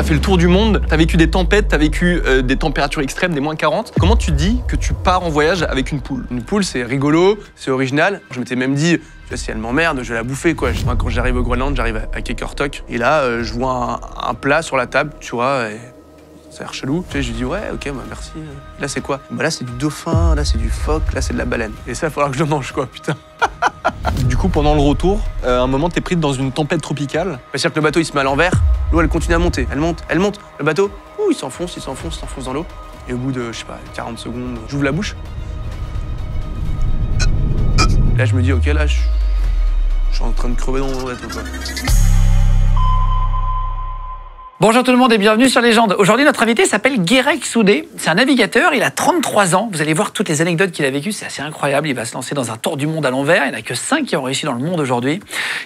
T'as fait le tour du monde, t'as vécu des tempêtes, t'as vécu des températures extrêmes, des -40. Comment tu dis que tu pars en voyage avec une poule? Une poule, c'est rigolo, c'est original. Je m'étais même dit, tu vois, si elle m'emmerde, je vais la bouffer, quoi. Moi, quand j'arrive au Groenland, j'arrive à Kekortok. Et là, je vois un plat sur la table, tu vois, et ça a l'air chelou. Tu sais, je lui dis, ouais, ok, bah, merci. Là, c'est quoi? Bah là, c'est du dauphin, là, c'est du phoque, là, c'est de la baleine. Et ça, il va falloir que je le mange, quoi, putain. Du coup, pendant le retour, à un moment, t'es pris dans une tempête tropicale. C'est-à-dire que le bateau, il se met à l'envers, l'eau, elle continue à monter. Elle monte. Le bateau, il s'enfonce dans l'eau. Et au bout de, je sais pas, 40 secondes, j'ouvre la bouche. Là, je me dis, ok, là, je suis en train de crever dans mon bateau, quoi. Bonjour tout le monde et bienvenue sur Légende. Aujourd'hui, notre invité s'appelle Guérec Soudé. C'est un navigateur, il a 33 ans. Vous allez voir toutes les anecdotes qu'il a vécues, c'est assez incroyable. Il va se lancer dans un tour du monde à l'envers. Il n'y en a que 5 qui ont réussi dans le monde aujourd'hui.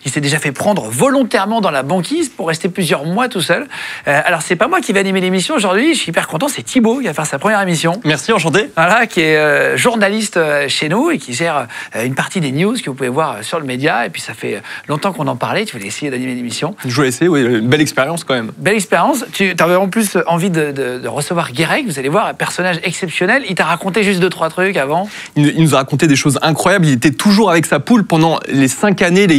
Il s'est déjà fait prendre volontairement dans la banquise pour rester plusieurs mois tout seul. Alors, c'est pas moi qui vais animer l'émission aujourd'hui, je suis hyper content, c'est Thibaut qui va faire sa première émission. Merci, enchanté. Voilà, qui est journaliste chez nous et qui gère une partie des news que vous pouvez voir sur le média. Et puis, ça fait longtemps qu'on en parlait, tu voulais essayer d'animer l'émission. Je voulais essayer, oui, une belle expérience quand même. Belle expérience. Tu avais en plus envie de recevoir Guérec. Vous allez voir, un personnage exceptionnel. Il t'a raconté juste 2-3 trucs avant. Il nous a raconté des choses incroyables. Il était toujours avec sa poule pendant les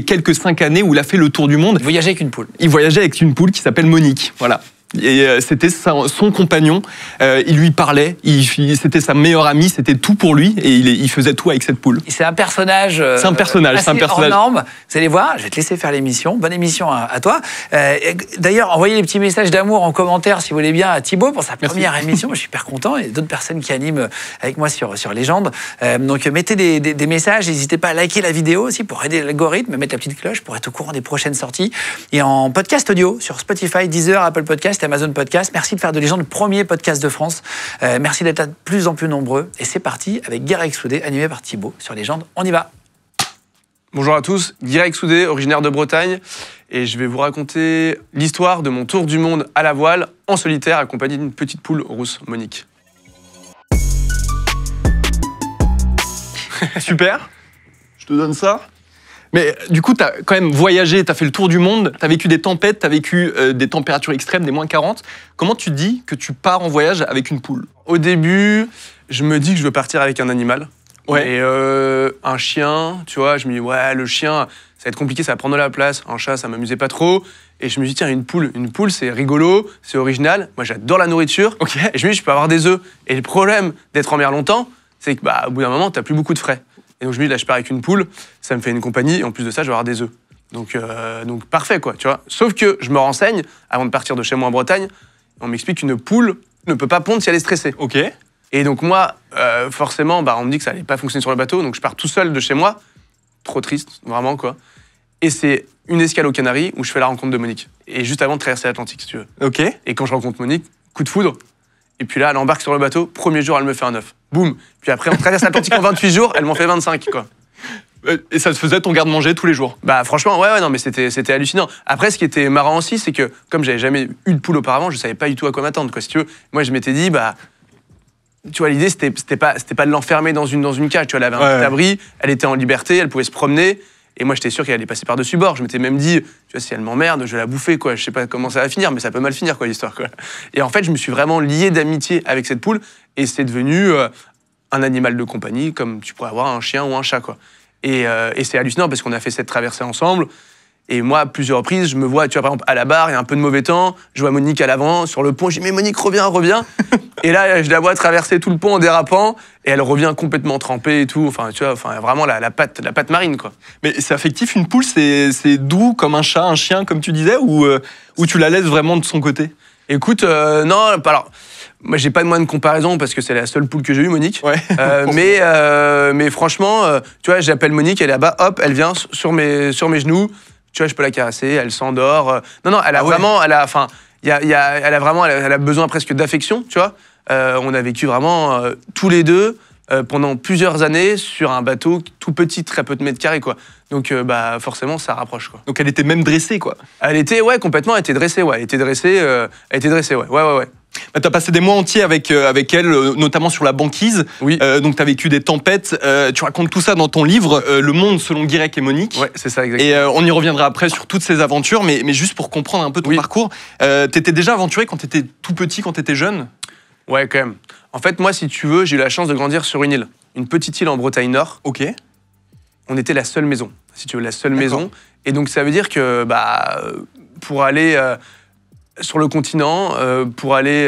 quelques 5 années où il a fait le tour du monde. Il voyageait avec une poule. Il voyageait avec une poule qui s'appelle Monique. Voilà. Et c'était son compagnon, il lui parlait, c'était sa meilleure amie, c'était tout pour lui et il faisait tout avec cette poule. C'est un personnage hors norme. Vous allez voir, je vais te laisser faire l'émission. Bonne émission à toi. D'ailleurs, envoyez les petits messages d'amour en commentaire si vous voulez bien à Thibaut pour sa première émission. Je suis hyper content. Il y a d'autres personnes qui animent avec moi sur Légende. Donc mettez des messages, n'hésitez pas à liker la vidéo aussi pour aider l'algorithme, mettre la petite cloche pour être au courant des prochaines sorties. Et en podcast audio sur Spotify, Deezer, Apple Podcast, Amazon Podcast. Merci de faire de Légende le premier podcast de France. Merci d'être de plus en plus nombreux. Et c'est parti avec Guérec Soudé, animé par Thibaut sur Légende. On y va. Bonjour à tous, Guérec Soudé, originaire de Bretagne. Et je vais vous raconter l'histoire de mon tour du monde à la voile, en solitaire, accompagné d'une petite poule rousse, Monique. Super. Je te donne ça. Mais du coup, tu as quand même voyagé, tu as fait le tour du monde, tu as vécu des tempêtes, tu as vécu des températures extrêmes, des -40. Comment tu dis que tu pars en voyage avec une poule? Au début, je me dis que je veux partir avec un animal. Ouais. Et un chien, tu vois, je me dis, ouais, le chien, ça va être compliqué, ça va prendre de la place. Un chat, ça m'amusait pas trop. Et je me dis, tiens, une poule, c'est rigolo, c'est original. Moi, j'adore la nourriture. Ok. Et je me dis, je peux avoir des œufs. Et le problème d'être en mer longtemps, c'est que, au bout d'un moment, t'as plus beaucoup de frais. Et donc je me dis, là, je pars avec une poule, ça me fait une compagnie, et en plus de ça, je vais avoir des œufs. Donc parfait, quoi, tu vois. Sauf que je me renseigne, avant de partir de chez moi en Bretagne, on m'explique qu'une poule ne peut pas pondre si elle est stressée. Ok. Et donc moi, forcément, on me dit que ça allait pas fonctionner sur le bateau, donc je pars tout seul de chez moi, trop triste, vraiment, quoi. Et c'est une escale aux Canaries où je fais la rencontre de Monique. Et juste avant de traverser l'Atlantique, si tu veux. Ok. Et quand je rencontre Monique, coup de foudre. Et puis là, elle embarque sur le bateau, premier jour, elle me fait un œuf. Boum. Puis après, on traverse l'Atlantique en 28 jours, elle m'en fait 25, quoi. Et ça te faisait ton garde-manger tous les jours? Franchement, ouais, non, mais c'était hallucinant. Après, ce qui était marrant aussi, c'est que, comme j'avais jamais eu de poule auparavant, je savais pas du tout à quoi m'attendre, quoi. Si tu veux, moi, je m'étais dit, tu vois, l'idée, c'était pas de l'enfermer dans une cage. Tu vois, elle avait un petit abri, elle était en liberté, elle pouvait se promener. Et moi, j'étais sûr qu'elle allait passer par-dessus bord. Je m'étais même dit, tu vois, si elle m'emmerde, je vais la bouffer, quoi. Je sais pas comment ça va finir, mais ça peut mal finir, quoi, l'histoire, quoi. Et en fait, je me suis vraiment lié d'amitié avec cette poule, et c'est devenu un animal de compagnie, comme tu pourrais avoir un chien ou un chat, quoi. Et c'est hallucinant parce qu'on a fait cette traversée ensemble. Et moi, à plusieurs reprises, je me vois, tu vois, par exemple, à la barre, il y a un peu de mauvais temps, je vois Monique à l'avant, sur le pont, je dis, mais Monique, reviens. Et là, je la vois traverser tout le pont en dérapant, et elle revient complètement trempée et tout. Enfin, tu vois, vraiment la patte marine, quoi. Mais c'est affectif, une poule, c'est doux comme un chat, un chien, comme tu disais, ou tu la laisses vraiment de son côté? Écoute, non, alors, moi, j'ai pas de moyen de comparaison parce que c'est la seule poule que j'ai eue, Monique. Ouais. Mais franchement, tu vois, j'appelle Monique, elle est là-bas, hop, elle vient sur mes genoux. Tu vois, je peux la caresser, elle s'endort. Non, elle a vraiment, elle a besoin presque d'affection, tu vois. On a vécu vraiment tous les deux pendant plusieurs années sur un bateau tout petit, très peu de mètres carrés, quoi. Donc, forcément, ça rapproche, quoi. Donc, elle était même dressée, quoi. Elle était, ouais, complètement, elle était dressée, ouais. Ouais. Bah, tu as passé des mois entiers avec elle, notamment sur la banquise. Oui. Donc tu as vécu des tempêtes. Tu racontes tout ça dans ton livre, Le Monde selon Guirec et Monique. Ouais, c'est ça, exactement. Et on y reviendra après sur toutes ces aventures, mais juste pour comprendre un peu ton parcours. T'étais déjà aventuré quand t'étais tout petit, quand t'étais jeune? Ouais, quand même. En fait, moi, si tu veux, j'ai eu la chance de grandir sur une petite île en Bretagne Nord. Ok. On était la seule maison, si tu veux, la seule maison. Et donc, ça veut dire que pour aller sur le continent, pour aller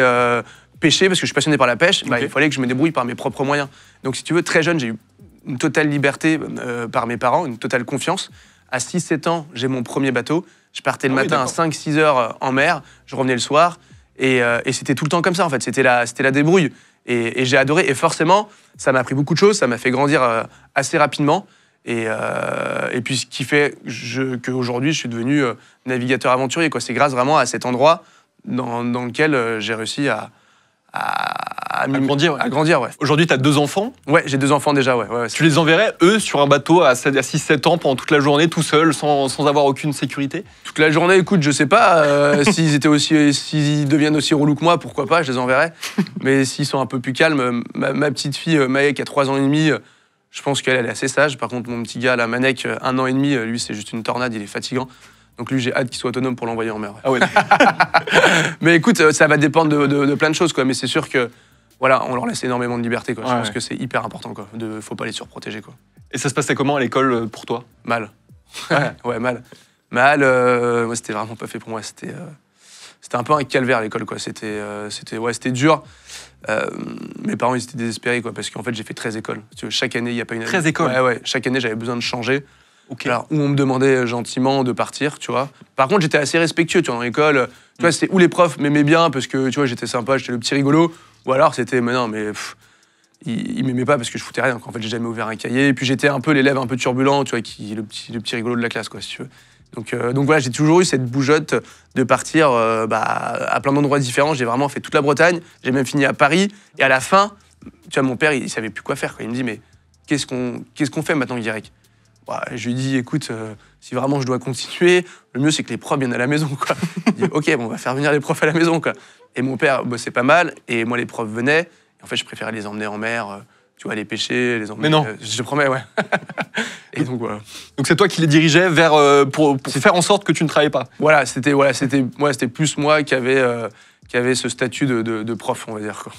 pêcher, parce que je suis passionné par la pêche, il fallait que je me débrouille par mes propres moyens. Donc, si tu veux, très jeune, j'ai eu une totale liberté par mes parents, une totale confiance. À 6-7 ans, j'ai mon premier bateau. Je partais le matin à 5-6 heures en mer, je revenais le soir. Et c'était tout le temps comme ça, en fait. C'était la débrouille. Et j'ai adoré. Et forcément, ça m'a appris beaucoup de choses. Ça m'a fait grandir assez rapidement. Et puis, ce qui fait qu'aujourd'hui, je suis devenu navigateur aventurier, quoi. C'est grâce vraiment à cet endroit dans lequel j'ai réussi à grandir. Ouais. Aujourd'hui, tu as 2 enfants? Ouais, j'ai 2 enfants déjà, ouais. Tu les enverrais, eux, sur un bateau à 6-7 ans pendant toute la journée, tout seul, sans avoir aucune sécurité? Toute la journée, écoute, je sais pas. S'ils deviennent aussi relous que moi, pourquoi pas, je les enverrais. Mais s'ils sont un peu plus calmes, ma petite fille, Maë, qui a 3 ans et demi, je pense qu'elle est assez sage. Par contre, mon petit gars, la Manek, 1 an et demi, lui, c'est juste une tornade, il est fatigant. Donc lui, j'ai hâte qu'il soit autonome pour l'envoyer en mer. Ah ouais. Mais écoute, ça va dépendre de plein de choses, quoi. Mais c'est sûr que, voilà, on leur laisse énormément de liberté, quoi. Je pense que c'est hyper important, quoi. Faut pas les surprotéger, quoi. Et ça se passait comment à l'école pour toi? Mal. Ouais, mal. Mal, c'était vraiment pas fait pour moi. C'était un peu un calvaire, l'école, quoi. C'était dur. Mes parents, ils étaient désespérés, quoi, parce qu'en fait, j'ai fait 13 écoles. Tu vois, chaque année, il n'y a pas une année. 13 écoles? Ouais. Chaque année, j'avais besoin de changer. Alors, où on me demandait gentiment de partir, tu vois. Par contre, j'étais assez respectueux, tu vois, dans l'école. Tu vois, c'était où les profs m'aimaient bien parce que, tu vois, j'étais sympa, j'étais le petit rigolo. Ou alors, c'était, mais non, mais ils m'aimaient pas parce que je foutais rien. En fait, j'ai jamais ouvert un cahier. Et puis, j'étais un peu l'élève un peu turbulent, tu vois, le petit rigolo de la classe, quoi, si tu veux. Donc voilà, j'ai toujours eu cette bougeotte de partir à plein d'endroits différents. J'ai vraiment fait toute la Bretagne. J'ai même fini à Paris. Et à la fin, tu vois, mon père, il savait plus quoi faire, quoi. Il me dit, mais qu'est-ce qu'on fait maintenant, Guirec? Je lui dis, écoute, si vraiment je dois continuer, le mieux c'est que les profs viennent à la maison, quoi. Il dit, ok, bon, on va faire venir les profs à la maison, quoi. Et mon père bossait pas mal, et moi les profs venaient, et en fait je préférais les emmener en mer, tu vois, aller pêcher, les emmener. Mais non. Je te promets, ouais. Et donc voilà. Donc c'est toi qui les dirigeais vers pour faire en sorte que tu ne travaillais pas. Voilà, c'était plus moi qui avait ce statut de prof, on va dire, quoi.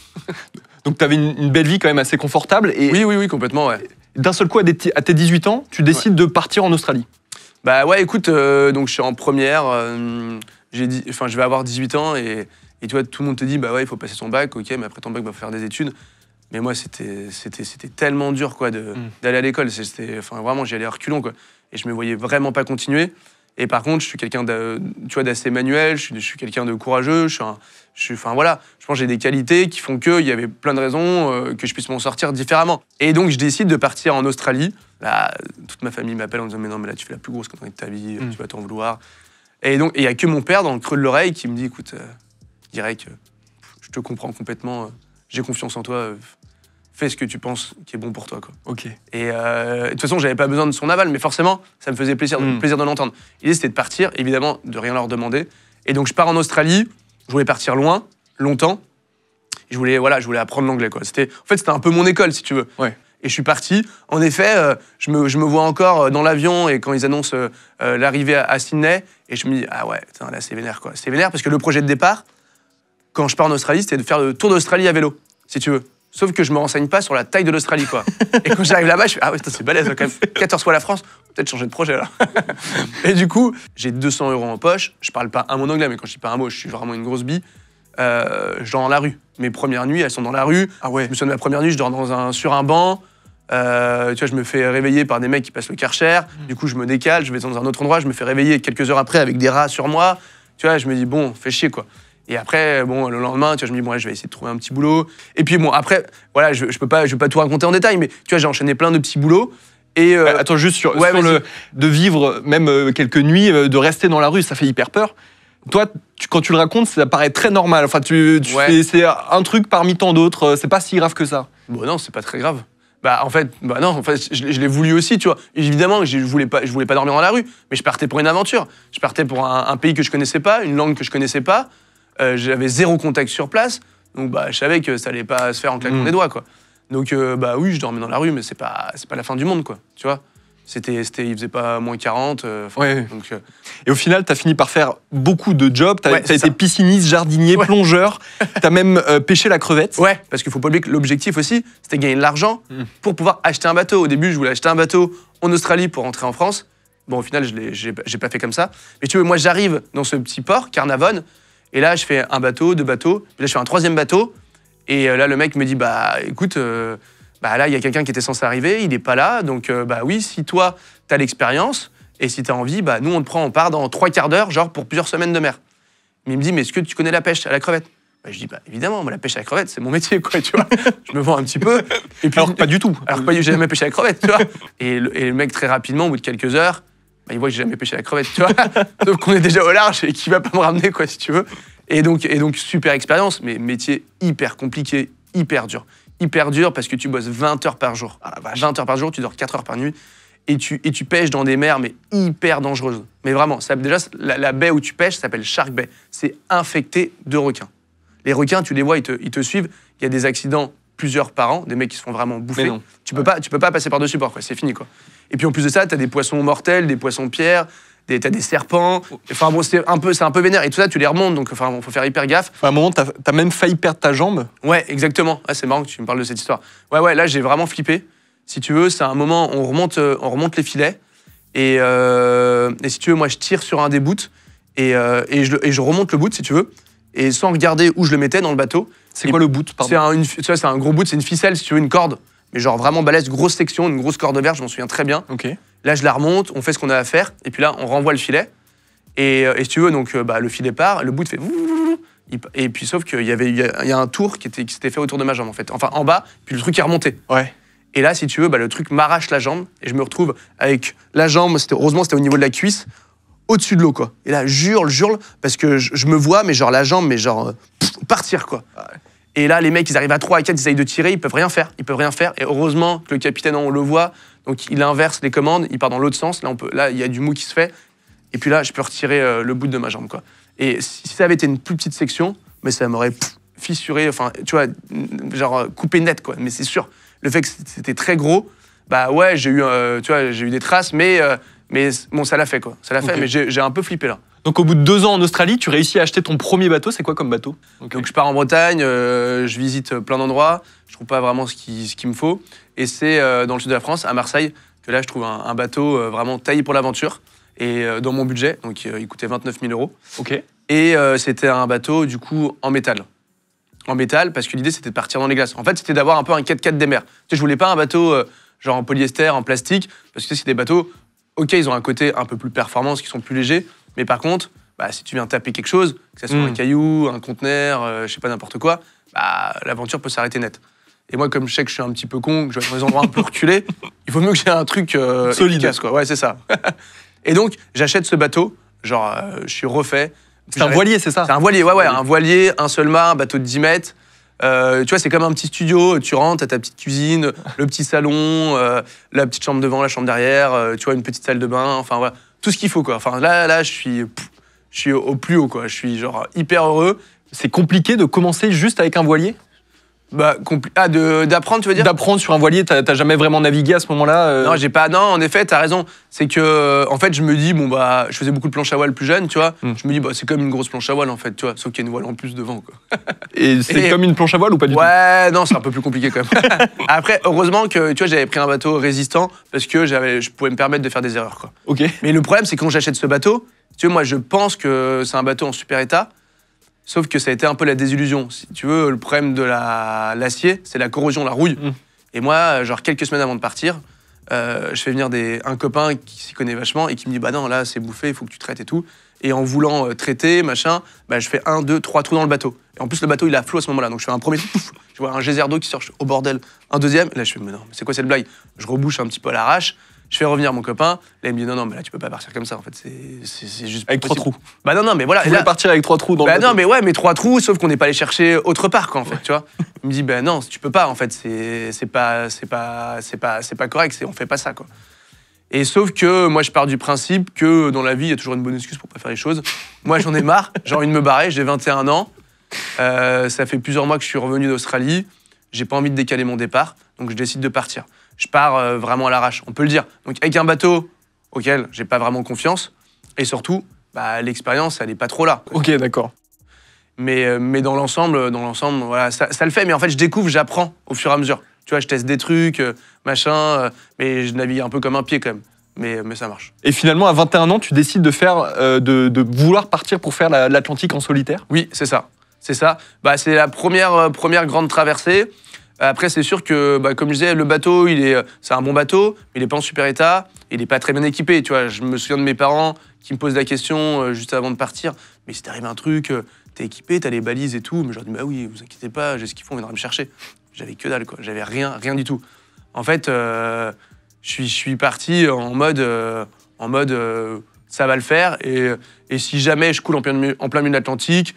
Donc tu avais une belle vie quand même assez confortable. Et oui, complètement, ouais. D'un seul coup, à tes 18 ans, tu décides de partir en Australie. Bah ouais, écoute, donc je suis en première, je vais avoir 18 ans et tu vois, tout le monde te dit, bah ouais, il faut passer son bac, ok, mais après ton bac, il va faire des études. Mais moi, c'était tellement dur, quoi, d'aller à l'école. Vraiment, j'y allais à reculons, quoi. Et je me voyais vraiment pas continuer. Et par contre, je suis quelqu'un d'assez manuel, je suis quelqu'un de courageux, voilà, je pense que j'ai des qualités qui font qu'il y avait plein de raisons que je puisse m'en sortir différemment. Et donc, je décide de partir en Australie. Là, toute ma famille m'appelle en disant, mais non, mais là, tu fais la plus grosse connerie de ta vie, tu vas t'en vouloir. Et donc, il n'y a que mon père, dans le creux de l'oreille, qui me dit, écoute, Guirec, je te comprends complètement, j'ai confiance en toi, fais ce que tu penses qui est bon pour toi, quoi. Ok. Et de toute façon, j'avais pas besoin de son aval, mais forcément, ça me faisait plaisir de l'entendre. L'idée, c'était de partir, évidemment, de rien leur demander. Et donc, je pars en Australie. Je voulais partir loin, longtemps. Et je voulais apprendre l'anglais, quoi. En fait, c'était un peu mon école, si tu veux. Ouais. Et je suis parti. En effet, je me vois encore dans l'avion et quand ils annoncent l'arrivée à Sydney, et je me dis, ah ouais, putain, là, c'est vénère, quoi. C'est vénère parce que le projet de départ, quand je pars en Australie, c'était de faire le tour d'Australie à vélo, si tu veux. Sauf que je me renseigne pas sur la taille de l'Australie, quoi. Et quand j'arrive là-bas, je fais, ah ouais, c'est balèze, quand même. 14 fois la France, peut-être changer de projet, là. Et du coup, j'ai 200 € en poche. Je parle pas un mot d'anglais, mais quand je dis pas un mot, je suis vraiment une grosse bille. Je dors dans la rue. Mes premières nuits, elles sont dans la rue. Ah ouais. Je me souviens de ma première nuit, je dors sur un banc. Tu vois, je me fais réveiller par des mecs qui passent le Karcher. Du coup, je me décale, je vais dans un autre endroit, je me fais réveiller quelques heures après avec des rats sur moi. Tu vois, je me dis, bon, fais chier, quoi. Et après, bon, le lendemain, tu vois, je me dis, bon, ouais, je vais essayer de trouver un petit boulot. Et puis, bon, après, voilà, je vais pas tout raconter en détail, mais tu vois, j'ai enchaîné plein de petits boulots. Et attends, juste de vivre même quelques nuits, de rester dans la rue, ça fait hyper peur. Toi, quand tu le racontes, ça paraît très normal. Enfin, c'est un truc parmi tant d'autres. C'est pas si grave que ça. Bon, non, c'est pas très grave. En fait, je l'ai voulu aussi, tu vois. Évidemment, je voulais pas dormir dans la rue, mais je partais pour une aventure. Je partais pour un pays que je connaissais pas, une langue que je connaissais pas. J'avais 0 contact sur place. Donc, bah, je savais que ça allait pas se faire en claquant des doigts, quoi. Donc, bah oui, je dormais dans la rue, mais c'est pas la fin du monde, quoi. Tu vois, il faisait pas moins 40. Ouais. Donc, Et au final, tu as fini par faire beaucoup de jobs. Tu as été pisciniste, jardinier, plongeur. Tu as même pêché la crevette. Ouais, parce qu'il faut pas oublier que l'objectif aussi, c'était gagner de l'argent pour pouvoir acheter un bateau. Au début, je voulais acheter un bateau en Australie pour rentrer en France. Bon, au final, j'ai pas fait comme ça. Mais tu vois, moi, j'arrive dans ce petit port, Carnavon, et là, je fais un bateau, 2 bateaux, puis là, je fais un 3e bateau. Et là, le mec me dit, bah, écoute, bah, là, il y a quelqu'un qui était censé arriver, il n'est pas là. Donc, bah oui, si toi, tu as l'expérience et si tu as envie, bah, nous, on te prend, on part dans 3/4 d'heure, genre pour plusieurs semaines de mer. Mais il me dit, mais est-ce que tu connais la pêche à la crevette? Bah, je dis, bah, évidemment, moi, la pêche à la crevette, c'est mon métier, quoi, tu vois. Je me vends un petit peu. Et puis, alors, pas du tout. Alors, j'ai jamais pêché à la crevette, tu vois. Et le mec, très rapidement, au bout de quelques heures, bah, il voit que j'ai jamais pêché à la crevette, tu vois. Sauf qu'on est déjà au large et qu'il va pas me ramener, quoi, si tu veux. Et donc super expérience, mais métier hyper compliqué, hyper dur. Hyper dur parce que tu bosses 20 heures par jour. 20 heures par jour, tu dors 4 heures par nuit. Et tu pêches dans des mers, mais hyper dangereuses. Mais vraiment, déjà, la baie où tu pêches s'appelle Shark Bay. C'est infecté de requins. Les requins, tu les vois, ils te suivent. Il y a des accidents plusieurs par an, des mecs qui se font vraiment bouffer. Tu peux pas passer par-dessus bord, quoi. C'est fini, quoi. Et puis en plus de ça, tu as des poissons mortels, des poissons pierres, t'as des serpents. Enfin bon, c'est un peu vénère. Et tout ça, tu les remontes, donc enfin, bon, faut faire hyper gaffe. À un moment, t'as même failli perdre ta jambe. Ouais, exactement. Ah, c'est marrant que tu me parles de cette histoire. Ouais, là, j'ai vraiment flippé. Si tu veux, c'est un moment, on remonte les filets. Et si tu veux, moi, je tire sur un des bouts et je remonte le bout, si tu veux. Et sans regarder où je le mettais dans le bateau. C'est quoi le bout, pardon? C'est un gros bout, c'est une ficelle, si tu veux, une corde. Mais genre vraiment balèze, grosse section, une grosse corde verte, je m'en souviens très bien. Okay. Là, je la remonte, on fait ce qu'on a à faire, et puis là, on renvoie le filet. Et si tu veux, donc, bah, le filet part, le bout fait... Et puis, sauf qu'il y a un tour qui s'était fait autour de ma jambe, en fait. Enfin, en bas, puis le truc est remonté. Ouais. Et là, si tu veux, bah, le truc m'arrache la jambe, et je me retrouve avec la jambe, heureusement, c'était au niveau de la cuisse, au-dessus de l'eau, quoi. Et là, j'hurle, parce que je me vois, mais genre la jambe, mais genre... partir, quoi. Ouais. Et là, les mecs, ils arrivent à 3, à 4, ils essayent de tirer, ils peuvent rien faire. Et heureusement que le capitaine, on le voit, donc il inverse les commandes, il part dans l'autre sens. Là, il y a du mou qui se fait. Et puis là, je peux retirer le bout de ma jambe, quoi. Et si ça avait été une plus petite section, mais ça m'aurait fissuré, enfin, tu vois, genre coupé net, quoi. Mais c'est sûr, le fait que c'était très gros, bah ouais, j'ai eu des traces, mais bon, ça l'a fait, quoi. Ça l'a fait, mais j'ai un peu flippé, là. Donc au bout de 2 ans en Australie, tu réussis à acheter ton premier bateau. C'est quoi comme bateau? Donc je pars en Bretagne, je visite plein d'endroits, je trouve pas vraiment ce qu'il me faut. Et c'est dans le sud de la France, à Marseille, que là je trouve un bateau vraiment taillé pour l'aventure et dans mon budget. Donc il coûtait 29 000 €. Ok. Et c'était un bateau du coup en métal. En métal parce que l'idée c'était de partir dans les glaces. En fait c'était d'avoir un peu un 4x4 des mers. Tu sais, je voulais pas un bateau genre en polyester, en plastique, parce que c'est des bateaux, ok ils ont un côté un peu plus performance, qui sont plus légers. Mais par contre, bah, si tu viens taper quelque chose, que ce soit un caillou, un conteneur, je sais pas, n'importe quoi, bah, l'aventure peut s'arrêter net. Et moi, comme je sais que je suis un petit peu con, que je vais dans des endroits un peu reculés, il vaut mieux que j'ai un truc solide, efficace, quoi. Ouais, c'est ça. Et donc, j'achète ce bateau, genre, je suis refait. C'est un voilier, c'est ça? C'est un voilier, ouais, un voilier, un seul mât, un bateau de 10 mètres. Tu vois, c'est comme un petit studio, tu rentres, t'as ta petite cuisine, le petit salon, la petite chambre devant, la chambre derrière, tu vois, une petite salle de bain, enfin voilà. Tout ce qu'il faut, quoi. Enfin, là, je suis au plus haut, quoi. Je suis genre hyper heureux. C'est compliqué de commencer juste avec un voilier? Bah, d'apprendre, tu veux dire? D'apprendre sur un voilier, t'as jamais vraiment navigué à ce moment-là? Non, j'ai pas. Non, en effet, t'as raison. C'est que, en fait, je me dis, bon, bah, je faisais beaucoup de planche à voile plus jeune, tu vois. Je me dis, bah, c'est comme une grosse planche à voile, en fait, tu vois. Sauf qu'il y a une voile en plus devant, quoi. Et c'est comme une planche à voile ou pas du tout? Ouais, non, c'est un peu plus compliqué quand même. Après, heureusement que, tu vois, j'avais pris un bateau résistant parce que je pouvais me permettre de faire des erreurs, quoi. Ok. Mais le problème, c'est que quand j'achète ce bateau, tu vois, moi, je pense que c'est un bateau en super état. Sauf que ça a été un peu la désillusion. Si tu veux, le problème de l'acier, c'est la corrosion, la rouille. Et moi, genre quelques semaines avant de partir, je fais venir un copain qui s'y connaît vachement et qui me dit, bah non, là, c'est bouffé, il faut que tu traites et tout. Et en voulant traiter, machin, bah, je fais 1, 2, 3 trous dans le bateau. Et en plus, le bateau, il a flot à ce moment-là. Donc je fais un premier, pouf, je vois un geyser d'eau qui sort au bordel. Un deuxième, et là, je fais, mais non, mais c'est quoi cette blague? Je rebouche un petit peu à l'arrache. Je fais revenir mon copain. Là, il me dit non, mais là, tu peux pas partir comme ça. En fait, c'est juste. Avec 3 trous. Bah non, mais voilà. Tu voulais partir avec 3 trous dans le bateau. Non, mais ouais, mais 3 trous, sauf qu'on n'est pas allé chercher autre part, quoi, en fait, tu vois. Il me dit, non, tu peux pas, en fait, c'est pas correct, on fait pas ça, quoi. Et sauf que moi, je pars du principe que dans la vie, il y a toujours une bonne excuse pour pas faire les choses. Moi, j'en ai marre, j'ai envie de me barrer, j'ai 21 ans. Ça fait plusieurs mois que je suis revenu d'Australie. J'ai pas envie de décaler mon départ, donc je décide de partir. Je pars vraiment à l'arrache, on peut le dire. Donc avec un bateau auquel j'ai pas vraiment confiance, et surtout, l'expérience, elle est pas trop là. Ok, d'accord. Mais dans l'ensemble, voilà, ça le fait. Mais en fait, je découvre, j'apprends au fur et à mesure. Tu vois, je teste des trucs, machin, mais je navigue un peu comme un pied quand même. Mais ça marche. Et finalement, à 21 ans, tu décides de faire, de vouloir partir pour faire l'Atlantique en solitaire? Oui, c'est ça. C'est ça. C'est la première grande traversée. Après, c'est sûr que, comme je disais, le bateau, c'est un bon bateau, mais il n'est pas en super état, il n'est pas très bien équipé. Tu vois, je me souviens de mes parents qui me posent la question juste avant de partir. Mais si t'arrive un truc, t'es équipé, t'as les balises et tout. Mais je leur dis, bah oui, vous inquiétez pas, j'ai ce qu'il faut, on viendra me chercher. J'avais que dalle, quoi. J'avais rien du tout. En fait, je suis parti en mode ça va le faire. Et si jamais je coule en plein milieu de l'Atlantique,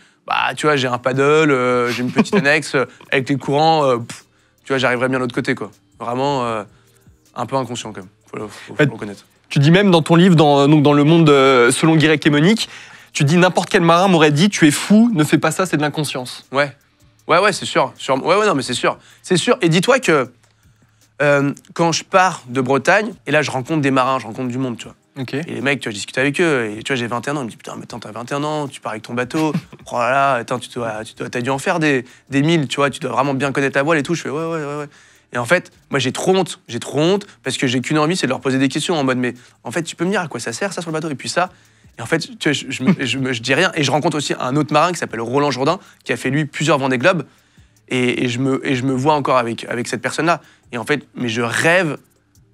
tu vois, j'ai un paddle, j'ai une petite annexe avec les courants. Tu vois, j'arriverai bien de l'autre côté, quoi. Vraiment, un peu inconscient, quand même. Faut le reconnaître. Tu dis même dans ton livre, dans le monde selon Guirec et Monique, tu dis n'importe quel marin m'aurait dit tu es fou, ne fais pas ça, c'est de l'inconscience. Ouais, c'est sûr. Ouais, non, mais c'est sûr. C'est sûr. Et dis-toi que quand je pars de Bretagne, et là, je rencontre des marins, je rencontre du monde, tu vois. Okay. Et les mecs, tu vois, je discute avec eux, et tu vois, j'ai 21 ans. Ils me disent, putain, mais attends, t'as 21 ans, tu pars avec ton bateau. Oh là là, attends, t'as dû en faire des 1000, tu vois, tu dois vraiment bien connaître la voile et tout. Je fais, ouais. Et en fait, moi, j'ai trop honte, parce que j'ai qu'une envie, c'est de leur poser des questions en mode, mais en fait, tu peux me dire à quoi ça sert, ça, sur le bateau? Et puis ça. Et en fait, tu vois, je dis rien. Et je rencontre aussi un autre marin qui s'appelle Roland Jourdain, qui a fait, lui, plusieurs Vendée Globe. Et je me vois encore avec cette personne-là. Et en fait, mais je rêve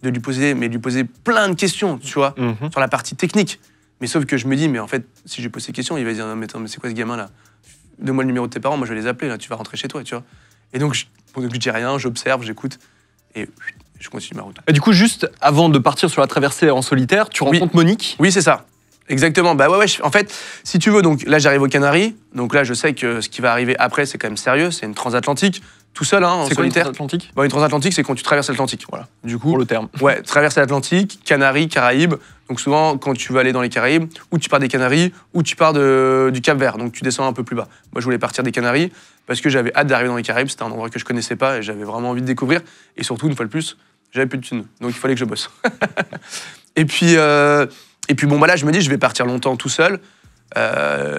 de lui poser plein de questions, tu vois, sur la partie technique. Mais sauf que je me dis, mais en fait, si je lui pose ces questions, il va dire, mais attends, mais c'est quoi ce gamin-là? Donne-moi le numéro de tes parents, moi je vais les appeler, là, tu vas rentrer chez toi, tu vois. Et donc, je dis rien, j'observe, j'écoute, et je continue ma route. Et du coup, juste avant de partir sur la traversée en solitaire, tu rencontres Monique? Oui, c'est ça. Exactement. En fait, si tu veux, donc là, j'arrive aux Canaries. Donc là, je sais que ce qui va arriver après, c'est quand même sérieux. C'est une transatlantique, tout seul, en solitaire. C'est quoi une transatlantique? Une transatlantique, c'est quand tu traverses l'Atlantique. Voilà. Du coup, pour le terme. Ouais, traverser l'Atlantique, Canaries, Caraïbes. Donc souvent, quand tu veux aller dans les Caraïbes, ou tu pars des Canaries, ou tu pars du Cap-Vert. Donc tu descends un peu plus bas. Moi, je voulais partir des Canaries parce que j'avais hâte d'arriver dans les Caraïbes. C'était un endroit que je connaissais pas et j'avais vraiment envie de découvrir. Et surtout, une fois de plus, j'avais plus de thunes. Donc il fallait que je bosse. Et puis bon, là, je me dis, je vais partir longtemps tout seul.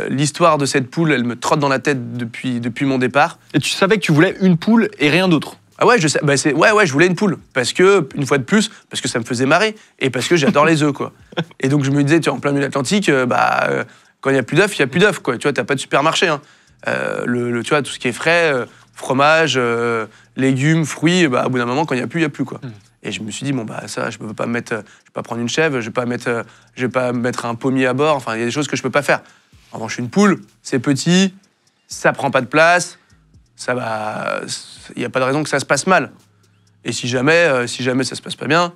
L'histoire de cette poule, elle me trotte dans la tête depuis mon départ. Et tu savais que tu voulais une poule et rien d'autre? Ah ouais, je sais. Je voulais une poule. Parce que, une fois de plus, parce que ça me faisait marrer. Et parce que j'adore les œufs, quoi. Et donc, je me disais, tu vois, en plein milieu de l'Atlantique, quand il n'y a plus d'œufs, il n'y a plus d'œufs, quoi. Tu vois, t'as pas de supermarché, hein. Tu vois, tout ce qui est frais, fromage, légumes, fruits, au bout d'un moment, quand il n'y a plus, quoi. Et je me suis dit, bon, ça, je peux pas mettre, je vais pas prendre une chèvre, je vais pas mettre un pommier à bord. Enfin, il y a des choses que je peux pas faire. En revanche, une poule, c'est petit, ça prend pas de place, ça va, il y a pas de raison que ça se passe mal. Et si jamais ça se passe pas bien,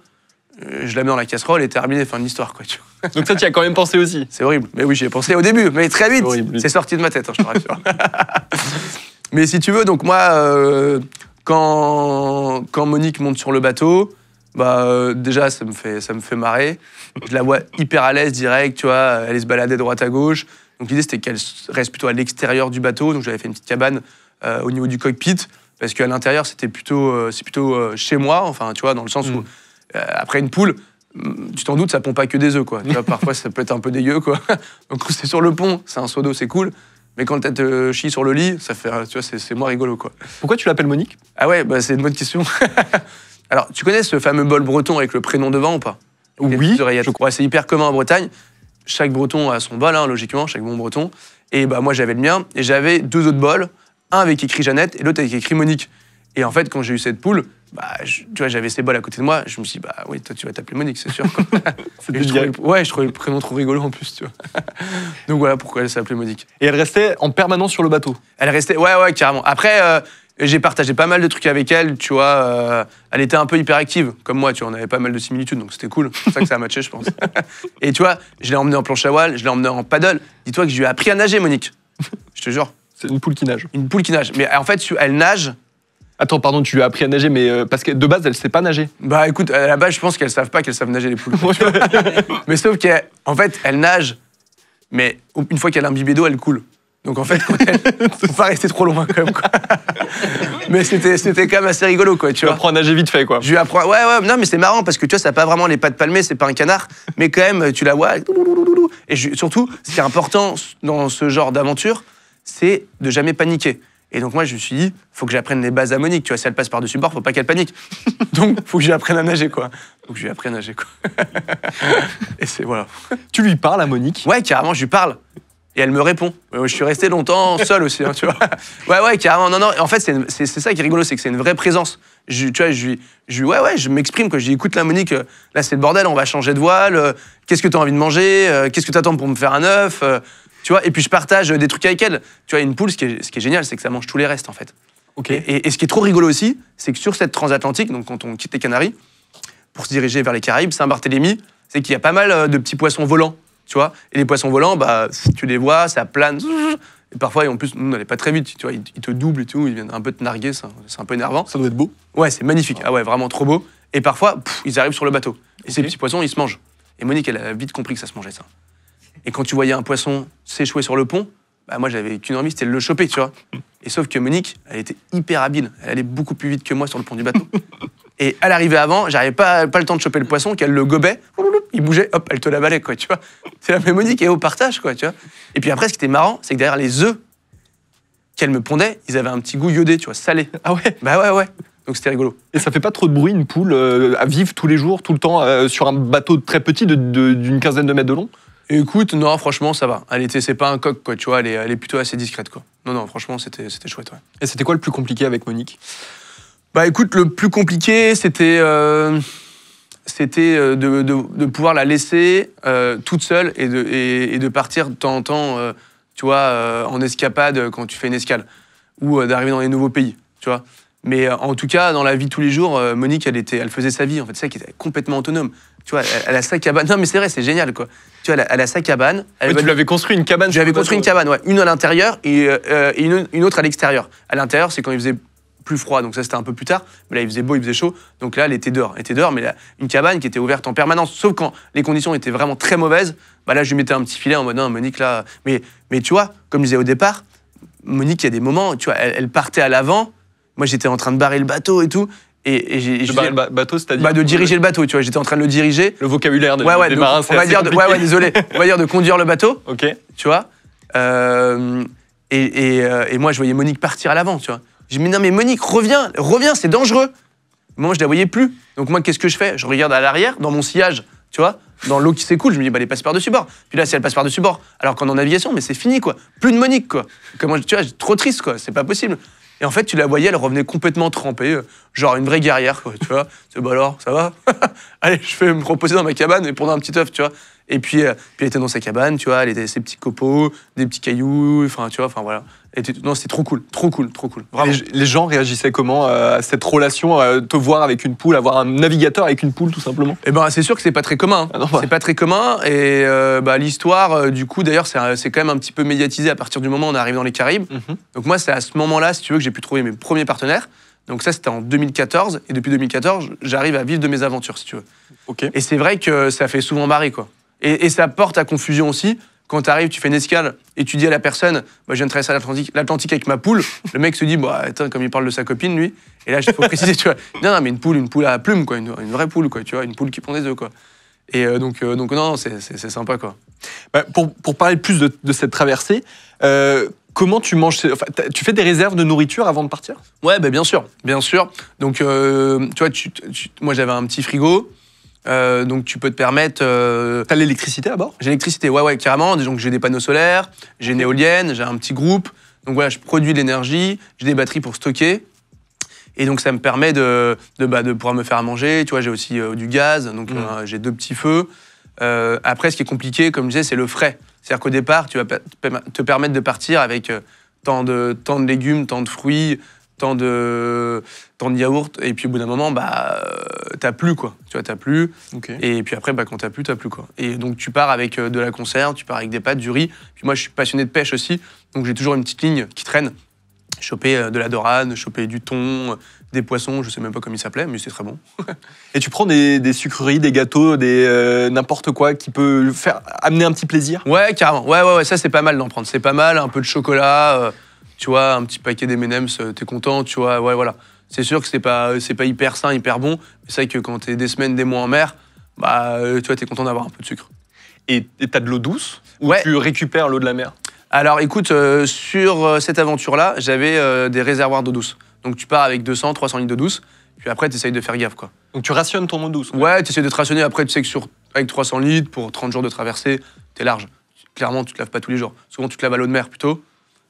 je la mets dans la casserole et terminé, fin de l'histoire, quoi. Tu vois. Donc ça, tu y as quand même pensé aussi? C'est horrible. Mais oui, j'y ai pensé au début, mais très vite. C'est sorti de ma tête, hein, je te rassure. Mais si tu veux, donc moi, quand Monique monte sur le bateau, déjà, ça me fait marrer. Je la vois hyper à l'aise, direct, tu vois, elle se baladait droite à gauche. Donc l'idée, c'était qu'elle reste plutôt à l'extérieur du bateau. Donc j'avais fait une petite cabane au niveau du cockpit, parce qu'à l'intérieur, c'est plutôt chez moi, enfin, tu vois, dans le sens où, après une poule, tu t'en doutes, ça pompe pas que des œufs, quoi. Tu vois, parfois, ça peut être un peu dégueu, quoi. Donc quand c'est sur le pont, c'est un seau d'eau, c'est cool. Mais quand elle te chie sur le lit, ça fait, tu vois, c'est moins rigolo, quoi. Pourquoi tu l'appelles Monique? Ah ouais, c'est une bonne question. Alors, tu connais ce fameux bol breton avec le prénom devant ou pas? Oui. Je crois. C'est hyper commun en Bretagne. Chaque breton a son bol, hein, logiquement, chaque bon breton. Et moi, j'avais le mien. Et j'avais 2 autres bols. Un avec écrit Jeannette et l'autre avec écrit Monique. Et en fait, quand j'ai eu cette poule, tu vois, j'avais ces bols à côté de moi. Je me suis dit, oui, toi, tu vas t'appeler Monique, c'est sûr. Je trouvais le prénom trop rigolo en plus, tu vois. Donc voilà pourquoi elle s'appelait Monique. Et elle restait en permanence sur le bateau? Elle restait, ouais, carrément. Après, j'ai partagé pas mal de trucs avec elle, tu vois. Elle était un peu hyperactive, comme moi, tu vois. On avait pas mal de similitudes, donc c'était cool. C'est pour ça que ça a matché, je pense. Et tu vois, je l'ai emmenée en planche à voile, je l'ai emmenée en paddle. Dis-toi que je lui ai appris à nager, Monique. Je te jure. C'est une poule qui nage. Une poule qui nage. Mais en fait, elle nage. Attends, pardon, tu lui as appris à nager, mais parce que de base, elle sait pas nager. Bah écoute, à la base, je pense qu'elles savent pas qu'elles savent nager les poules. Mais sauf qu'en fait, elles nagent, mais une fois qu'elle a imbibé d'eau, elle coule. Donc en fait, faut pas rester trop loin quand même, quoi. Mais c'était quand même assez rigolo, quoi, tu vois. apprends à nager vite fait, quoi. Je lui apprends, ouais, non, mais c'est marrant parce que tu vois, ça n'a pas vraiment les pattes palmées, c'est pas un canard, mais quand même, tu la vois. Et surtout, ce qui est important dans ce genre d'aventure, c'est de jamais paniquer. Et donc moi, je me suis dit, faut que j'apprenne les bases à Monique, tu vois, si elle passe par-dessus bord, faut pas qu'elle panique. Donc, faut que j'apprenne à nager, quoi. Donc, je lui ai appris à nager, quoi. Et c'est, voilà. Tu lui parles à Monique? Ouais, carrément, je lui parle. Et elle me répond. Je suis resté longtemps seul aussi, hein, tu vois. Ouais, carrément. Non. En fait, c'est ça qui est rigolo, c'est que c'est une vraie présence. Tu vois, je m'exprime, quoi. Je dis, écoute, là, Monique, là, c'est le bordel, on va changer de voile. Qu'est-ce que tu as envie de manger? Qu'est-ce que tu attends pour me faire un œuf? Tu vois, et puis je partage des trucs avec elle. Tu vois, une poule, ce qui est génial, c'est que ça mange tous les restes, en fait. Okay. Et ce qui est trop rigolo aussi, c'est que sur cette transatlantique, donc quand on quitte les Canaries, pour se diriger vers les Caraïbes, Saint-Barthélemy, c'est qu'il y a pas mal de petits poissons volants, tu vois. Et les poissons volants, bah, tu les vois, ça plane. Et parfois, et en plus, nous, on n'allait pas très vite, tu vois, ils te doublent et tout, ils viennent un peu te narguer, c'est un peu énervant. Ça doit être beau. Ouais, c'est magnifique. Ah ouais, vraiment trop beau. Et parfois, ils arrivent sur le bateau. Et ces petits poissons, ils se mangent. Et Monique, elle a vite compris que ça se mangeait, ça. Et quand tu voyais un poisson s'échouer sur le pont, bah moi, j'avais qu'une envie, c'était de le choper, tu vois. Et sauf que Monique, elle était hyper habile. Elle allait beaucoup plus vite que moi sur le pont du bateau. Et elle arrivait avant, j'avais pas le temps de choper le poisson, qu'elle le gobait, il bougeait, hop, elle te l'avalait, quoi, tu vois. C'est la même Monique et au partage, quoi, tu vois. Et puis après, ce qui était marrant, c'est que derrière les œufs qu'elle me pondait, ils avaient un petit goût iodé, tu vois, salé. Ah ouais? Bah ouais. Donc c'était rigolo. Et ça fait pas trop de bruit, une poule, à vivre tous les jours, tout le temps, sur un bateau très petit d'une quinzaine de mètres de long? Écoute, non, franchement, ça va. C'est pas un coq, quoi, tu vois, elle est plutôt assez discrète, quoi. Non, franchement, c'était chouette, ouais. Et c'était quoi le plus compliqué avec Monique? Bah écoute, le plus compliqué, c'était de pouvoir la laisser toute seule et de partir de temps en temps, tu vois, en escapade quand tu fais une escale, ou d'arriver dans les nouveaux pays, tu vois. Mais en tout cas, dans la vie de tous les jours, Monique, elle faisait sa vie, en fait, c'est ça qui était complètement autonome. Tu vois, elle a sa cabane. Non, mais c'est vrai, c'est génial, quoi. Tu vois, elle a sa cabane. Ouais, tu lui avais construit une cabane? Je lui avais construit une cabane, ouais. Une à l'intérieur et une autre à l'extérieur. À l'intérieur, c'est quand il faisait plus froid, donc ça c'était un peu plus tard. Mais là, il faisait beau, il faisait chaud. Donc là, elle était dehors, mais là, une cabane qui était ouverte en permanence. Sauf quand les conditions étaient vraiment très mauvaises, bah là, je lui mettais un petit filet en mode non, Monique, là. Mais tu vois, comme je disais au départ, Monique, il y a des moments, tu vois, elle partait à l'avant. Moi, j'étais en train de barrer le bateau et tout. Barrer le bateau, c'est-à-dire de diriger le bateau, tu vois. J'étais en train de le diriger. Le vocabulaire des donc, marins, c'est on va dire désolé. On va dire de conduire le bateau. Ok. Tu vois. Et moi, je voyais Monique partir à l'avant, tu vois. Je me dis, non, mais Monique, reviens, c'est dangereux. Moi, je la voyais plus. Donc moi, qu'est-ce que je fais? Je regarde à l'arrière, dans mon sillage, tu vois, dans l'eau qui s'écoule. Je me dis, bah, elle passe par-dessus bord. Puis là, si elle passe par-dessus bord, alors qu'en navigation, mais c'est fini, quoi. Plus de Monique, quoi. Comment, tu vois, trop triste, quoi. C'est pas possible. Et en fait, tu la voyais, elle revenait complètement trempée, genre une vraie guerrière, quoi, tu vois. Bah alors, ça va? Allez, je vais me reposer dans ma cabane et prendre un petit œuf, tu vois. Et puis elle était dans sa cabane, tu vois, elle était ses petits copeaux, des petits cailloux, enfin, tu vois, enfin voilà. Non, c'était trop cool. Vraiment. Les gens réagissaient comment à cette relation, à te voir avec une poule, avoir un navigateur avec une poule, tout simplement? Eh ben, c'est sûr que c'est pas très commun. Ah non, ouais. C'est pas très commun. Et l'histoire, du coup, d'ailleurs, c'est quand même un petit peu médiatisé à partir du moment où on arrive dans les Caraïbes. Donc moi, c'est à ce moment-là, si tu veux, que j'ai pu trouver mes premiers partenaires. Donc ça, c'était en 2014. Et depuis 2014, j'arrive à vivre de mes aventures, si tu veux. Okay. Et c'est vrai que ça fait souvent marrer, quoi. Et ça porte à confusion aussi. Quand tu arrives, tu fais une escale et tu dis à la personne, bah, je viens de traverser l'Atlantique avec ma poule. Le mec se dit, bah, attends, comme il parle de sa copine, lui. Et là, il faut préciser, tu vois. Non, mais une poule à plume, quoi. Une vraie poule, quoi. Tu vois, une poule qui pond des œufs, quoi. Et donc non, c'est sympa, quoi. Bah, pour parler plus de cette traversée, comment tu manges tu fais des réserves de nourriture avant de partir? Ouais, bah, bien sûr. Donc, tu vois, moi, j'avais un petit frigo. Donc tu peux te permettre... T'as l'électricité à bord? J'ai l'électricité, ouais, carrément. Donc j'ai des panneaux solaires, j'ai une éolienne, j'ai un petit groupe. Donc voilà, je produis de l'énergie, j'ai des batteries pour stocker. Et donc ça me permet de pouvoir me faire à manger. Tu vois, j'ai aussi du gaz, donc j'ai 2 petits feux. Après, ce qui est compliqué, comme je disais, c'est le frais. C'est-à-dire qu'au départ, tu vas te permettre de partir avec tant de légumes, tant de fruits, tant de yaourts, et puis au bout d'un moment, t'as plus, quoi. Tu vois, t'as plus. Okay. Et puis après, quand t'as plus, quoi. Et donc tu pars avec de la conserve, tu pars avec des pâtes, du riz. Puis moi, je suis passionné de pêche aussi, donc j'ai toujours une petite ligne qui traîne. choper de la dorade, choper du thon, des poissons, je sais même pas comment ils s'appelaient, mais c'est très bon. Et tu prends des sucreries, des gâteaux, n'importe quoi qui peut amener un petit plaisir? Ouais, carrément. Ouais, ça c'est pas mal d'en prendre. C'est pas mal, un peu de chocolat, tu vois, un petit paquet d'M&M's, t'es content, tu vois, ouais, voilà. C'est sûr que c'est pas hyper sain, hyper bon, mais c'est vrai que quand t'es des semaines, des mois en mer, bah, tu vois, t'es content d'avoir un peu de sucre. Et t'as de l'eau douce? Ou Ouais. tu récupères l'eau de la mer? Alors écoute, sur cette aventure-là, j'avais des réservoirs d'eau douce. Donc tu pars avec 200, 300 litres d'eau douce, puis après tu essayes de faire gaffe, quoi. Donc tu rationnes ton eau douce? Ouais, tu essayes de te rationner. Après, tu sais que avec 300 litres, pour 30 jours de traversée, t'es large. Clairement, tu te laves pas tous les jours. Souvent, tu te laves à l'eau de mer plutôt.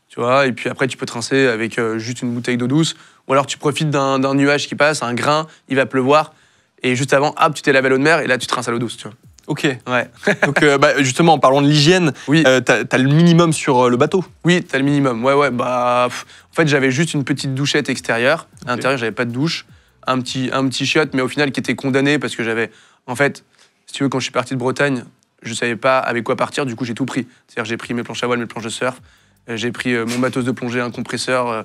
Tu vois, et puis après, tu peux te rincer avec juste une bouteille d'eau douce. Ou alors, tu profites d'un nuage qui passe, un grain, il va pleuvoir. Et juste avant, hop, tu t'es lavé à l'eau de mer, et là, tu te rinces à l'eau douce, tu vois. Ok. Ouais. Donc justement, en parlant de l'hygiène, Oui. t'as le minimum sur le bateau? Oui, t'as le minimum. Ouais, bah, en fait, j'avais juste une petite douchette extérieure. À l'intérieur, j'avais pas de douche. Un petit chiotte, mais au final, qui était condamné parce que j'avais... En fait, si tu veux, quand je suis parti de Bretagne, je savais pas avec quoi partir, du coup, j'ai tout pris. C'est-à-dire, j'ai pris mes planches à voile, mes planches de surf, j'ai pris mon matos de plongée, un compresseur...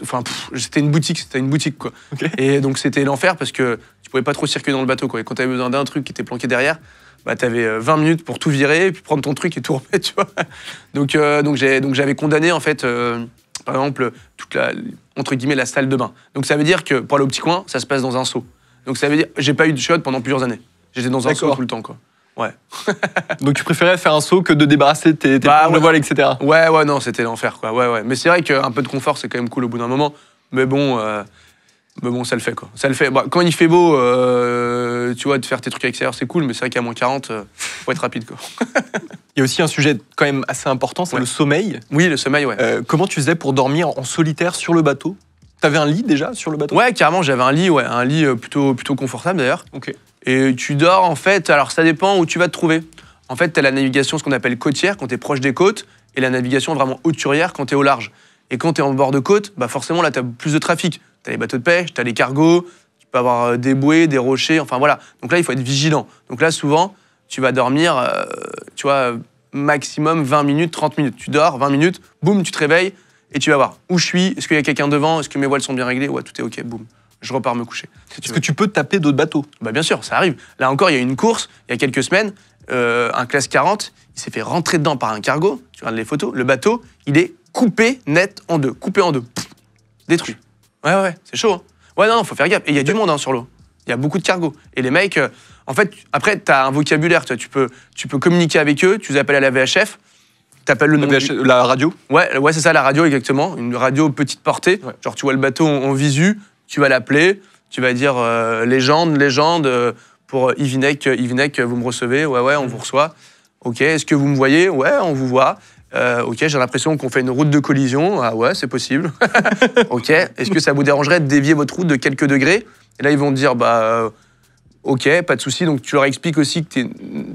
Enfin, c'était une boutique, quoi. Okay. Et donc, c'était l'enfer parce que tu pouvais pas trop circuler dans le bateau, quoi. Et quand t'avais besoin d'un truc qui était planqué derrière, bah, t'avais 20 minutes pour tout virer, et puis prendre ton truc et tout remettre, tu vois. Donc j'avais condamné, en fait, par exemple, entre guillemets, la salle de bain. Donc ça veut dire que pour aller au petit coin, ça se passe dans un seau. Donc ça veut dire j'ai pas eu de chiotte pendant plusieurs années. J'étais dans un seau tout le temps, quoi. Ouais. Donc tu préférais faire un saut que de débarrasser tes planches de voile, etc. Ouais, non, c'était l'enfer, quoi. Ouais. Mais c'est vrai qu'un peu de confort, c'est quand même cool au bout d'un moment. Mais bon, ça le fait, quoi. Ça le fait. Bah, quand il fait beau, tu vois, de faire tes trucs à l'extérieur, c'est cool, mais c'est vrai qu'à moins 40, faut être rapide, quoi. Il y a aussi un sujet quand même assez important, c'est le sommeil. Oui, le sommeil, ouais. Comment tu faisais pour dormir en solitaire sur le bateau? T'avais un lit déjà sur le bateau? Ouais, carrément, j'avais un lit plutôt confortable d'ailleurs. Ok. Et tu dors, en fait, alors ça dépend où tu vas te trouver. En fait, t'as la navigation, ce qu'on appelle côtière, quand t'es proche des côtes, et la navigation vraiment hauturière quand t'es au large. Et quand t'es en bord de côte, bah forcément, là, t'as plus de trafic. T'as les bateaux de pêche, t'as les cargos, tu peux avoir des bouées, des rochers, enfin voilà. Donc là, il faut être vigilant. Donc là, souvent, tu vas dormir, tu vois, maximum 20 minutes, 30 minutes. Tu dors, 20 minutes, boum, tu te réveilles, et tu vas voir où je suis, est-ce qu'il y a quelqu'un devant, est-ce que mes voiles sont bien réglées, ouais, tout est ok, boum. Je repars me coucher. Est-ce que tu peux taper d'autres bateaux? Bah bien sûr, ça arrive. Là encore, il y a eu une course, il y a quelques semaines, un classe 40, il s'est fait rentrer dedans par un cargo, tu regardes les photos, le bateau, il est coupé net en deux, Pff, détruit. Ouais, c'est chaud. Hein. Ouais, non, faut faire gaffe. Et il y a du monde sur l'eau. Il y a beaucoup de cargos. Et les mecs, en fait, après, tu as un vocabulaire, tu peux communiquer avec eux, tu les appelles à la VHF, t'appelles le nom. La radio? Ouais, c'est ça, la radio, exactement. Une radio petite portée. Ouais. Genre, tu vois le bateau en visu, tu vas l'appeler, tu vas dire légende, pour Ivinec, vous me recevez? Ouais, on vous reçoit. Ok, est-ce que vous me voyez? Ouais, on vous voit. Ok, j'ai l'impression qu'on fait une route de collision. Ah ouais, c'est possible. Ok, est-ce que ça vous dérangerait de dévier votre route de quelques degrés? Et là, ils vont te dire, ok, pas de souci. Donc, tu leur expliques aussi que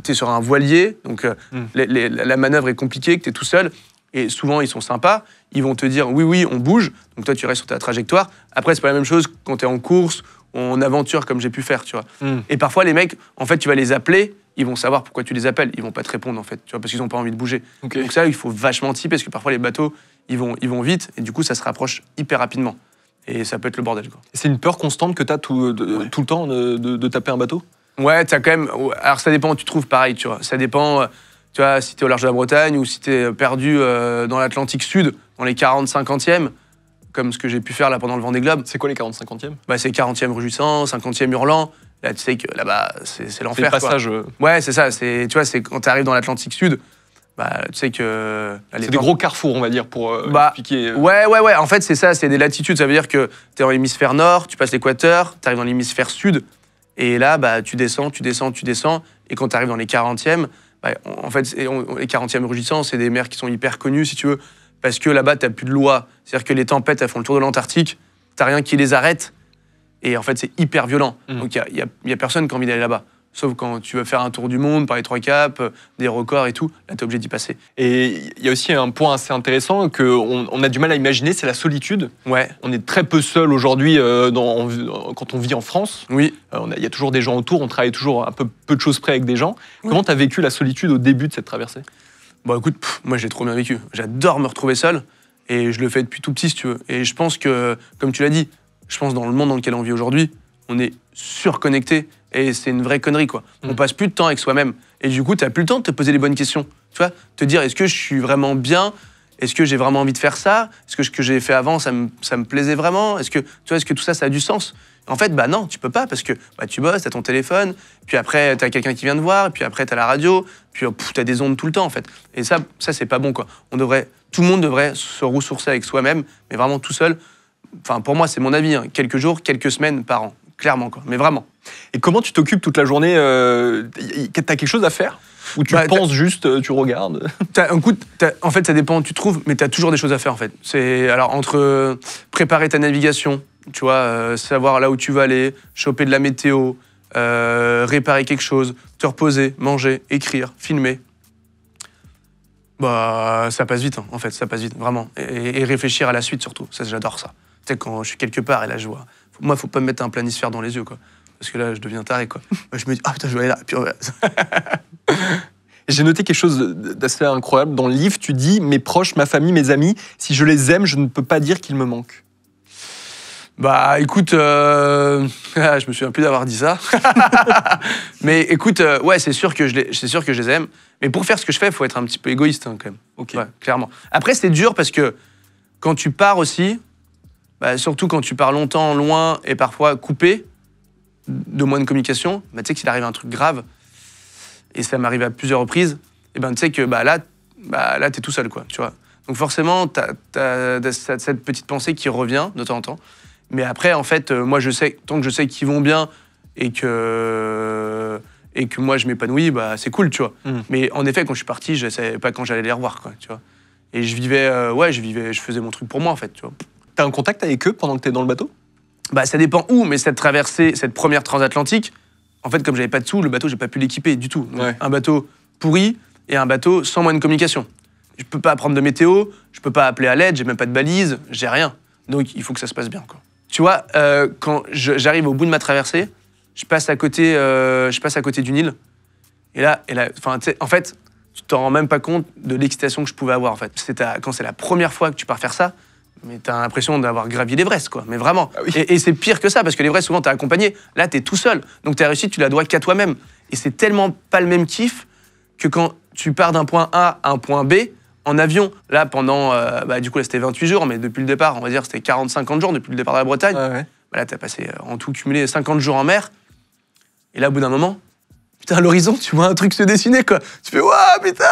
t'es sur un voilier, donc la manœuvre est compliquée, que t'es tout seul. Et souvent, ils sont sympas. Ils vont te dire, oui, on bouge. Donc, toi, tu restes sur ta trajectoire. Après, c'est pas la même chose quand t'es en course ou en aventure, comme j'ai pu faire, tu vois. Et parfois, les mecs, en fait, tu vas les appeler. Ils vont savoir pourquoi tu les appelles. Ils vont pas te répondre, en fait, tu vois, parce qu'ils ont pas envie de bouger. Okay. Donc ça, il faut vachement anticiper, parce que parfois, les bateaux, ils vont vite. Et du coup, ça se rapproche hyper rapidement. Et ça peut être le bordel, quoi. C'est une peur constante que t'as tout le temps de taper un bateau? Ouais, t'as quand même... Alors, ça dépend où tu te trouves, pareil, tu vois. Ça dépend... Tu vois, si t'es au large de la Bretagne ou si t'es perdu dans l'Atlantique Sud, dans les 40-50e, comme ce que j'ai pu faire là pendant le Vendée Globe. C'est quoi les 40-50e? Bah, c'est 40e rugissant, 50e hurlant. Là, tu sais que là-bas, c'est l'enfer. C'est le passage. Ouais, c'est ça. Tu vois, c'est quand t'arrives dans l'Atlantique Sud, bah, tu sais que... C'est des gros carrefours, on va dire, pour expliquer... Ouais. En fait, c'est ça, c'est des latitudes. Ça veut dire que t'es dans l'hémisphère nord, tu passes l'équateur, t'arrives dans l'hémisphère sud, et là, bah, tu descends. Et quand t'arrives dans les 40e, en fait, les 40e rugissants, c'est des mers qui sont hyper connues, si tu veux, parce que là-bas, t'as plus de loi. C'est-à-dire que les tempêtes, elles font le tour de l'Antarctique, t'as rien qui les arrête, et en fait, c'est hyper violent. Donc, il y a personne qui a envie d'aller là-bas. Sauf quand tu veux faire un tour du monde par les 3 caps, des records et tout, là, t'es obligé d'y passer. Et il y a aussi un point assez intéressant qu'on a du mal à imaginer, c'est la solitude. Ouais. On est très peu seul aujourd'hui quand on vit en France. Oui. Il y a toujours des gens autour, on travaille toujours un peu de choses près avec des gens. Oui. Comment t'as vécu la solitude au début de cette traversée? Bon, écoute, moi, j'ai trop bien vécu. J'adore me retrouver seul. Et je le fais depuis tout petit, si tu veux. Et je pense que, comme tu l'as dit, je pense dans le monde dans lequel on vit aujourd'hui, on est surconnecté et c'est une vraie connerie, quoi. On passe plus de temps avec soi-même. Et du coup, tu n'as plus le temps de te poser les bonnes questions. Tu vois, te dire, est-ce que je suis vraiment bien? Est-ce que j'ai vraiment envie de faire ça? Est-ce que ce que j'ai fait avant, ça me plaisait vraiment? Est-ce que tout ça, ça a du sens? En fait, bah non, tu peux pas parce que tu bosses, tu as ton téléphone, puis après, tu as quelqu'un qui vient te voir, puis après, tu as la radio, puis tu as des ondes tout le temps, en fait. Et ça c'est pas bon, quoi. Tout le monde devrait se ressourcer avec soi-même, mais vraiment tout seul. Enfin, pour moi, c'est mon avis, hein. Quelques jours, quelques semaines par an, clairement, quoi. Mais vraiment. Et comment tu t'occupes toute la journée? T'as quelque chose à faire? Ou tu penses juste, tu regardes? En fait, ça dépend où tu te trouves, mais tu as toujours des choses à faire, en fait. Alors, entre préparer ta navigation, tu vois, savoir là où tu vas aller, choper de la météo, réparer quelque chose, te reposer, manger, écrire, filmer. Bah, ça passe vite, hein, en fait, ça passe vite, vraiment. Et réfléchir à la suite, surtout. Ça, j'adore ça. Tu sais, quand je suis quelque part et là, je vois... Moi, faut pas me mettre un planisphère dans les yeux, quoi. Parce que là, je deviens taré, quoi. Je me dis, ah putain, je vais aller là. Puis, J'ai noté quelque chose d'assez incroyable. Dans le livre, tu dis, mes proches, ma famille, mes amis, si je les aime, je ne peux pas dire qu'ils me manquent. Bah, écoute, je me souviens plus d'avoir dit ça. Mais écoute, ouais, c'est sûr que je les aime. Mais pour faire ce que je fais, il faut être un petit peu égoïste, hein, quand même. Ok. Ouais, clairement. Après, c'est dur parce que quand tu pars aussi, surtout quand tu pars longtemps, loin et parfois coupé de moyens de communication, tu sais que s'il arrive un truc grave, et ça m'arrive à plusieurs reprises, et tu sais que là, t'es tout seul, quoi, tu vois. Donc forcément, t'as cette petite pensée qui revient de temps en temps. Mais après, en fait, moi, tant que je sais qu'ils vont bien et que moi, je m'épanouis, c'est cool, tu vois. Mais en effet, quand je suis parti, je savais pas quand j'allais les revoir, quoi, tu vois. Et je vivais, je faisais mon truc pour moi, en fait, tu vois. T'as un contact avec eux pendant que t'es dans le bateau? Ça dépend où, mais cette traversée, cette première transatlantique, en fait, comme j'avais pas de sous, le bateau, j'ai pas pu l'équiper du tout. Donc, un bateau pourri et un bateau sans moyen de communication. Je peux pas prendre de météo, je peux pas appeler à l'aide, j'ai même pas de balise, j'ai rien. Donc, il faut que ça se passe bien, quoi. Tu vois, quand j'arrive au bout de ma traversée, je passe à côté d'une île. Et là, en fait, tu t'en rends même pas compte de l'excitation que je pouvais avoir, en fait. Quand c'est la première fois que tu pars faire ça, mais t'as l'impression d'avoir gravi l'Everest, quoi. Mais vraiment. Ah oui. Et c'est pire que ça, parce que l'Everest, souvent, t'es accompagné. Là, t'es tout seul. Donc ta réussite, tu la dois qu'à toi-même. Et c'est tellement pas le même kiff que quand tu pars d'un point A à un point B en avion. Là, pendant... du coup, là, c'était 28 jours, mais depuis le départ, on va dire, c'était 40-50 jours depuis le départ de la Bretagne. Ouais. Là, t'as passé, en tout cumulé, 50 jours en mer. Et là, au bout d'un moment, putain, à l'horizon, tu vois un truc se dessiner, quoi. Tu fais, waouh, putain.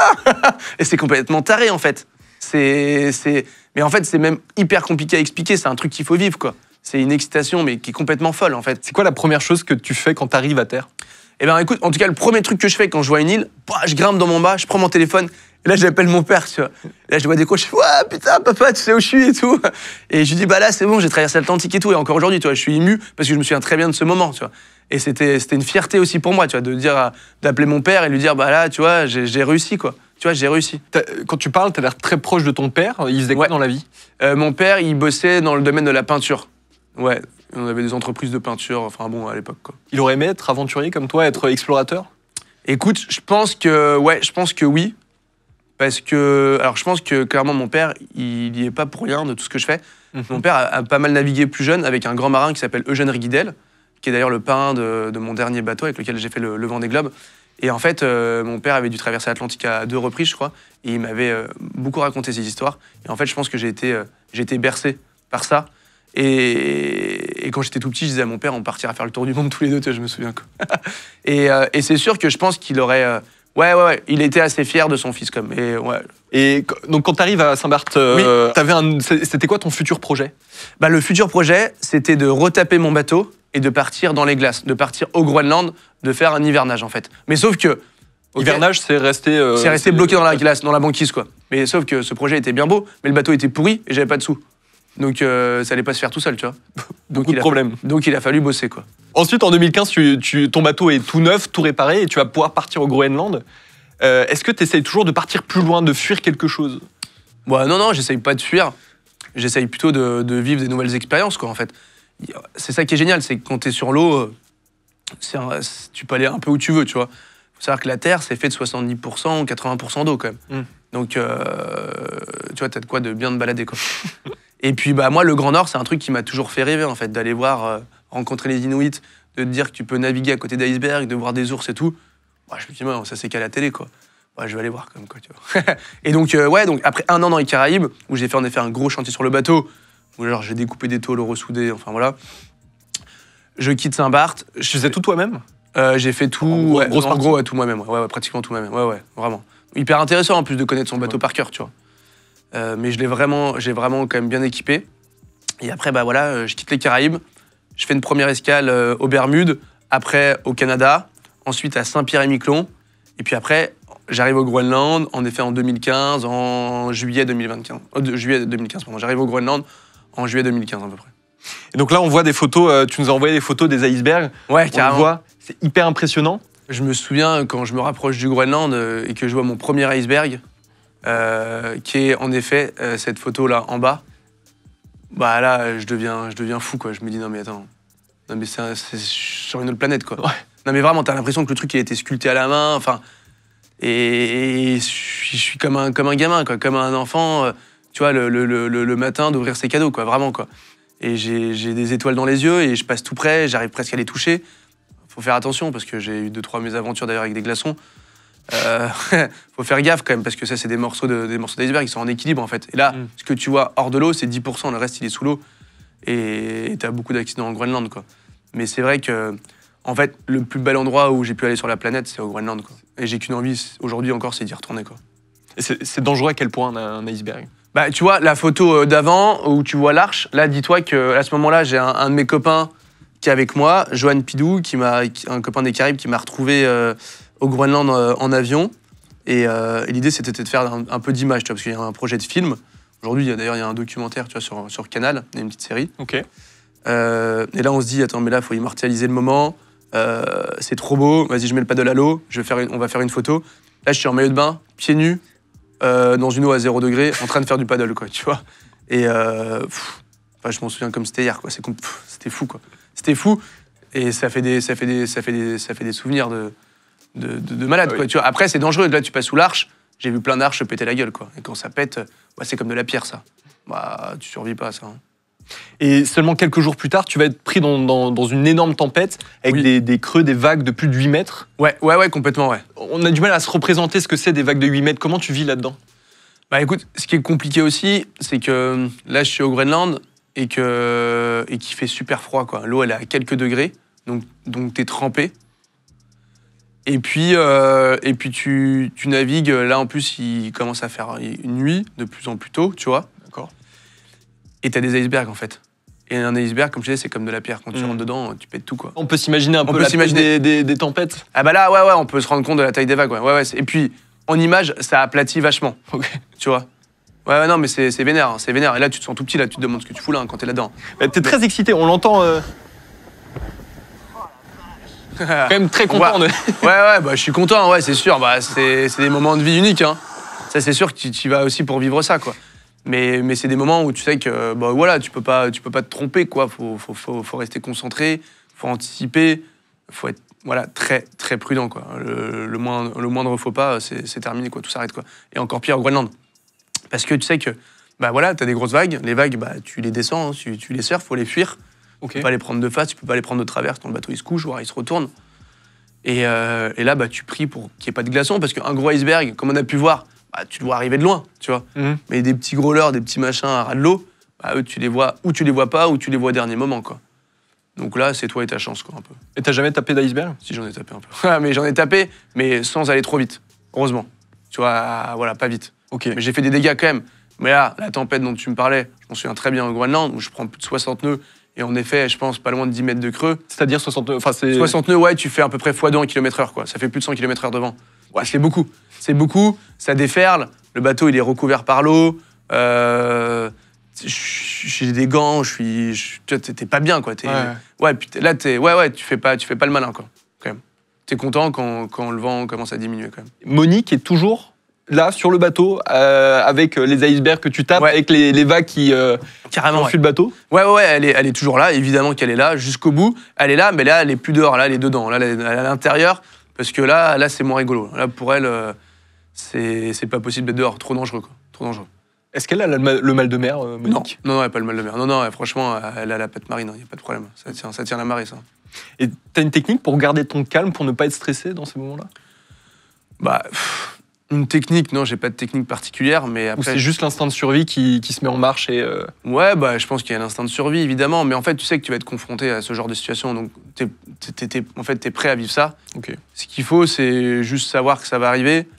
Et c'est complètement taré, en fait. Mais en fait, c'est même hyper compliqué à expliquer. C'est un truc qu'il faut vivre, quoi. C'est une excitation, mais qui est complètement folle, en fait. C'est quoi la première chose que tu fais quand t'arrives à terre? Eh bien, écoute, en tout cas, le premier truc que je fais quand je vois une île, je grimpe dans mon mât, je prends mon téléphone, et là, j'appelle mon père, tu vois. Et là, je vois des coachs, je fais, ouais, putain, papa, tu sais où je suis et tout. Et je lui dis, là, c'est bon, j'ai traversé l'Atlantique et tout. Et encore aujourd'hui, tu vois, je suis ému parce que je me souviens très bien de ce moment, tu vois. Et c'était une fierté aussi pour moi, tu vois, d'appeler mon père et lui dire, là, tu vois, j'ai réussi, quoi. Tu vois, j'ai réussi. Quand tu parles, t'as l'air très proche de ton père. Il faisait quoi dans la vie? Mon père, il bossait dans le domaine de la peinture. Ouais, on avait des entreprises de peinture, enfin bon, à l'époque, quoi. Il aurait aimé être aventurier comme toi, être explorateur? Écoute, je pense que oui. Parce que, alors je pense que clairement mon père, il n'y est pas pour rien de tout ce que je fais. Mon père a pas mal navigué plus jeune avec un grand marin qui s'appelle Eugène Riguidel, qui est d'ailleurs le parrain de mon dernier bateau avec lequel j'ai fait le Vendée Globe. Et en fait, mon père avait dû traverser l'Atlantique à 2 reprises, je crois, et il m'avait beaucoup raconté ces histoires. Et en fait, je pense que j'ai été bercé par ça. Et quand j'étais tout petit, je disais à mon père, on partira faire le tour du monde tous les deux, je me souviens, quoi. Et c'est sûr que je pense qu'il aurait... Ouais, il était assez fier de son fils, comme. Et donc, quand tu arrives à Saint-Barth, c'était quoi ton futur projet? Le futur projet, c'était de retaper mon bateau et de partir dans les glaces, de partir au Groenland, de faire un hivernage, en fait. Mais sauf que... Hivernage, c'est rester... c'est rester bloqué dans la glace, dans la banquise, quoi. Mais sauf que ce projet était bien beau, mais le bateau était pourri et j'avais pas de sous. Donc ça allait pas se faire tout seul, tu vois. Beaucoup de problèmes. Donc il a fallu bosser, quoi. Ensuite, en 2015, ton bateau est tout neuf, tout réparé, et tu vas pouvoir partir au Groenland. Est-ce que tu essayes toujours de partir plus loin, de fuir quelque chose? Non, j'essaye pas de fuir. J'essaye plutôt de vivre des nouvelles expériences, quoi, en fait. C'est ça qui est génial, c'est que quand t'es sur l'eau, tu peux aller un peu où tu veux, tu vois. Faut savoir que la Terre, c'est fait de 70% ou 80% d'eau, quand même. Donc, tu vois, t'as de quoi de bien te balader, quoi. Et puis, bah, moi, le Grand Nord, c'est un truc qui m'a toujours fait rêver, en fait, d'aller voir, rencontrer les Inuits, de te dire que tu peux naviguer à côté d'icebergs, de voir des ours et tout. Bah, je me dis, ça c'est qu'à la télé, quoi. Bah, je vais aller voir, quand même, quoi, tu vois. Et donc, donc, après 1 an dans les Caraïbes, où j'ai fait, en effet, un gros chantier sur le bateau, où genre, j'ai découpé des tôles, ressoudé, enfin, voilà. Je quitte Saint-Barth. Je faisais tout toi-même? J'ai fait tout, en gros, tout moi-même, pratiquement tout moi-même, vraiment. Hyper intéressant, en plus, de connaître son bateau par cœur, tu vois. Mais j'ai vraiment quand même bien équipé. Et après, bah voilà, je quitte les Caraïbes. Je fais une première escale aux Bermudes, après au Canada, ensuite à Saint-Pierre-et-Miquelon. Et puis après, j'arrive au Groenland, en effet en 2015, en juillet 2015. Juillet 2015, pardon. J'arrive au Groenland en juillet 2015 à peu près. Et donc là, on voit des photos, tu nous as envoyé des photos des icebergs. Ouais, carrément. On le voit, c'est hyper impressionnant. Je me souviens quand je me rapproche du Groenland et que je vois mon premier iceberg, qui est en effet cette photo-là en bas. Bah là, je deviens fou, quoi. Je me dis, non mais attends, non mais c'est sur une autre planète, quoi. Ouais. Non mais vraiment, t'as l'impression que le truc il a été sculpté à la main, enfin, et je suis comme un gamin, quoi, comme un enfant, tu vois, le matin d'ouvrir ses cadeaux, quoi, vraiment, quoi. Et j'ai des étoiles dans les yeux et je passe tout près, j'arrive presque à les toucher. Faut faire attention parce que j'ai eu 2-3 mésaventures d'ailleurs avec des glaçons. Faut faire gaffe quand même parce que ça c'est des morceaux d'iceberg qui sont en équilibre en fait. Et là, ce que tu vois hors de l'eau, c'est 10%, le reste il est sous l'eau. Et t'as beaucoup d'accidents en Groenland, quoi. Mais c'est vrai que, en fait, le plus bel endroit où j'ai pu aller sur la planète, c'est au Groenland, quoi. Et j'ai qu'une envie aujourd'hui encore, c'est d'y retourner, quoi. Et c'est dangereux à quel point un iceberg? Bah tu vois, la photo d'avant où tu vois l'arche, là dis-toi qu'à ce moment-là, j'ai un de mes copains qui est avec moi, Johan Pidou, un copain des Caraïbes qui m'a retrouvé au Groenland en avion. Et l'idée, c'était de faire un peu d'image, tu vois, parce qu'il y a un projet de film. Aujourd'hui, d'ailleurs, il y a un documentaire, tu vois, sur Canal, il y a une petite série. Ok. Et là, on se dit, attends, mais là, il faut immortaliser le moment. C'est trop beau. Vas-y, je mets le paddle à l'eau. On va faire une photo. Là, je suis en maillot de bain, pieds nus, dans une eau à 0 degré, en train de faire du paddle, quoi, tu vois. Et je m'en souviens comme c'était hier, quoi. C'était fou, quoi. C'était fou. Et ça fait des souvenirs de malade, oui. quoi. Tu vois. Après, c'est dangereux. Là, tu passes sous l'arche. J'ai vu plein d'arches péter la gueule, quoi. Et quand ça pète, c'est comme de la pierre, ça. Bah, tu survis pas à ça. Hein. Et seulement quelques jours plus tard, tu vas être pris dans une énorme tempête avec des creux, des vagues de plus de 8 mètres. Ouais, complètement, ouais. On a du mal à se représenter ce que c'est des vagues de 8 mètres. Comment tu vis là-dedans? Bah écoute, ce qui est compliqué aussi, c'est que là, je suis au Groenland et qu'il fait super froid, quoi. L'eau, elle est à quelques degrés, donc t'es trempé. Et puis tu navigues. Là, en plus, il commence à faire une nuit de plus en plus tôt, tu vois. D'accord. Et t'as des icebergs, en fait. Et un iceberg, comme je disais, c'est comme de la pierre. Quand tu rentres dedans, tu pètes tout, quoi. On peut s'imaginer un peu la taille des tempêtes. Ah bah là, ouais, on peut se rendre compte de la taille des vagues, ouais. Et puis, en image, ça aplatit vachement, tu vois. Ouais, non, mais c'est vénère, hein, c'est vénère. Et là, tu te sens tout petit, là, tu te demandes ce que tu fous là, hein, quand t'es là-dedans. Bah, t'es très excité, on l'entend... quand même très content. Ouais, bah, je suis content, ouais, c'est sûr. Bah, c'est des moments de vie uniques, hein. Ça, c'est sûr que tu vas aussi pour vivre ça, quoi. Mais c'est des moments où tu sais que, bah voilà, tu peux pas te tromper, quoi. Faut rester concentré, faut anticiper, faut être, voilà, très, très prudent, quoi. Le moindre faux pas, c'est terminé, quoi. Tout s'arrête, quoi. Et encore pire au Groenland. Parce que tu sais que, bah voilà, t'as des grosses vagues. Les vagues, bah, tu les descends, hein, tu les surfes, faut les fuir. Tu peux pas les prendre de face, tu peux pas les prendre de travers, quand le bateau il se couche, voire il se retourne. Et là, bah, tu pries pour qu'il n'y ait pas de glaçons, parce qu'un gros iceberg, comme on a pu voir, bah, tu le vois arriver de loin, tu vois. Mais des petits growlers, des petits machins à ras de l'eau, bah, eux, tu les vois, ou tu les vois pas, ou tu les vois au dernier moment, quoi. Donc là, c'est toi et ta chance, quoi, un peu. Et t'as jamais tapé d'iceberg? Si, j'en ai tapé un peu. Mais j'en ai tapé, mais sans aller trop vite, heureusement. Tu vois, voilà, pas vite. Ok. Mais j'ai fait des dégâts quand même. Mais là, la tempête dont tu me parlais, je m'en souviens très bien au Groenland, où je prends plus de 60 nœuds, et en effet, je pense pas loin de 10 mètres de creux. C'est-à-dire 60 nœuds, enfin c'est... 60 nœuds, ouais, tu fais à peu près x2 en km/h, quoi. Ça fait plus de 100 km/h devant. Ouais, c'est beaucoup. C'est beaucoup, ça déferle, le bateau, il est recouvert par l'eau, j'ai des gants, t'es pas bien, quoi. Ouais, puis là, tu fais pas le malin, quoi, quand même. T'es content quand le vent commence à diminuer, quand même. Monique est toujours là, sur le bateau, avec les icebergs que tu tapes, avec les vagues qui enfuient le bateau? Ouais, elle est toujours là, évidemment qu'elle est là, jusqu'au bout. Elle est là, mais là, elle est plus dehors, là, elle est dedans, là, elle est à l'intérieur, parce que là, c'est moins rigolo. Là, pour elle, c'est pas possible d'être dehors. Trop dangereux, quoi. Trop dangereux. Est-ce qu'elle a le mal de mer, Monique? Non, elle n'a pas le mal de mer. Non, franchement, elle a la patte marine, il n'y a pas de problème. Ça tient la marée, ça. Et t'as une technique pour garder ton calme, pour ne pas être stressé dans ces moments-là? Bah, une technique, non, j'ai pas de technique particulière, mais après... Ou c'est juste l'instinct de survie qui se met en marche et... Ouais, bah, je pense qu'il y a l'instinct de survie, évidemment, mais en fait, tu sais que tu vas être confronté à ce genre de situation, donc t'es prêt à vivre ça. Ok. Ce qu'il faut, c'est juste savoir que ça va arriver,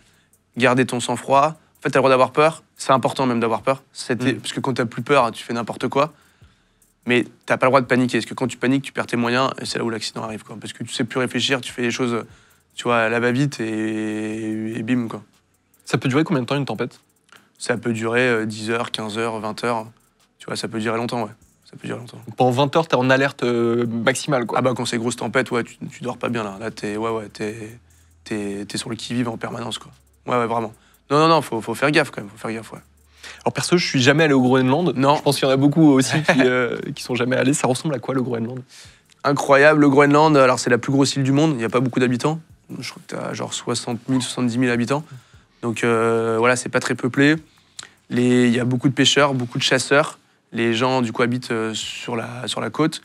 garder ton sang-froid. En fait, t'as le droit d'avoir peur, c'est important même d'avoir peur, parce que quand t'as plus peur, tu fais n'importe quoi, mais t'as pas le droit de paniquer, parce que quand tu paniques, tu perds tes moyens, et c'est là où l'accident arrive, quoi. Parce que tu sais plus réfléchir, tu fais les choses, tu vois, à la va-vite, et bim, quoi. Ça peut durer combien de temps, une tempête? Ça peut durer 10 heures, 15 heures, 20 heures, tu vois, ça peut durer longtemps, ouais. Ça peut durer longtemps. Pendant 20 heures, t'es en alerte maximale, quoi. Ah bah, quand c'est grosse tempête, ouais, tu dors pas bien, là. Là, t'es sur le qui-vive en permanence, quoi. Ouais, vraiment. Non, faut faire gaffe, quand même, faut faire gaffe, ouais. Alors perso, je suis jamais allé au Groenland. Non. Je pense qu'il y en a beaucoup aussi qui sont jamais allés. Ça ressemble à quoi, le Groenland? Incroyable, le Groenland. Alors, c'est la plus grosse île du monde. Il n'y a pas beaucoup d'habitants. Je crois que tu as genre 60 000, 70 000 habitants. Donc, voilà, c'est pas très peuplé. Il y a beaucoup de pêcheurs, beaucoup de chasseurs. Les gens, du coup, habitent sur la côte.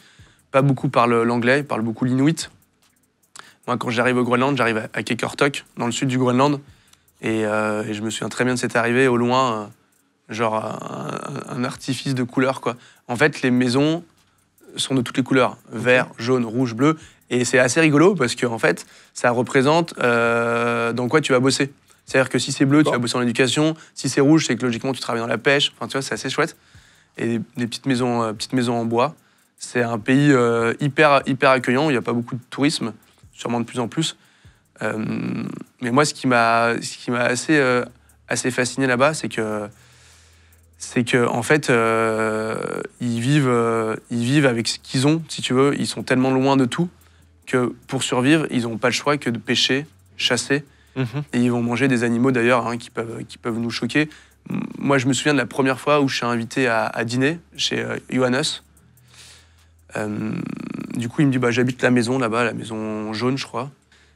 Pas beaucoup parlent l'anglais, ils parlent beaucoup l'inuit. Moi, quand j'arrive au Groenland, j'arrive à Kekortok, dans le sud du Groenland. Et je me souviens très bien de cette arrivée, au loin, genre un artifice de couleurs, quoi. En fait, les maisons sont de toutes les couleurs, vert, jaune, rouge, bleu. Et c'est assez rigolo parce que en fait, ça représente dans quoi tu vas bosser. C'est-à-dire que si c'est bleu, tu vas bosser en éducation. Si c'est rouge, c'est que logiquement, tu travailles dans la pêche. Enfin, tu vois, c'est assez chouette. Et des petites maisons en bois. C'est un pays hyper accueillant. Il n'y a pas beaucoup de tourisme, sûrement de plus en plus. Mais moi, ce qui m'a assez fasciné là-bas, c'est que en fait, ils vivent avec ce qu'ils ont, si tu veux. Ils sont tellement loin de tout que pour survivre, ils n'ont pas le choix que de pêcher, chasser. Et ils vont manger des animaux d'ailleurs qui peuvent nous choquer. Moi, je me souviens de la première fois où je suis invité à dîner chez Johannes. Du coup, il me dit j'habite la maison là-bas, la maison jaune, je crois.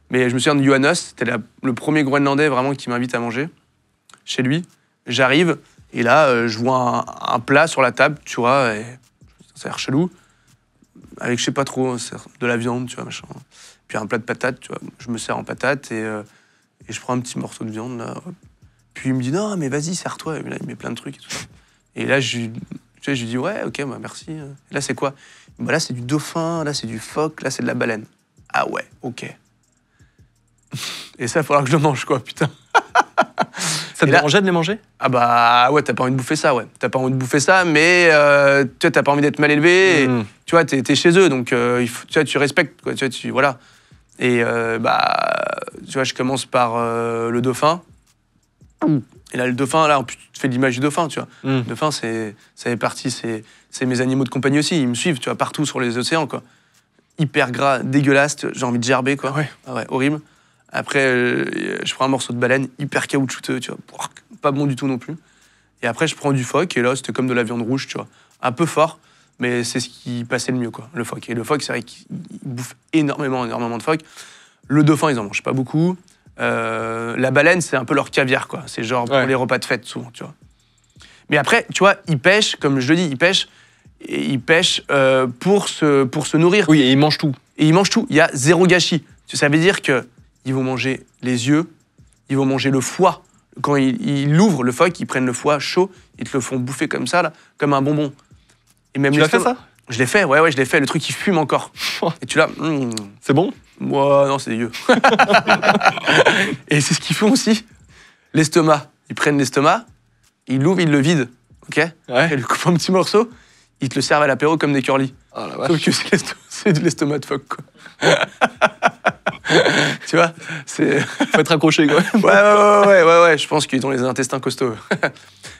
Mais je me souviens de Johannes, c'était le premier Groenlandais vraiment qui m'invite à manger chez lui. J'arrive et là, je vois un plat sur la table, tu vois, et ça a l'air chelou, avec je sais pas trop, de la viande, tu vois, machin. Puis un plat de patates, tu vois. Je me sers en patates et je prends un petit morceau de viande là. Puis il me dit non, mais vas-y, sers-toi. Et là, il met plein de trucs et tout ça. Et là, je lui dis ouais, ok, merci. Et là, c'est quoi? Là, c'est du dauphin, là, c'est du phoque, là, c'est de la baleine. Ah ouais, ok. Et ça, il va falloir que je le mange, quoi, putain. Ça te dérangeait de les manger? Ah bah ouais, t'as pas envie de bouffer ça, ouais. T'as pas envie de bouffer ça, mais tu vois, t'as pas envie d'être mal élevé. Et, tu vois, t'es chez eux, donc tu respectes, quoi. Voilà. Et tu vois, je commence par le dauphin. Et là, le dauphin, là, en plus, tu te fais l'image du dauphin, tu vois. Le dauphin, ça fait partie, c'est mes animaux de compagnie aussi. Ils me suivent, tu vois, partout sur les océans, quoi. Hyper gras, dégueulasse, j'ai envie de gerber, quoi. Ah ouais, horrible. Après, je prends un morceau de baleine hyper caoutchouteux, tu vois. Pas bon du tout non plus. Et après, je prends du phoque, et là, c'était comme de la viande rouge, tu vois. Un peu fort, mais c'est ce qui passait le mieux, quoi, le phoque. Et le phoque, c'est vrai qu'il bouffe énormément de phoque. Le dauphin, ils en mangent pas beaucoup. La baleine, c'est un peu leur caviar, quoi. C'est genre pour les repas de fête, souvent, tu vois. Mais après, tu vois, ils pêchent, comme je le dis, ils pêchent pour se nourrir. Oui, et ils mangent tout. Et ils mangent tout. Il y a zéro gâchis. Ça veut dire qu'ils vont manger les yeux, ils vont manger le foie. Quand ils l'ouvrent, le phoque, ils prennent le foie chaud, ils te le font bouffer comme ça, là, comme un bonbon. Et même tu l'as fait, ça? Je l'ai fait, ouais, je l'ai fait. Le truc, il fume encore. Et tu l'as... C'est bon? Ouais, non, c'est dégueu. Et c'est ce qu'ils font aussi. L'estomac. Ils prennent l'estomac, ils l'ouvrent, ils le vident. Ok? Ouais. Ils le coupent en petits morceaux, ils te le servent à l'apéro comme des curly. Oh la vache. Sauf que c'est de l'estomac de phoque, quoi. Tu vois? Faut être accroché, quoi. Ouais. Je pense qu'ils ont les intestins costauds.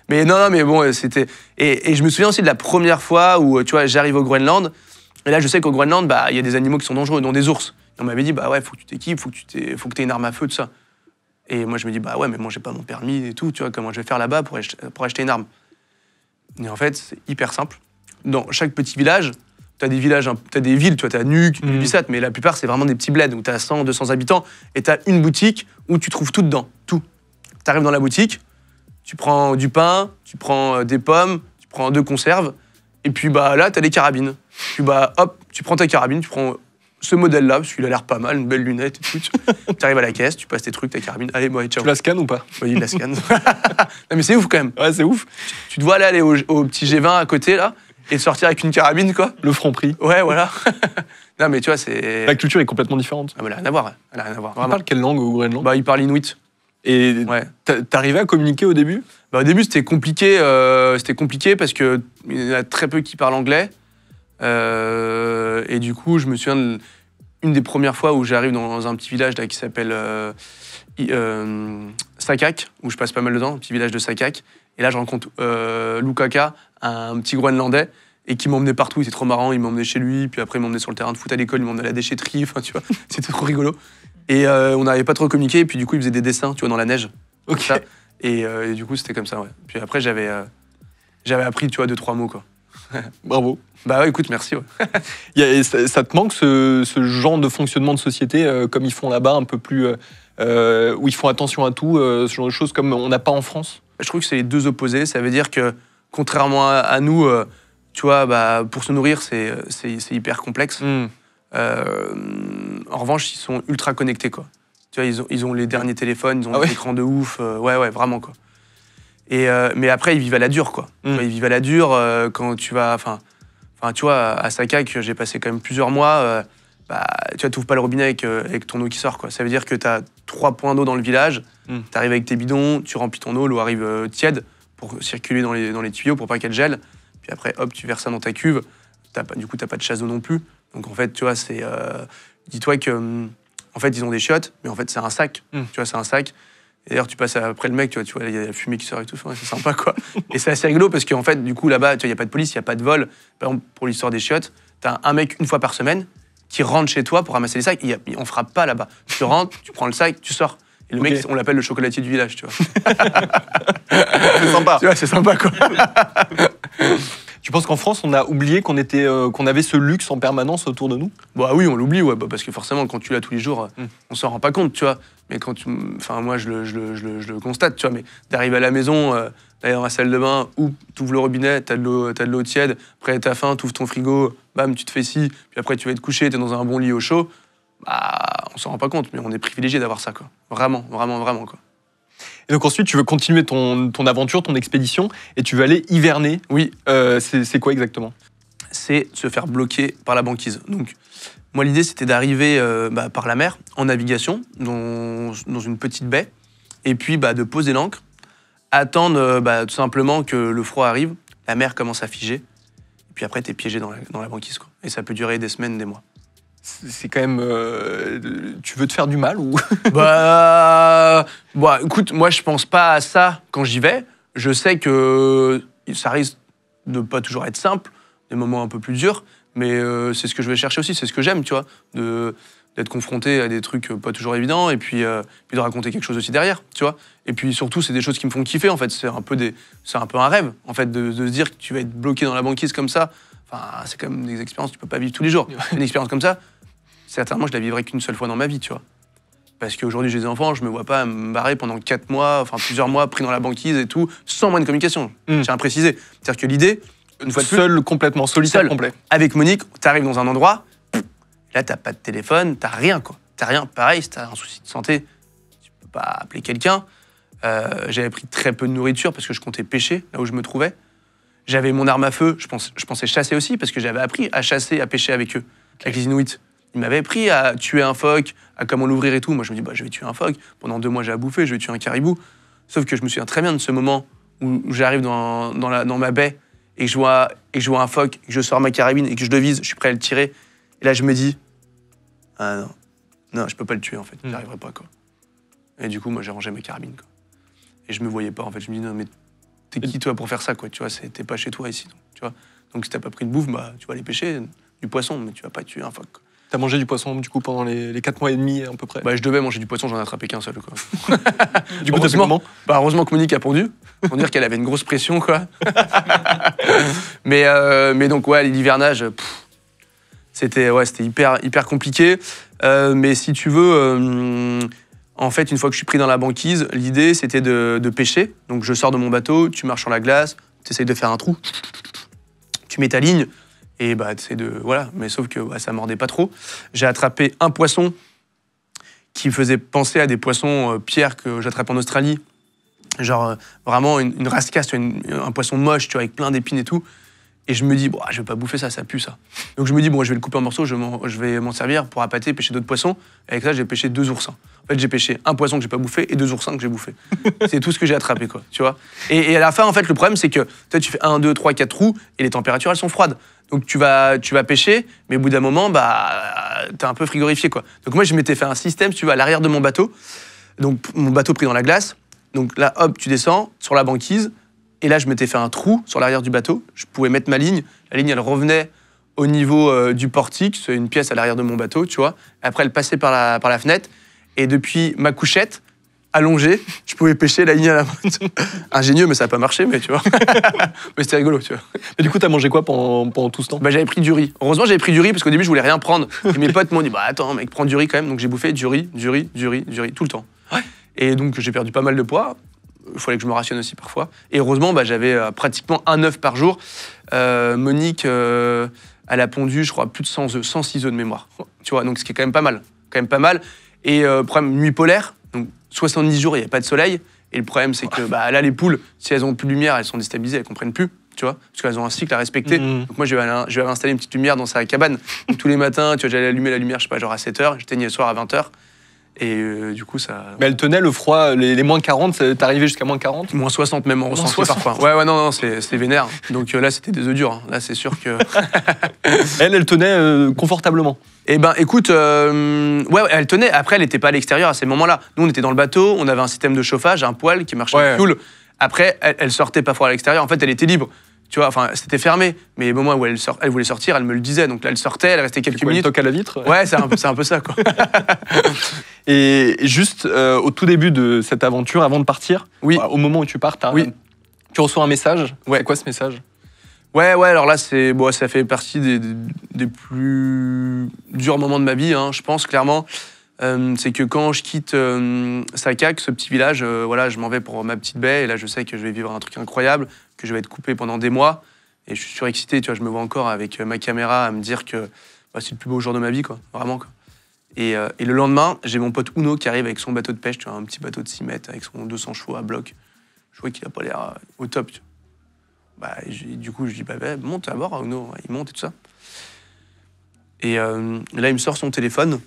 Mais non, mais bon, c'était... Et je me souviens aussi de la première fois où, tu vois, j'arrive au Groenland. Et là, je sais qu'au Groenland, il y a des animaux qui sont dangereux, dont des ours. Et on m'avait dit, faut que tu t'équipes, faut que tu aies une arme à feu, tout ça. Et moi, je me dis, mais moi, j'ai pas mon permis et tout, tu vois, comment je vais faire là-bas pour acheter une arme? Et en fait, c'est hyper simple. Dans chaque petit village, t'as des villes, tu vois, t'as Nuuk, Nullissat, mais la plupart, c'est vraiment des petits bleds où t'as 100, 200 habitants et t'as une boutique où tu trouves tout dedans, tout. t'arrives dans la boutique, tu prends du pain, tu prends des pommes, tu prends 2 conserves, et puis bah là, t'as des carabines. Puis bah hop, tu prends ta carabine, tu prends ce modèle-là, parce qu'il a l'air pas mal, une belle lunette et tout. Tu arrives à la caisse, tu passes tes trucs, ta carabine, allez, bon, ciao. Tu la scannes ou pas? Oui, il la scanne. Non mais c'est ouf quand même. Ouais, c'est ouf. Tu te vois aller au petit G20 à côté, là, et sortir avec une carabine, quoi. Le Franprix. Ouais, voilà. Non mais tu vois, c'est... La culture est complètement différente. Ah, mais elle a rien à voir, elle a rien à voir. Tu parles quelle langue au Groenland? Bah, il parle inuit. Et Ouais. t'arrivais à communiquer au début? Bah, au début, c'était compliqué parce qu'il y en a très peu qui parlent anglais. Et du coup, je me souviens une des premières fois où j'arrive dans un petit village là, qui s'appelle Sakak, où je passe pas mal de temps, un petit village de Sakak. Et là, je rencontre Lukaka, un petit Groenlandais, et qui m'emmenait partout. Il était trop marrant. Il m'emmenait chez lui, puis après, il m'emmenait sur le terrain de foot à l'école, il m'emmenait à la déchetterie. Enfin, tu vois, c'était trop rigolo. Et on n'arrivait pas trop à communiquer. Et puis, du coup, il faisait des dessins, tu vois, dans la neige. Ok. Ça. Et du coup, c'était comme ça, ouais. Puis après, j'avais appris, tu vois, 2-3 mots, quoi. Bravo. Bah ouais, écoute, merci. Ouais. Ça te manque ce genre de fonctionnement de société comme ils font là-bas, un peu plus. Où ils font attention à tout, ce genre de choses comme on n'a pas en France? Je trouve que c'est les deux opposés. Ça veut dire que, contrairement à nous, tu vois, bah, pour se nourrir, c'est hyper complexe. En revanche, ils sont ultra connectés, quoi. Tu vois, ils ont les derniers téléphones, ils ont des écrans de ouf. Ouais, vraiment, quoi. Mais après, ils vivent à la dure, quoi. Tu vois, ils vivent à la dure quand tu vas... Enfin, tu vois, à Sakak, j'ai passé quand même plusieurs mois. Bah, tu vois, t'ouvres pas le robinet avec ton eau qui sort, quoi. Ça veut dire que t'as 3 points d'eau dans le village. T'arrives avec tes bidons, tu remplis ton eau, l'eau arrive tiède pour circuler dans les tuyaux pour pas qu'elle gèle. Puis après, hop, tu verses ça dans ta cuve. Du coup, t'as pas de chasse d'eau non plus. Donc en fait, tu vois, c'est... dis-toi que... En fait, ils ont des chiottes, mais en fait, c'est un sac. Tu vois, c'est un sac. Et d'ailleurs, tu passes après le mec, tu vois, il y a la fumée qui sort et tout. Ouais, c'est sympa, quoi. Et c'est assez rigolo parce qu'en fait, du coup, là-bas, il n'y a pas de police, il n'y a pas de vol. Par exemple, pour l'histoire des chiottes, t'as un mec une fois par semaine qui rentre chez toi pour ramasser les sacs. On frappe pas là-bas. Tu rentres, tu prends le sac, tu sors. Et le mec, on l'appelle le chocolatier du village, tu vois. C'est sympa. Tu vois, c'est sympa, quoi. Tu penses qu'en France, on a oublié qu'on avait ce luxe en permanence autour de nous? Bah oui, on l'oublie, ouais, parce que forcément, quand tu l'as tous les jours, on s'en rend pas compte, tu vois. Mais quand moi, je le constate, tu vois. Mais d'arriver à la maison, d'aller dans la salle de bain, ou t'ouvres le robinet, t'as de l'eau tiède, après t'as faim, t'ouvres ton frigo, bam, tu te fais ci, puis après tu vas te coucher, t'es dans un bon lit au chaud. Bah, on s'en rend pas compte, mais on est privilégié d'avoir ça, quoi. Vraiment, quoi. Et donc ensuite, tu veux continuer ton aventure, ton expédition, et tu veux aller hiverner. Oui. C'est quoi exactement? C'est se faire bloquer par la banquise. Donc, moi, l'idée, c'était d'arriver par la mer, en navigation, dans une petite baie, et puis de poser l'ancre, attendre tout simplement que le froid arrive, la mer commence à figer, et puis après, t'es piégé dans la banquise, quoi. Et ça peut durer des semaines, des mois. C'est quand même... tu veux te faire du mal ou... Écoute, moi, je pense pas à ça quand j'y vais. Je sais que ça risque de pas toujours être simple, des moments un peu plus durs, mais c'est ce que je vais chercher aussi, c'est ce que j'aime, tu vois, d'être confronté à des trucs pas toujours évidents, et puis de raconter quelque chose aussi derrière, tu vois. Et puis surtout, c'est des choses qui me font kiffer, en fait. C'est un peu un rêve, en fait, de se dire que tu vas être bloqué dans la banquise comme ça. Enfin, c'est quand même des expériences que tu peux pas vivre tous les jours. Une expérience comme ça, certainement, je la vivrai qu'une seule fois dans ma vie, tu vois. Parce qu'aujourd'hui, j'ai des enfants, je me vois pas me barrer pendant 4 mois, enfin plusieurs mois, pris dans la banquise et tout, sans moyen de communication. J'ai à préciser. C'est-à-dire que l'idée, une fois de plus... Seul, complètement, solitaire, seul, complet. Avec Monique, t'arrives dans un endroit, là, t'as pas de téléphone, t'as rien, quoi. T'as rien. Pareil, si t'as un souci de santé, tu peux pas appeler quelqu'un. J'avais pris très peu de nourriture parce que je comptais pêcher, là où je me trouvais. J'avais mon arme à feu, je pensais chasser aussi, parce que j'avais appris à chasser, à pêcher avec eux, avec les Inuits. Ils m'avaient appris à tuer un phoque, à comment l'ouvrir et tout. Moi, je me dis, je vais tuer un phoque. Pendant 2 mois, j'ai à bouffer, je vais tuer un caribou. Sauf que je me souviens très bien de ce moment où j'arrive dans ma baie et que je vois un phoque, que je sors ma carabine et que je le vise, je suis prêt à le tirer. Et là, je me dis, ah non, je peux pas le tuer, en fait. J'y arriverai pas, quoi. Et du coup, moi, j'ai rangé ma carabine, quoi. Et je me voyais pas, en fait. Je me dis, non, mais t'es qui, toi, pour faire ça, quoi? Tu vois, t'es pas chez toi, ici, donc, tu vois. Donc, si t'as pas pris de bouffe, tu vas aller pêcher du poisson, mais tu vas pas tuer un phoque, quoi. T'as mangé du poisson, du coup, pendant les 4 mois et demi, à peu près? Je devais manger du poisson, j'en ai attrapé qu'un seul, quoi. Du coup, t'as fait comment? Heureusement que Monique a pondu, pour dire qu'elle avait une grosse pression, quoi. mais donc, ouais, l'hivernage, c'était hyper compliqué. Mais si tu veux, En fait, une fois que je suis pris dans la banquise, l'idée, c'était de pêcher. Donc, je sors de mon bateau, tu marches sur la glace, tu essayes de faire un trou, tu mets ta ligne, et bah, tu essaies de... Voilà, mais sauf que ça mordait pas trop. J'ai attrapé un poisson qui me faisait penser à des poissons pierres que j'attrape en Australie. Genre, vraiment une rascasse, un poisson moche, tu vois, avec plein d'épines et tout. Et je me dis, je vais pas bouffer ça, ça pue ça. Donc je me dis, je vais le couper en morceaux, je vais m'en servir pour appâter, pêcher d'autres poissons. Et avec ça, j'ai pêché 2 oursins. En fait, j'ai pêché un poisson que j'ai pas bouffé et 2 oursins que j'ai bouffé. C'est tout ce que j'ai attrapé, quoi, tu vois. Et à la fin, en fait, le problème, c'est que tu fais 1, 2, 3, 4 trous et les températures, elles sont froides. Donc tu vas pêcher, mais au bout d'un moment, t'es un peu frigorifié, quoi. Donc moi, je m'étais fait un système, si tu vas à l'arrière de mon bateau. Donc mon bateau pris dans la glace. Donc là, hop, tu descends sur la banquise. Et là, je m'étais fait un trou sur l'arrière du bateau. Je pouvais mettre ma ligne. La ligne, elle revenait au niveau du portique. C'est une pièce à l'arrière de mon bateau, tu vois. Après, elle passait par la fenêtre. Et depuis ma couchette, allongée, je pouvais pêcher la ligne à la main. Ingénieux, mais ça n'a pas marché, mais tu vois. Mais c'était rigolo, tu vois. Mais du coup, t'as mangé quoi pendant tout ce temps? J'avais pris du riz. Heureusement, j'avais pris du riz parce qu'au début, je voulais rien prendre. Et mes potes m'ont dit, attends, mec, prends du riz quand même. Donc j'ai bouffé du riz, tout le temps. Ouais. Et donc, j'ai perdu pas mal de poids. Il fallait que je me rationne aussi parfois. Et heureusement, j'avais pratiquement un œuf par jour. Monique, elle a pondu, je crois, plus de 100 œufs, 106 œufs de mémoire. Tu vois, donc ce qui est quand même pas mal. Et problème, nuit polaire, donc 70 jours, il n'y a pas de soleil. Et le problème, c'est que là, les poules, si elles n'ont plus de lumière, elles sont déstabilisées, elles ne comprennent plus. Tu vois, parce qu'elles ont un cycle à respecter. Donc moi, je vais aller installer une petite lumière dans sa cabane. Donc, tous les matins, tu vois, j'allais allumer la lumière, je sais pas, genre à 7h, j'éteignais le soir à 20h. Et du coup, ça... Mais elle tenait le froid, les moins 40, t'es arrivé jusqu'à moins 40? Moins 60 même, on ressenti parfois. Ouais, non, c'est vénère. Donc là, c'était des œufs durs. Hein. Là, c'est sûr que... Elle tenait confortablement. Eh ben, écoute, elle tenait. Après, elle n'était pas à l'extérieur à ces moments-là. Nous, on était dans le bateau, on avait un système de chauffage, un poêle qui marchait au fioul. Après, elle sortait parfois à l'extérieur. En fait, elle était libre. Tu vois, enfin, c'était fermé, mais au moment où elle voulait sortir, elle me le disait. Donc là, elle sortait, elle restait quelques minutes. Elle toque à la vitre. Ouais, c'est un peu ça, quoi. Et juste au tout début de cette aventure, avant de partir, au moment où tu pars, tu reçois un message. Ouais. C'est quoi ce message? Ouais, alors là, ça fait partie des plus durs moments de ma vie, hein, je pense, clairement. C'est que quand je quitte Sakak, ce petit village, je m'en vais pour ma petite baie, et là, je sais que je vais vivre un truc incroyable, que je vais être coupé pendant des mois, et je suis surexcité, tu vois, je me vois encore avec ma caméra à me dire que c'est le plus beau jour de ma vie, quoi, vraiment, quoi. Et le lendemain, j'ai mon pote Uno qui arrive avec son bateau de pêche, tu vois, un petit bateau de 6 mètres, avec son 200 chevaux à bloc. Je vois qu'il n'a pas l'air au top, tu vois. Du coup, je dis, monte à bord, Uno, il monte et tout ça. Et là, il me sort son téléphone.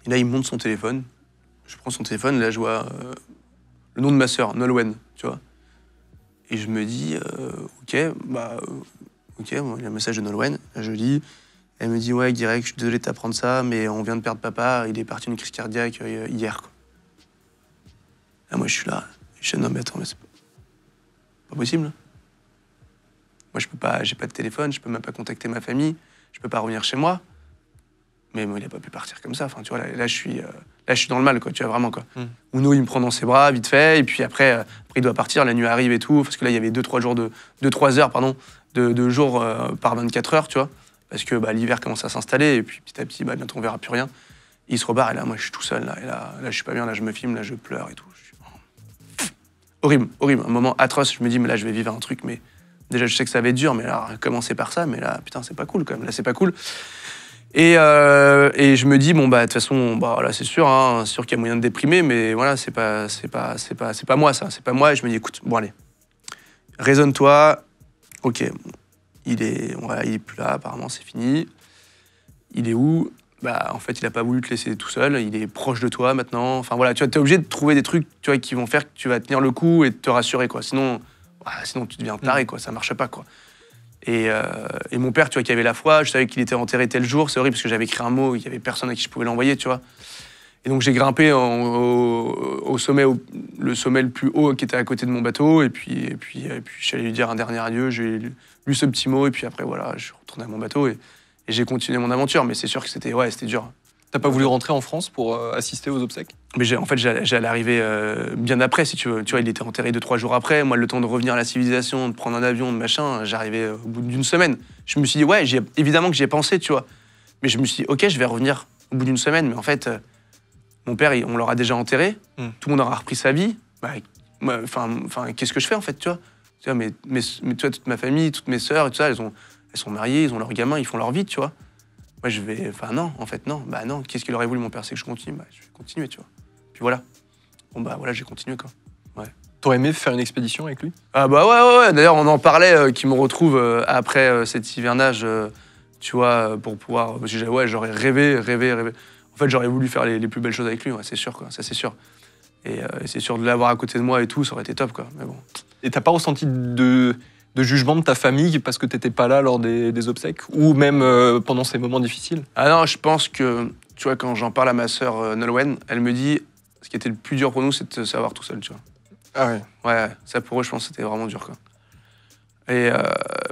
Et là, il monte son téléphone. Je prends son téléphone, là, je vois le nom de ma sœur, Nolwenn, tu vois. Et je me dis, ok, il y a un message de Nolwenn. Je lis, elle me dit, ouais, Guirec, je suis désolé de t'apprendre ça, mais on vient de perdre papa, il est parti d'une crise cardiaque hier, quoi. Là, moi, je suis là. Je dis, non, mais attends, mais c'est pas possible. Moi, j'ai pas de téléphone, je peux même pas contacter ma famille, je peux pas revenir chez moi. Mais il n'a pas pu partir comme ça. Enfin, tu vois, là, je suis dans le mal, quoi, tu vois, vraiment, quoi. Uno, il me prend dans ses bras, vite fait, et puis après, il doit partir, la nuit arrive et tout, parce que là, il y avait 2-3 heures, de jour par 24 heures, tu vois, parce que l'hiver commence à s'installer, et puis petit à petit, bientôt, on verra plus rien. Il se rebarre, et là, moi, je suis tout seul, là, et là, je suis pas bien, là, je me filme, là, je pleure et tout. Horrible, un moment atroce, je me dis, mais là, je vais vivre un truc, mais déjà, je sais que ça va être dur, mais alors, commencer par ça, mais là, putain, c'est pas cool, quand même, là, c'est pas cool. Et je me dis, de toute façon, là, c'est sûr qu'il y a moyen de déprimer, mais voilà, c'est pas moi, ça. C'est pas moi. Et je me dis, écoute, bon, allez, raisonne-toi. Ok, il est plus là, apparemment, c'est fini. Il est où? En fait, il a pas voulu te laisser tout seul. Il est proche de toi, maintenant. Enfin, voilà, tu vois, t'es obligé de trouver des trucs, tu vois, qui vont faire que tu vas tenir le coup et te rassurer, quoi. Sinon, tu deviens taré, quoi. Ça marche pas, quoi. Et mon père, tu vois, qui avait la foi, je savais qu'il était enterré tel jour, c'est horrible parce que j'avais écrit un mot, il n'y avait personne à qui je pouvais l'envoyer, tu vois. Et donc j'ai grimpé au sommet, le sommet le plus haut qui était à côté de mon bateau, et puis je suis allé lui dire un dernier adieu, j'ai lu ce petit mot, et puis après, voilà, je suis retourné à mon bateau et j'ai continué mon aventure, mais c'est sûr que c'était dur. T'as pas voulu rentrer en France pour assister aux obsèques? Mais j'allais arriver bien après, si tu veux. Tu vois, il était enterré 2-3 jours après. Moi, le temps de revenir à la civilisation, de prendre un avion, de machin, j'arrivais au bout d'une semaine. Je me suis dit, évidemment que j'y ai pensé, tu vois. Mais je me suis dit, ok, je vais revenir au bout d'une semaine. Mais en fait, Mon père, on l'aura déjà enterré, tout le monde aura repris sa vie. Qu'est-ce que je fais en fait, tu vois? Tu vois, mais tu vois, toute ma famille, toutes mes sœurs et tout ça, elles sont mariées, ils ont leurs gamins, ils font leur vie, tu vois. Moi, je vais... Enfin, non, en fait, non. Bah non, qu'est-ce qu'il aurait voulu, mon père? C'est que je continue. Bah, je vais continuer, tu vois. Puis voilà. Bon, bah voilà, j'ai continué, quoi. Ouais. T'aurais aimé faire une expédition avec lui? Ah bah ouais. D'ailleurs, on en parlait, qu'il me retrouve après cet hivernage, tu vois, pour pouvoir... Parce que j'aurais rêvé. En fait, j'aurais voulu faire les plus belles choses avec lui, ouais, c'est sûr, quoi. Ça, c'est sûr. Et c'est sûr de l'avoir à côté de moi et tout, ça aurait été top, quoi. Mais bon. Et t'as pas ressenti de jugement de ta famille parce que t'étais pas là lors des obsèques? Ou même pendant ces moments difficiles? Ah non, je pense que, tu vois, quand j'en parle à ma sœur Nolwenn, elle me dit, ce qui était le plus dur pour nous, c'est de savoir tout seul, tu vois. Ah ouais? Ouais, ça pour eux, je pense que c'était vraiment dur, quoi. Et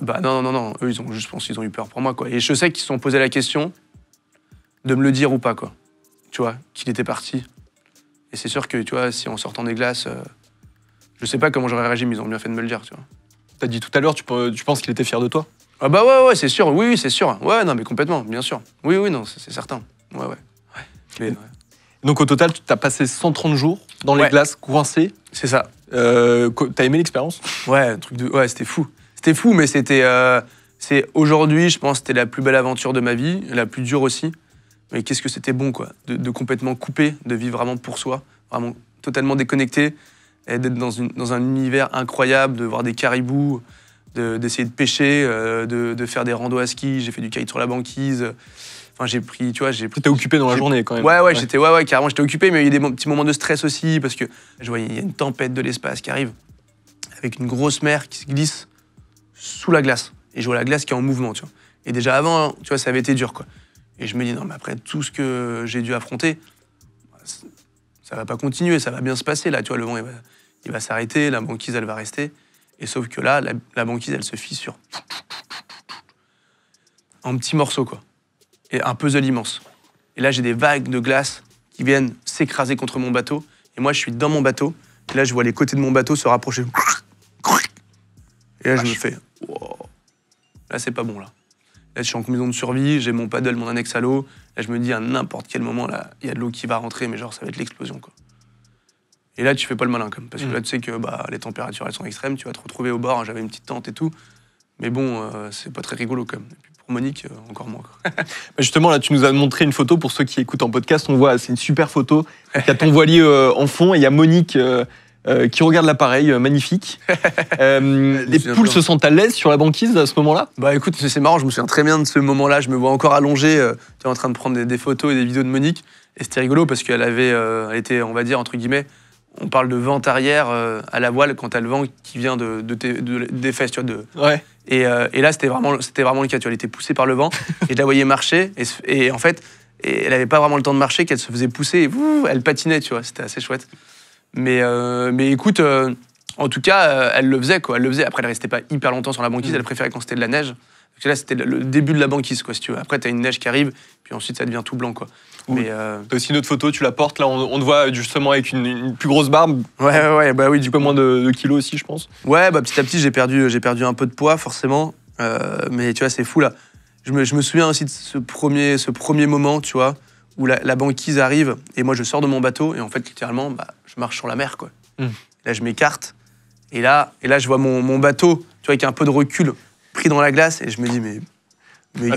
bah non, eux, je pense qu'ils ont eu peur pour moi, quoi. Et je sais qu'ils se sont posé la question de me le dire ou pas, quoi. Tu vois, qu'il était parti. Et c'est sûr que, tu vois, si en sortant des glaces, je sais pas comment j'aurais réagi, mais ils ont bien fait de me le dire, tu vois. T'as dit tout à l'heure, tu penses qu'il était fier de toi? Ah bah ouais, c'est sûr, oui, c'est sûr. Ouais, non, mais complètement, bien sûr. Oui, non, c'est certain. Ouais. Mais, ouais. Donc au total, tu t'as passé 130 jours dans les glaces, coincé. C'est ça. T'as aimé l'expérience? Ouais, c'était fou. C'était fou, mais c'est aujourd'hui, je pense, c'était la plus belle aventure de ma vie, la plus dure aussi. Mais qu'est-ce que c'était bon, quoi, de complètement couper, de vivre vraiment pour soi, vraiment totalement déconnecté, et d'être dans un univers incroyable, de voir des caribous, d'essayer de pêcher, de faire des randos à ski. J'ai fait du kite sur la banquise. Enfin, j'ai pris, tu vois, T'étais occupé dans la journée quand même. Ouais, carrément, j'étais occupé, mais il y a eu des petits moments de stress aussi, parce que je voyais, il y a une tempête de l'espace qui arrive, avec une grosse mer qui se glisse sous la glace. Et je vois la glace qui est en mouvement, tu vois. Et déjà avant, tu vois, ça avait été dur, quoi. Et je me dis, non, mais après tout ce que j'ai dû affronter, ça va pas continuer, ça va bien se passer, là, tu vois, le vent, il va s'arrêter, la banquise, elle va rester. Et sauf que là, la banquise, elle se fissure. En petits morceaux, quoi. Et un puzzle immense. Et là, j'ai des vagues de glace qui viennent s'écraser contre mon bateau. Et moi, je suis dans mon bateau. Et là, je vois les côtés de mon bateau se rapprocher. Et là, je me fais, wow. Là, c'est pas bon, là. Là, je suis en combinaison de survie, j'ai mon paddle, mon annexe à l'eau. Là, je me dis, à n'importe quel moment, là, il y a de l'eau qui va rentrer, mais genre, ça va être l'explosion, quoi. Et là, tu fais pas le malin, comme. Parce que là, tu sais que les températures, elles sont extrêmes. Tu vas te retrouver au bord. J'avais une petite tente et tout. Mais bon, c'est pas très rigolo, comme. Et puis pour Monique, encore moins, quoi. Justement, là, tu nous as montré une photo. Pour ceux qui écoutent en podcast, on voit, c'est une super photo. Il y a ton voilier en fond et il y a Monique qui regarde l'appareil, magnifique. Les poules se sentent à l'aise sur la banquise à ce moment-là? Bah écoute, c'est marrant, je me souviens très bien de ce moment-là. Je me vois encore allongé, tu es en train de prendre des photos et des vidéos de Monique. Et c'était rigolo parce qu'elle elle était, on va dire, entre guillemets, on parle de vent arrière à la voile quand t'as le vent qui vient des fesses, tu vois. Ouais. Et là, c'était vraiment le cas. Tu vois, elle était poussée par le vent et je la voyais marcher. Et en fait, elle n'avait pas vraiment le temps de marcher, qu'elle se faisait pousser et elle patinait, tu vois. C'était assez chouette. Mais écoute, en tout cas, elle le faisait, quoi. Elle le faisait. Après, elle restait pas hyper longtemps sur la banquise. Elle préférait quand c'était de la neige. Parce que là, c'était le début de la banquise, quoi, si tu veux. Après, t'as une neige qui arrive, puis ensuite, ça devient tout blanc, quoi. Mais t'as aussi une autre photo, tu la portes, là, on te voit justement avec une plus grosse barbe. Ouais, bah oui, du coup. Un peu moins de kilos aussi, je pense. Ouais, bah petit à petit, j'ai perdu un peu de poids, forcément. Mais tu vois, c'est fou, là. Je me souviens aussi de ce premier moment, tu vois, où la banquise arrive, et moi, je sors de mon bateau, et en fait, littéralement, je marche sur la mer, quoi. Là, je m'écarte, et là, je vois mon bateau, tu vois, avec un peu de recul, pris dans la glace, et je me dis, mais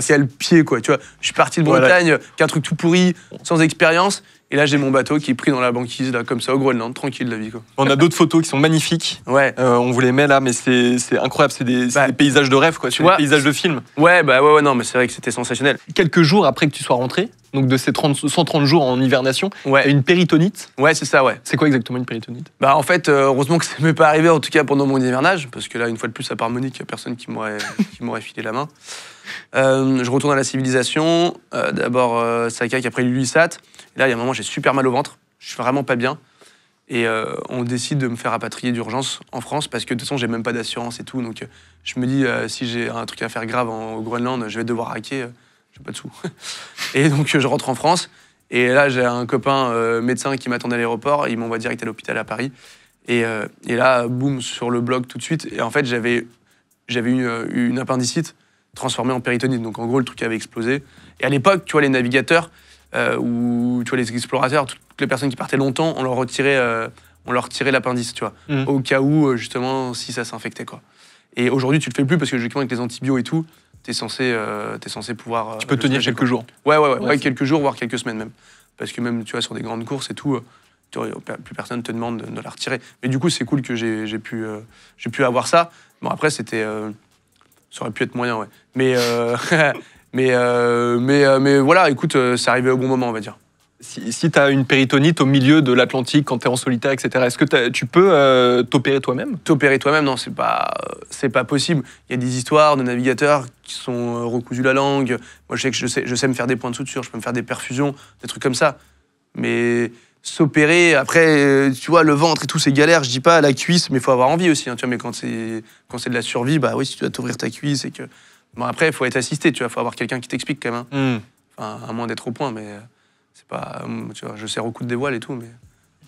quel pied, quoi, tu vois. Je suis parti de Bretagne, qu'un truc tout pourri, sans expérience, et là, j'ai mon bateau qui est pris dans la banquise, là, comme ça, au Groenland, tranquille, la vie, quoi. On a d'autres photos qui sont magnifiques. Ouais. On vous les met là, mais c'est incroyable, c'est des paysages de rêve, quoi, c'est des paysages de film. Ouais, non, mais c'est vrai que c'était sensationnel. Quelques jours après que tu sois rentré, donc de ces 130 jours en hivernation, t'as une péritonite. Ouais, c'est ça, ouais. C'est quoi exactement une péritonite? Bah en fait, heureusement que ça m'est pas arrivé, en tout cas pendant mon hivernage, parce que là, une fois de plus, à part Monique, il n'y a personne qui m'aurait filé la main. Je retourne à la civilisation, d'abord Sakak, après l'Ulyssat. Là, il y a un moment, j'ai super mal au ventre, je suis vraiment pas bien. Et on décide de me faire rapatrier d'urgence en France, parce que de toute façon, j'ai même pas d'assurance et tout. Donc je me dis, si j'ai un truc à faire grave au Groenland, je vais devoir hacker, j'ai pas de sous. Et donc je rentre en France, et là, j'ai un copain médecin qui m'attendait à l'aéroport, il m'envoie direct à l'hôpital à Paris. Et là, boum, sur le bloc tout de suite. Et en fait, j'avais eu une appendicite transformée en péritonite. Donc en gros, le truc avait explosé. Et à l'époque, tu vois, les navigateurs, où tu vois, les explorateurs, toutes les personnes qui partaient longtemps, on leur retirait l'appendice, tu vois, au cas où, justement, si ça s'infectait, quoi. Et aujourd'hui, tu le fais plus parce que, justement, avec les antibiotiques et tout, t'es censé pouvoir... Tu peux tenir quelques jours. Ouais, quelques jours, voire quelques semaines même. Parce que même, tu vois, sur des grandes courses et tout, plus personne te demande de la retirer. Mais du coup, c'est cool que j'ai pu avoir ça. Bon, après, c'était... ça aurait pu être moyen, ouais. Mais voilà, écoute, c'est arrivé au bon moment, on va dire. Si tu as une péritonite au milieu de l'Atlantique, quand tu es en solitaire, etc., est-ce que tu peux t'opérer toi-même? T'opérer toi-même, non, c'est pas possible. Il y a des histoires de navigateurs qui sont recousus la langue. Moi, je sais que je sais me faire des points de suture, je peux me faire des perfusions, des trucs comme ça. Mais s'opérer, après, tu vois, le ventre et tout, c'est galère. Je dis pas la cuisse, mais il faut avoir envie aussi. Hein, tu vois, mais quand c'est de la survie, bah oui, si tu dois t'ouvrir ta cuisse et que... Bon, après, il faut être assisté, tu vois, il faut avoir quelqu'un qui t'explique quand même. Hein. Enfin, à moins d'être au point, mais... C'est pas, tu vois, je sais recoudre des voiles et tout, mais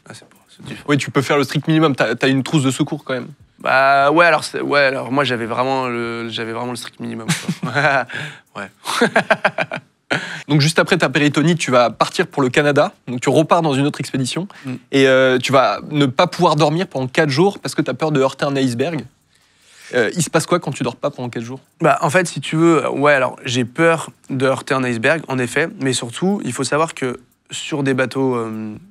là, c'est différent. Oui, tu peux faire le strict minimum. T'as une trousse de secours quand même. Bah ouais, alors moi j'avais vraiment le strict minimum. Ouais. Donc juste après ta péritonite, tu vas partir pour le Canada. Donc tu repars dans une autre expédition et tu vas ne pas pouvoir dormir pendant 4 jours parce que tu as peur de heurter un iceberg. Il se passe quoi quand tu dors pas pendant 4 jours? Bah, en fait, si tu veux, ouais, alors j'ai peur de heurter un iceberg, en effet, mais surtout, il faut savoir que sur des bateaux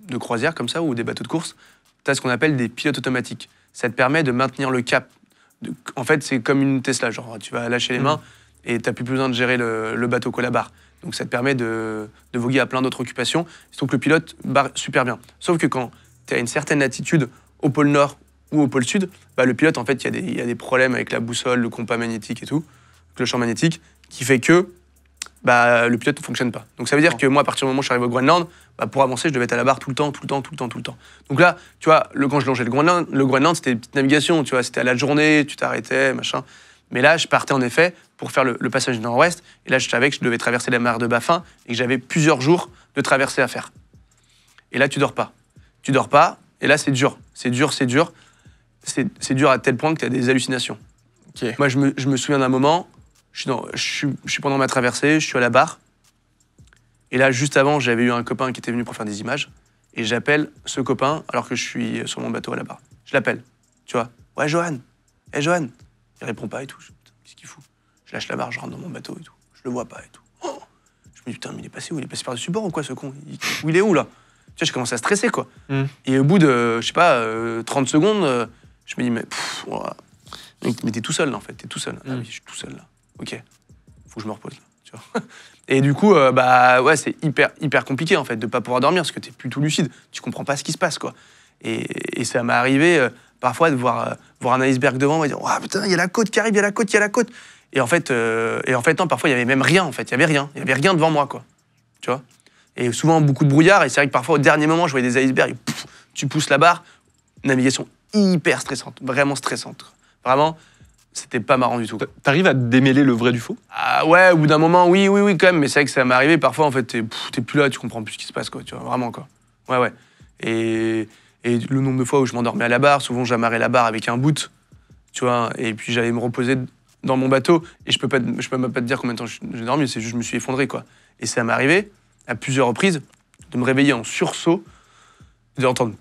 de croisière comme ça, ou des bateaux de course, tu as ce qu'on appelle des pilotes automatiques. Ça te permet de maintenir le cap. En fait, c'est comme une Tesla, genre tu vas lâcher les mains et tu n'as plus besoin de gérer le bateau qu'à la barre. Donc ça te permet de voguer à plein d'autres occupations. Donc le pilote barre super bien. Sauf que quand tu es à une certaine latitude, au pôle Nord, ou au pôle sud, bah, le pilote, en fait, il y a des problèmes avec la boussole, le compas magnétique et tout, le champ magnétique, qui fait que bah, le pilote ne fonctionne pas. Donc ça veut dire que moi, à partir du moment où je suis arrivé au Groenland, bah, pour avancer, je devais être à la barre tout le temps. Donc là, tu vois, quand je longeais le Groenland, c'était une petite navigation, tu vois, c'était à la journée, tu t'arrêtais, machin. Mais là, je partais en effet pour faire le passage du nord-ouest, et là, je savais que je devais traverser la mer de Baffin, et que j'avais plusieurs jours de traversée à faire. Et là, tu dors pas, et là, c'est dur. C'est dur à tel point que tu as des hallucinations. Okay. Moi, je me souviens d'un moment, je suis pendant ma traversée, je suis à la barre. Et là, juste avant, j'avais eu un copain qui était venu pour faire des images. Et j'appelle ce copain alors que je suis sur mon bateau à la barre. Je l'appelle, tu vois. Ouais, Johan. Hey, Johan. Il répond pas et tout. Qu'est-ce qu'il fout? Je lâche la barre, je rentre dans mon bateau et tout. Je le vois pas et tout. Oh, je me dis, putain, mais il est passé où? Il est passé par-dessus bord ou quoi, ce con? Il est où, là? Tu vois, je commence à stresser, quoi. Et au bout de, je sais pas, 30 secondes, je me dis, mais t'es tout seul, là, en fait. T'es tout seul. Ah oui, je suis tout seul, là. Ok. Faut que je me repose, là. Tu vois. Et du coup, bah, ouais, c'est hyper compliqué, en fait, de pas pouvoir dormir, parce que t'es plus tout lucide. Tu comprends pas ce qui se passe, quoi. Et ça m'est arrivé, parfois, de voir un iceberg devant, on va dire, oh, putain, il y a la côte qui arrive, il y a la côte. Et en fait, non, parfois, il y avait même rien, en fait. Il y avait rien devant moi, quoi. Tu vois. Et souvent, beaucoup de brouillard. Et c'est vrai que parfois, au dernier moment, je voyais des icebergs. Tu pousses la barre. Navigation hyper stressante. Vraiment stressante. Vraiment, c'était pas marrant du tout. T'arrives à démêler le vrai du faux? Ah ouais, au bout d'un moment, oui, quand même. Mais c'est vrai que ça m'est arrivé. Parfois, en fait, t'es plus là, tu comprends plus ce qui se passe, quoi. Tu vois, vraiment, quoi. Ouais. Et le nombre de fois où je m'endormais à la barre, souvent, j'amarrais la barre avec un boot. Tu vois, et puis j'allais me reposer dans mon bateau. Et je peux même pas te dire combien de temps j'ai dormi. C'est juste, je me suis effondré, quoi. Et ça m'est arrivé à plusieurs reprises, de me réveiller en sursaut, d'entendre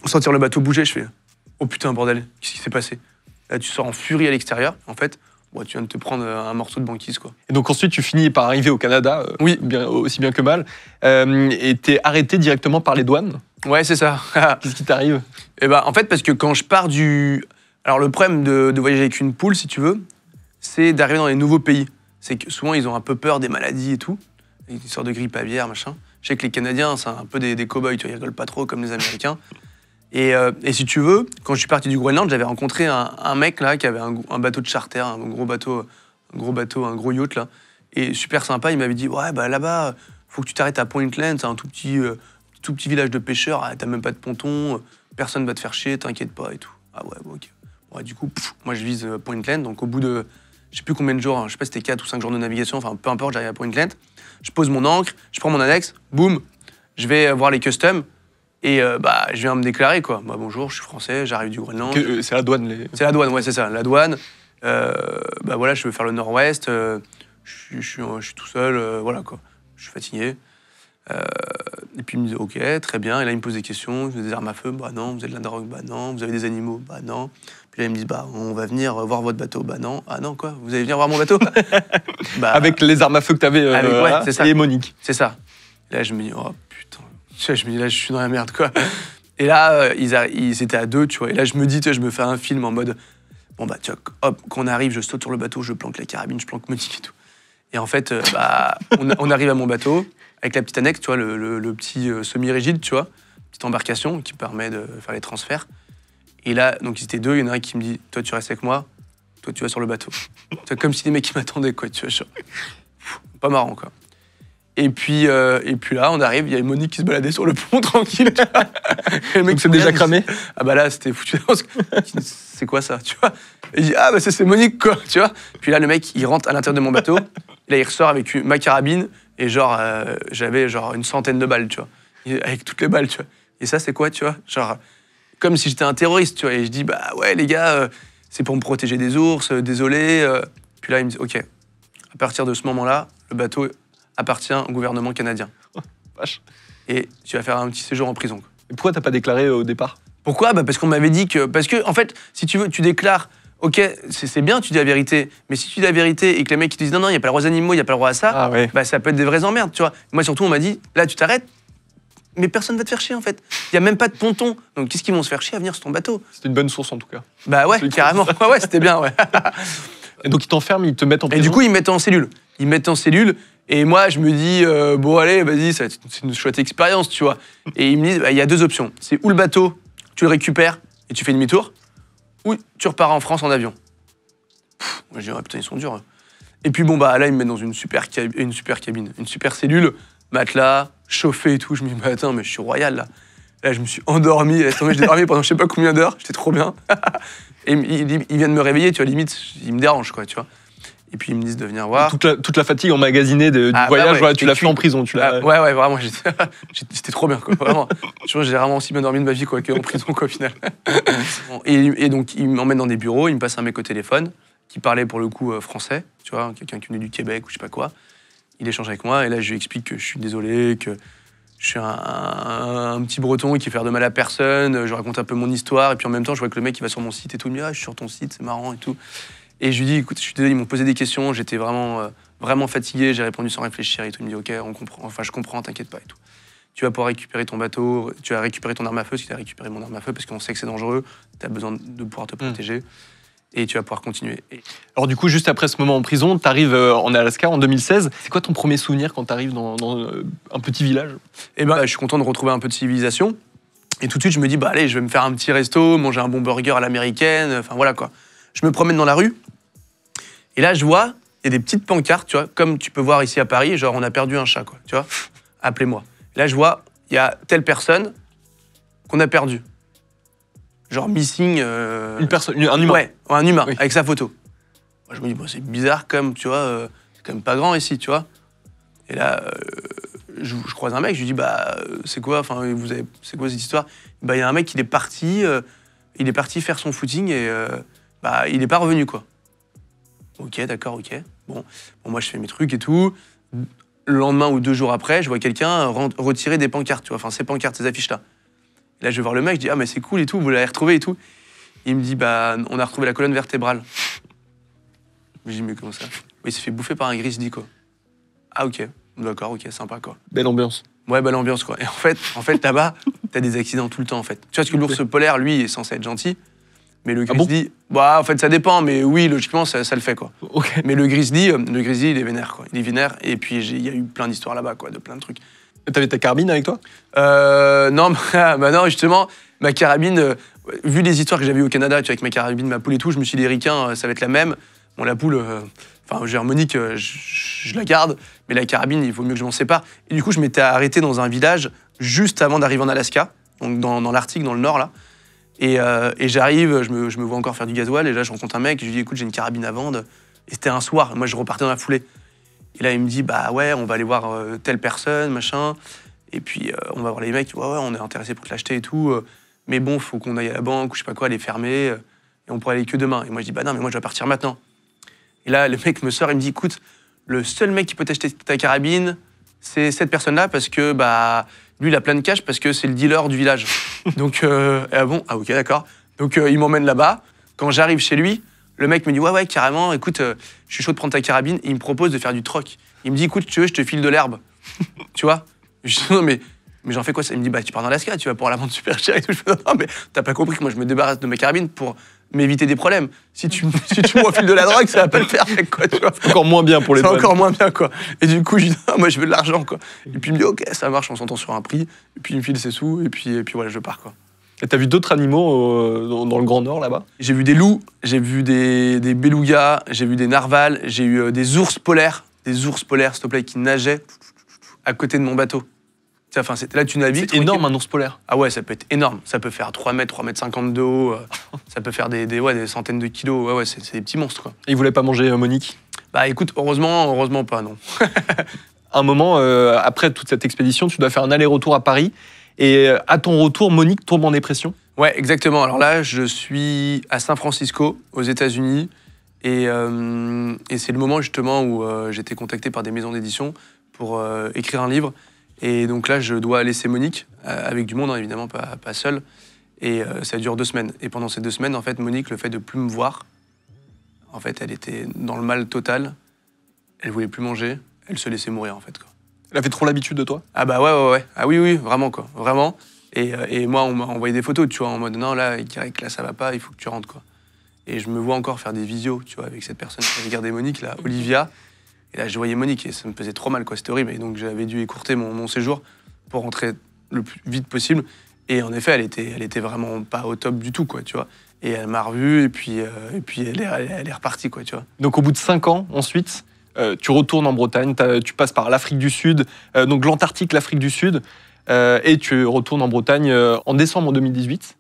sentir le bateau bouger, je fais « Oh putain, bordel, qu'est-ce qui s'est passé ?» Là, tu sors en furie à l'extérieur, en fait, bon, tu viens de te prendre un morceau de banquise, quoi. Et donc ensuite, tu finis par arriver au Canada, oui. Aussi bien que mal, et t'es arrêté directement par les douanes? Ouais, c'est ça. Qu'est-ce qui t'arrive? Eh ben, en fait, parce que quand je pars du... Alors, le problème de voyager avec une poule, si tu veux, c'est d'arriver dans les nouveaux pays. C'est que souvent, ils ont un peu peur des maladies et tout. Une sorte de grippe aviaire, machin. Je sais que les Canadiens, c'est un peu des cow-boys, tu vois, ils rigolent pas trop comme les Américains. Et si tu veux, quand je suis parti du Groenland, j'avais rencontré un mec là qui avait un bateau de charter, un gros yacht là, et super sympa. Il m'avait dit ouais bah là-bas, faut que tu t'arrêtes à Pointland, c'est un tout petit village de pêcheurs, t'as même pas de ponton, personne va te faire chier, t'inquiète pas et tout. Ah ouais, bon, ok. Ouais, du coup, moi je vise Pointland, donc au bout de je sais plus combien de jours, hein, je sais pas si c'était 4 ou 5 jours de navigation, enfin peu importe, j'arrive à Pointland, je pose mon ancre, je prends mon annexe, boum, je vais voir les customs et bah je viens me déclarer quoi. Bah bonjour, je suis français, j'arrive du Groenland. C'est la douane C'est la douane, ouais c'est ça, la douane. Bah voilà, je veux faire le nord-ouest, je suis tout seul, voilà quoi. Je suis fatigué. Et puis il me dit ok, très bien. Et là il me pose des questions. Vous avez des armes à feu? Bah non. Vous avez de la drogue? Bah non. Vous avez des animaux? Bah non. Puis là ils me disent bah on va venir voir votre bateau. Bah non. Ah non quoi? Vous allez venir voir mon bateau? Bah, avec les armes à feu que t'avais c'est ça. Et Monique. C'est ça. Et là je me dis oh putain. Je me dis là je suis dans la merde quoi. Et là ils étaient à 2 tu vois. Et là je me dis tu vois, je me fais un film en mode bon bah tu vois hop quand on arrive je saute sur le bateau, je planque la carabine, je planque Monique et tout. Et en fait bah on arrive à mon bateau. Avec la petite annexe, tu vois, le petit semi-rigide, tu vois, petite embarcation qui permet de faire les transferts. Et là, donc ils étaient 2, il y en a un qui me dit, toi tu restes avec moi, toi tu vas sur le bateau. C'est comme si les mecs qui m'attendaient, quoi, tu vois, genre, pas marrant, quoi. Et puis là, on arrive, il y a Monique qui se baladait sur le pont, tranquille, tu vois. Et le mec c'est déjà cramé. Ah bah là, c'était foutu. C'est quoi ça, tu vois? Et il dit, ah bah c'est Monique, quoi, tu vois. Puis là, le mec, il rentre à l'intérieur de mon bateau, et là, il ressort avec ma carabine, et genre, j'avais genre une centaine de balles, tu vois, avec toutes les balles, tu vois. Et ça, c'est quoi, tu vois? Genre, comme si j'étais un terroriste, tu vois. Et je dis, bah ouais, les gars, c'est pour me protéger des ours, désolé. Puis là, il me dit, ok, à partir de ce moment-là, le bateau appartient au gouvernement canadien. Vache. Et tu vas faire un petit séjour en prison, quoi. Et pourquoi t'as pas déclaré au départ? Pourquoi? Bah parce qu'on m'avait dit que... Parce que, en fait, si tu veux, tu déclares... Ok, c'est bien, tu dis la vérité, mais si tu dis la vérité et que les mecs ils te disent non, il n'y a pas le droit aux animaux, il n'y a pas le droit à ça, bah ça peut être des vraies emmerdes, tu vois. Moi surtout, on m'a dit, là tu t'arrêtes, mais personne va te faire chier en fait. Il n'y a même pas de ponton, donc qu'est-ce qu'ils vont se faire chier à venir sur ton bateau? C'était une bonne source en tout cas. Bah ouais, carrément, ouais, c'était bien, ouais. Et donc ils t'enferment, ils te mettent en prison? Et du coup, ils me mettent en cellule. Ils me mettent en cellule, et moi je me dis, bon allez, vas-y, c'est une chouette expérience, tu vois. Et ils me disent, bah, il y a 2 options. C'est ou le bateau, tu le récupères et tu fais demi-tour, ou tu repars en France en avion. Moi, je dis, putain, ils sont durs. Et puis, bon, bah là, ils me mettent dans une super cabine, une super cellule, matelas, chauffé et tout. Je me dis, bah attends, mais je suis royal, là. Là, je me suis endormi. J'ai dormi pendant je sais pas combien d'heures. J'étais trop bien. Et ils viennent me réveiller, tu vois, limite, ils me dérangent, quoi, tu vois. Et puis, ils me disent de venir voir. Toute la fatigue emmagasinée du voyage, bah ouais, voilà, tu l'as fait en prison. Ouais, vraiment, c'était trop bien, quoi, vraiment. J'ai vraiment aussi bien dormi de ma vie, quoi, qu'en prison, quoi, au final. Et donc, ils m'emmènent dans des bureaux, ils me passent un mec au téléphone, qui parlait pour le coup français, tu vois, quelqu'un qui venait du Québec ou je sais pas quoi. Il échange avec moi et là je lui explique que je suis désolé, que je suis un petit breton qui fait faire de mal à personne. Je raconte un peu mon histoire et puis en même temps je vois que le mec il va sur mon site et tout, il me dit ah je suis sur ton site, c'est marrant et tout. Et je lui dis écoute je suis désolé, ils m'ont posé des questions, j'étais vraiment fatigué, j'ai répondu sans réfléchir et tout. Il me dit ok on comprend, enfin je comprends, t'inquiète pas et tout. Tu vas pouvoir récupérer ton bateau, tu vas récupérer ton arme à feu, si tu as récupéré mon arme à feu parce qu'on sait que c'est dangereux, tu as besoin de pouvoir te protéger. Et tu vas pouvoir continuer. Alors du coup, juste après ce moment en prison, tu arrives en Alaska en 2016. C'est quoi ton premier souvenir quand tu arrives dans un petit village? Eh ben, je suis content de retrouver un peu de civilisation. Et tout de suite, je me dis, bah allez, je vais me faire un petit resto, manger un bon burger à l'américaine. Enfin voilà quoi. Je me promène dans la rue. Et là, je vois, il y a des petites pancartes, tu vois, comme tu peux voir ici à Paris, genre on a perdu un chat, quoi. Tu vois, appelez-moi. Et là, je vois, il y a telle personne qu'on a perdue. Genre missing... Une personne, un humain. Ouais, un humain, oui. avec sa photo. Moi, je me dis, bon, c'est bizarre comme, tu vois, c'est quand même pas grand ici, tu vois. Et là, je croise un mec, je lui dis, bah, c'est quoi, enfin, c'est quoi cette histoire? Bah, il y a un mec, il est parti faire son footing et bah, il est pas revenu, quoi. Ok, d'accord, ok. Bon, moi, je fais mes trucs et tout. Le lendemain ou 2 jours après, je vois quelqu'un retirer des pancartes, tu vois, enfin, ces pancartes, ces affiches-là. Là, je vais voir le mec, je dis « Ah, mais c'est cool et tout, vous l'avez retrouvé et tout ?» Il me dit « Bah, on a retrouvé la colonne vertébrale. » Je dis « Mais comment ça ?» Il s'est fait bouffer par un grizzly, quoi. Ah, ok. D'accord, ok, sympa, quoi. Belle ambiance. Ouais, belle ambiance, quoi. Et en fait là-bas, t'as des accidents tout le temps, en fait. Tu vois, parce que l'ours polaire, lui, est censé être gentil. Mais le grizzly... Bah, en fait, ça dépend, mais oui, logiquement, ça le fait, quoi. Okay. Mais le grizzly, il est vénère, quoi. Il est vénère, et puis il y a eu plein d'histoires là-bas, quoi, de plein de trucs. T'avais ta carabine avec toi? Non, bah non, justement, ma carabine, vu les histoires que j'avais eues au Canada, tu vois, avec ma carabine, ma poule et tout, je me suis dit, les ricains, ça va être la même. Bon, la poule, enfin, j'ai Monique, je la garde, mais la carabine, il vaut mieux que je m'en sépare. Et du coup, je m'étais arrêté dans un village juste avant d'arriver en Alaska, donc dans l'Arctique, dans le nord, là. Et j'arrive, je me vois encore faire du gasoil, et là, je rencontre un mec, je lui dis, écoute, j'ai une carabine à vendre. Et c'était un soir, moi, je repartais dans la foulée. Et là, il me dit, bah ouais, on va aller voir telle personne, machin. Et puis, on va voir les mecs, ouais, on est intéressé pour te l'acheter et tout. Mais bon, faut qu'on aille à la banque ou je sais pas quoi, elle est fermée. Et on pourrait aller que demain. Et moi, je dis, bah non, mais moi, je dois partir maintenant. Et là, le mec me sort, il me dit, écoute, le seul mec qui peut t'acheter ta carabine, c'est cette personne-là parce que bah, lui, il a plein de cash parce que c'est le dealer du village. Donc, ah bon, ah ok, d'accord. Donc, il m'emmène là-bas. Quand j'arrive chez lui, le mec me dit ouais, carrément, écoute, je suis chaud de prendre ta carabine. Et il me propose de faire du troc. Il me dit écoute, tu veux, je te file de l'herbe. Tu vois? Je dis non, mais j'en fais quoi ça? Il me dit bah, tu pars dans l'Alaska, tu vas pouvoir la vendre super cher et tout. Je fais non, mais t'as pas compris que moi, je me débarrasse de ma carabine pour m'éviter des problèmes. Si tu m'enfiles de la drogue, ça va pas le faire, mec, quoi, tu vois. C'est encore moins bien pour les C'est encore moins bien, quoi. Et du coup, je dis, non, moi, je veux de l'argent, quoi. Et puis, il me dit, ok, ça marche, on s'entend sur un prix. Et puis, il me file ses sous, et puis voilà, je pars, quoi. Et t'as vu d'autres animaux dans le Grand Nord, là-bas? J'ai vu des loups, j'ai vu des belugas, j'ai vu des narvals, j'ai eu des ours polaires, s'il te plaît, qui nageaient à côté de mon bateau. Enfin, là, tu navigues. C'est énorme, un ours polaire. Ah ouais, ça peut être énorme. Ça peut faire 3 mètres, 3,50 m de haut. Ça peut faire des centaines de kilos. Ouais, c'est des petits monstres, quoi. Et ils voulaient pas manger Monique? Bah écoute, heureusement pas, non. Un moment, après toute cette expédition, tu dois faire un aller-retour à Paris. Et à ton retour, Monique tombe en dépression? Ouais, exactement. Alors là, je suis à San Francisco, aux États-Unis. Et c'est le moment, justement, où j'étais contacté par des maisons d'édition pour écrire un livre. Et donc là, je dois laisser Monique, avec du monde, hein, évidemment, pas seule. Et ça dure 2 semaines. Et pendant ces 2 semaines, en fait, Monique, le fait de plus me voir, en fait, elle était dans le mal total. Elle voulait plus manger. Elle se laissait mourir, en fait, quoi. Elle avait trop l'habitude de toi? Ah bah ouais. Ah oui, vraiment, quoi. Vraiment. Et moi, on m'a envoyé des photos, tu vois, en mode, non, là, il dirait que là, ça va pas, il faut que tu rentres, quoi. Et je me vois encore faire des visios, tu vois, avec cette personne qui avait gardé Monique, là, Olivia. Et là, je voyais Monique et ça me faisait trop mal, quoi. C'était horrible. Et donc, j'avais dû écourter mon séjour pour rentrer le plus vite possible. Et en effet, elle était vraiment pas au top du tout, quoi, tu vois. Et elle m'a revu et puis elle est repartie, quoi, tu vois. Donc, au bout de 5 ans, ensuite, tu retournes en Bretagne, tu passes par l'Afrique du Sud, donc l'Antarctique, l'Afrique du Sud, et tu retournes en Bretagne en décembre 2018.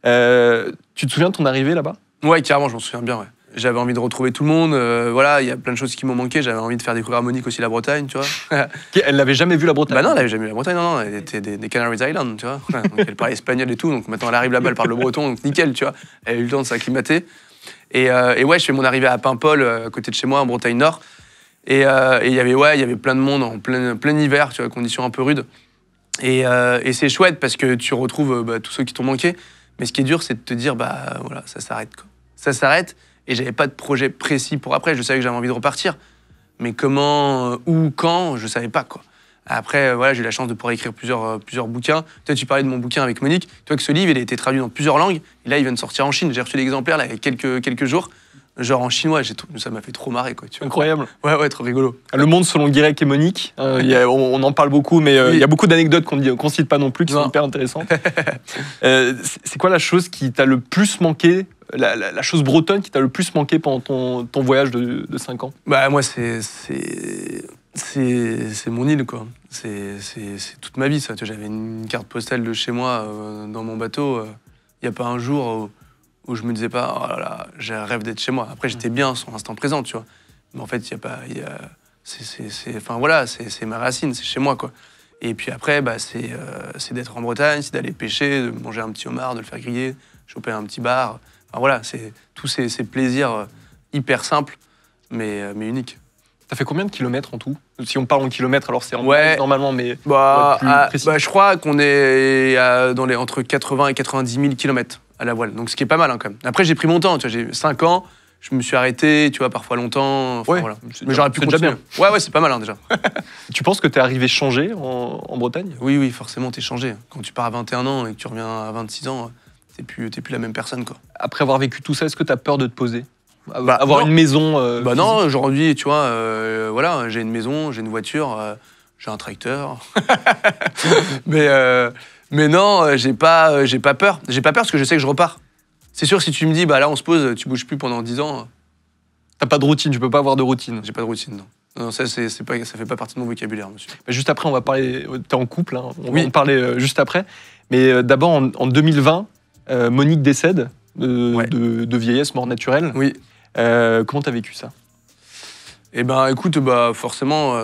Tu te souviens de ton arrivée là-bas? Ouais, carrément, je m'en souviens bien, ouais. J'avais envie de retrouver tout le monde, voilà, il y a plein de choses qui m'ont manqué, j'avais envie de faire découvrir à Monique aussi la Bretagne, tu vois. Elle n'avait jamais vu la Bretagne? Bah non, elle n'avait jamais vu la Bretagne, non, elle était des Canary Islands, tu vois. Donc elle parlait espagnol et tout, donc maintenant elle arrive là-bas, elle parle le breton, donc nickel, tu vois. Elle a eu le temps de s'acclimater. Et ouais, je fais mon arrivée à Paimpol, à côté de chez moi, en Bretagne Nord. Et il y avait plein de monde en plein hiver, tu vois, conditions un peu rudes. Et c'est chouette parce que tu retrouves tous ceux qui t'ont manqué. Mais ce qui est dur, c'est de te dire, bah voilà, ça s'arrête, quoi. Ça s'arrête. Et j'avais pas de projet précis pour après. Je savais que j'avais envie de repartir. Mais comment, où, quand, je savais pas, quoi. Après, voilà, j'ai eu la chance de pouvoir écrire plusieurs bouquins. Toi, tu parlais de mon bouquin avec Monique. Toi, que ce livre, il a été traduit dans plusieurs langues. Et là, il vient de sortir en Chine. J'ai reçu l'exemplaire là, il y a quelques jours. Genre en chinois, ça m'a fait trop marrer, quoi. Tu vois. Incroyable. Ouais, trop rigolo. Le monde selon Guirec et Monique. On en parle beaucoup, mais il y a beaucoup d'anecdotes qu'on ne cite pas non plus, qui sont hyper intéressantes. C'est quoi la chose qui t'a le plus manqué, la chose bretonne qui t'a le plus manqué pendant ton voyage de 5 ans? Bah moi, c'est mon île, quoi. C'est toute ma vie, ça. J'avais une carte postale de chez moi dans mon bateau. Il n'y a pas un jour où je me disais pas, oh là là, j'ai un rêve d'être chez moi. Après, j'étais bien sur l'instant présent, tu vois. Mais en fait, enfin voilà, c'est ma racine, c'est chez moi, quoi. Et puis après, bah, c'est d'être en Bretagne, c'est d'aller pêcher, de manger un petit homard, de le faire griller, choper un petit bar. Enfin voilà, c'est tous ces plaisirs hyper simples, mais uniques. T'as fait combien de kilomètres en tout? Si on parle en kilomètres, alors c'est en miles normalement, mais je crois qu'on est entre 80 et 90 000 kilomètres à la voile, donc ce qui est pas mal, hein, quand même. Après, j'ai pris mon temps, tu vois, j'ai 5 ans, je me suis arrêté, tu vois, parfois longtemps. Enfin, voilà. Mais j'aurais pu continuer. Ouais, c'est pas mal, hein, déjà. Tu penses que t'es arrivé changé en Bretagne? Oui, forcément, t'es changé. Quand tu pars à 21 ans et que tu reviens à 26 ans, t'es plus la même personne, quoi. Après avoir vécu tout ça, est-ce que t'as peur de te poser? Avoir une maison non, aujourd'hui, tu vois, voilà, j'ai une maison, j'ai une voiture, j'ai un tracteur. Mais non, j'ai pas peur. J'ai pas peur parce que je sais que je repars. C'est sûr, si tu me dis, bah là, on se pose, tu bouges plus pendant 10 ans. T'as pas de routine, tu peux pas avoir de routine. J'ai pas de routine, non. Non, ça fait pas partie de mon vocabulaire, monsieur. Mais juste après, on va parler. T'es en couple, hein, on va en parler juste après. Mais d'abord, en 2020, Monique décède de vieillesse, mort naturelle. Oui. Comment t'as vécu ça? Eh ben, écoute, forcément,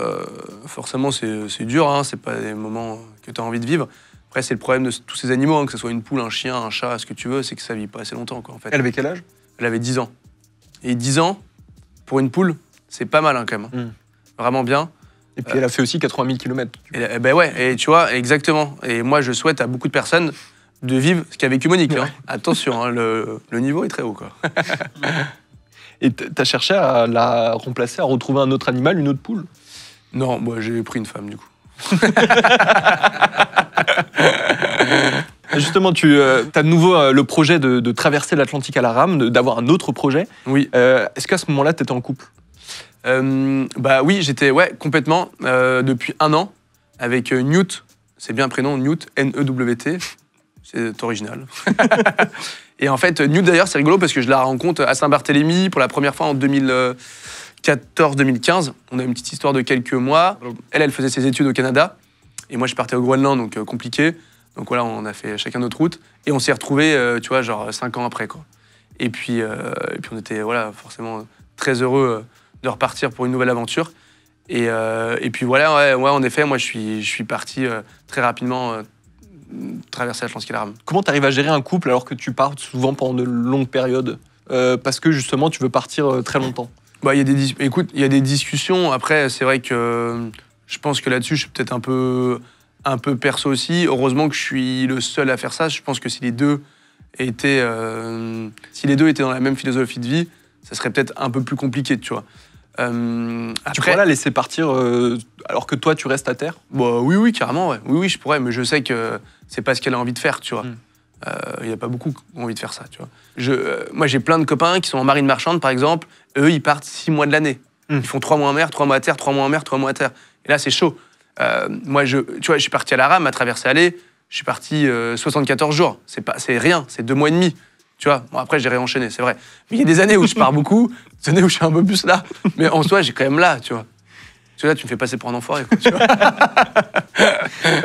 c'est dur, hein, c'est pas des moments que t'as envie de vivre. Après, c'est le problème de tous ces animaux, hein, que ce soit une poule, un chien, un chat, ce que tu veux, c'est que ça vit pas assez longtemps, quoi, en fait. Elle avait quel âge? Elle avait 10 ans. Et 10 ans, pour une poule, c'est pas mal, hein, quand même. Vraiment bien. Et puis elle a fait aussi 80 000 km. Ben ouais, et tu vois, exactement. Et moi, je souhaite à beaucoup de personnes de vivre ce qu'a vécu Monique. Hein. Attention, hein, le niveau est très haut, quoi. Et t'as cherché à la remplacer, à retrouver un autre animal, une autre poule? Non, moi j'ai pris une femme, du coup. Justement, tu as de nouveau le projet de traverser l'Atlantique à la rame, d'avoir un autre projet. Oui. Est-ce qu'à ce moment-là, tu étais en couple? Bah oui, j'étais complètement depuis 1 an avec Newt. C'est bien un prénom, Newt, N-E-W-T. C'est original. Et en fait, Newt d'ailleurs, c'est rigolo parce que je la rencontre à Saint-Barthélemy pour la première fois en 2014-2015. On a une petite histoire de quelques mois. Elle faisait ses études au Canada. Et moi, je partais au Groenland, donc compliqué. Donc voilà, on a fait chacun notre route. Et on s'est retrouvés, tu vois, genre 5 ans après, quoi. Et puis on était, voilà, forcément très heureux de repartir pour une nouvelle aventure. Et puis voilà, ouais, en effet, moi, je suis parti très rapidement traverser l'Atlantique à la rame. Comment tu arrives à gérer un couple alors que tu pars souvent pendant de longues périodes parce que justement, tu veux partir très longtemps? Bah, écoute, il y a des discussions. Après, c'est vrai que je pense que là-dessus, je suis peut-être un peu perso aussi. Heureusement que je suis le seul à faire ça. Je pense que si les deux étaient dans la même philosophie de vie, ça serait peut-être un peu plus compliqué, tu vois. Tu pourrais la laisser partir alors que toi, tu restes à terre? Bah, oui, carrément. Ouais. Oui, je pourrais, mais je sais que c'est pas ce qu'elle a envie de faire, tu vois. Il n'y a pas beaucoup qui ont envie de faire ça, tu vois. Moi, j'ai plein de copains qui sont en marine marchande, par exemple. Eux, ils partent 6 mois de l'année. Ils font 3 mois en mer, 3 mois à terre, 3 mois en mer, 3 mois à terre. Et là, c'est chaud. Moi, tu vois, je suis parti à la rame, à traverser aller. Je suis parti 74 jours. C'est rien, c'est 2 mois et demi. Tu vois, bon, après, j'ai réenchaîné, c'est vrai. Mais il y a des années où je pars beaucoup, des années où je suis un peu plus là. Mais en soi, j'ai quand même là, tu vois. Tu vois, là, tu me fais passer pour un enfoiré, quoi, tu vois.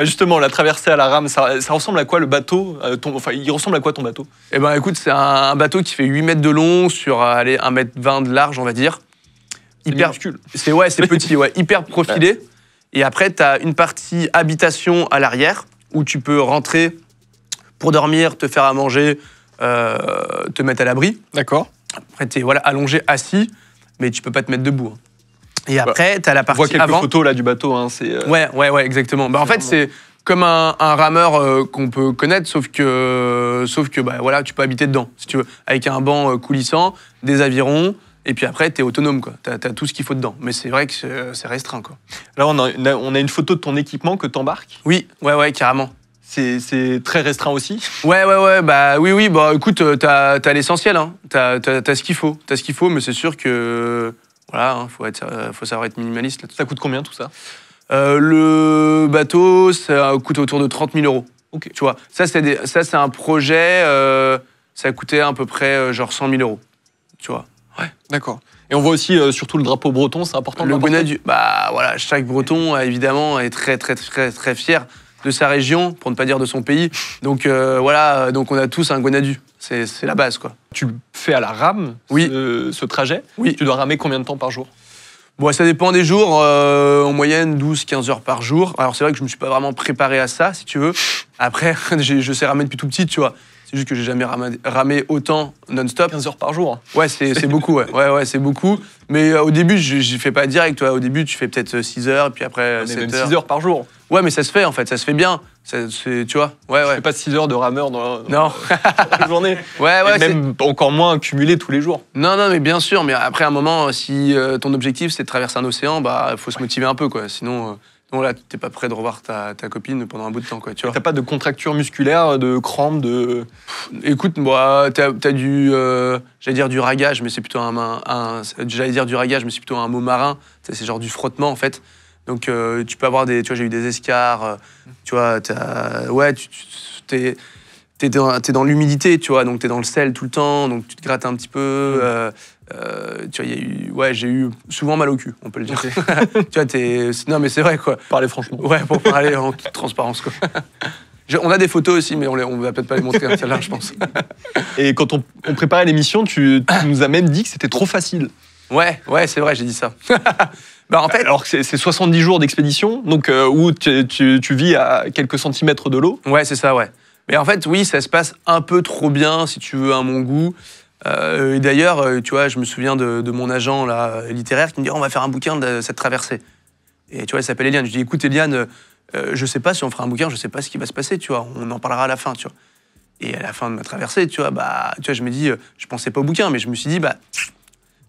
Justement, la traversée à la rame, ça ressemble à quoi le bateau? Il ressemble à quoi ton bateau? Eh ben, écoute, c'est un bateau qui fait 8 mètres de long sur 1,20 m de large, on va dire. Hyper minuscule. C'est petit, ouais, hyper profilé. Et après, tu as une partie habitation à l'arrière où tu peux rentrer pour dormir, te faire à manger, te mettre à l'abri. D'accord. Après, tu es allongé, assis, mais tu peux pas te mettre debout. Et après, tu as la partie avant. On voit quelques avant. photos là, du bateau. Hein, Ouais, exactement. Bah, en fait, c'est comme un rameur qu'on peut connaître, sauf que bah, voilà, tu peux habiter dedans, si tu veux, avec un banc coulissant, des avirons. Et puis après, tu es autonome, quoi. Tu as tout ce qu'il faut dedans. Mais c'est vrai que c'est restreint, quoi. Là, on a une photo de ton équipement que tu embarques. Oui, ouais, carrément. C'est très restreint aussi. Ouais, bah oui, bah écoute, t'as l'essentiel, hein. T'as ce qu'il faut. T'as ce qu'il faut, mais c'est sûr que voilà, hein, faut savoir être minimaliste là-dessus. Ça coûte combien tout ça? Le bateau, ça coûte autour de 30 000 €. Ok. Tu vois, ça c'est un projet, ça a coûté à peu près genre 100 000 €. Tu vois. Ouais, d'accord. Et on voit aussi surtout le drapeau breton, c'est important. Le Grenadier, bah voilà, chaque Breton évidemment est très fier de sa région, pour ne pas dire de son pays. Donc voilà, donc on a tous un Grenadier. C'est la base, quoi. Tu fais à la rame ce trajet. Oui. Tu dois ramer combien de temps par jour? Bon, ça dépend des jours. En moyenne, 12-15 heures par jour. Alors c'est vrai que je me suis pas vraiment préparé à ça, si tu veux. Après, je sais ramer depuis tout petit, tu vois. C'est juste que j'ai jamais ramé autant non-stop. 15 heures par jour. Ouais, c'est beaucoup, ouais. Ouais, c'est beaucoup. Mais au début, je fais pas direct, toi. Au début, tu fais peut-être 6 heures, et puis après 7 heures. 6 heures par jour. Ouais, mais ça se fait, en fait. Ça se fait bien. Tu vois. Ouais. Je fais pas 6 heures de rameur dans la journée. Ouais. Et même encore moins cumulé tous les jours. Non, mais bien sûr. Mais après, à un moment, si ton objectif, c'est de traverser un océan, bah, faut se motiver un peu, quoi. Sinon là, t'es pas prêt de revoir ta copine pendant un bout de temps, quoi. Tu vois. T'as pas de contracture musculaire, de crampes, de... Écoute, moi, t'as du... j'allais dire du ragage, mais c'est plutôt j'allais dire du ragage, mais c'est plutôt un mot marin. C'est genre du frottement, en fait. Donc, tu peux avoir des... Tu vois, j'ai eu des escarres. Tu vois, t'es dans l'humidité, tu vois. Donc, t'es dans le sel tout le temps. Donc, tu te grattes un petit peu. Tu vois, j'ai eu souvent mal au cul, on peut le dire. Okay. Tu vois, non, mais c'est vrai, quoi. Parler franchement. Ouais, pour parler en toute transparence, quoi. On a des photos aussi, mais on va peut-être pas les montrer hein, celle-là, je pense. Et quand on préparait l'émission, tu nous as même dit que c'était trop facile. Ouais, c'est vrai, j'ai dit ça. Bah, en fait, alors que c'est 70 jours d'expédition, donc où tu vis à quelques centimètres de l'eau. Ouais, c'est ça, ouais. Mais en fait, oui, ça se passe un peu trop bien, si tu veux, à mon goût. Et d'ailleurs, tu vois, je me souviens de mon agent là, littéraire qui me dit on va faire un bouquin de cette traversée. Et tu vois, elle s'appelle Eliane. Je dis, écoute, Eliane, je sais pas si on fera un bouquin, je sais pas ce qui va se passer, tu vois. On en parlera à la fin, tu vois. Et à la fin de ma traversée, tu vois, je me dis, je pensais pas au bouquin, mais je me suis dit, pas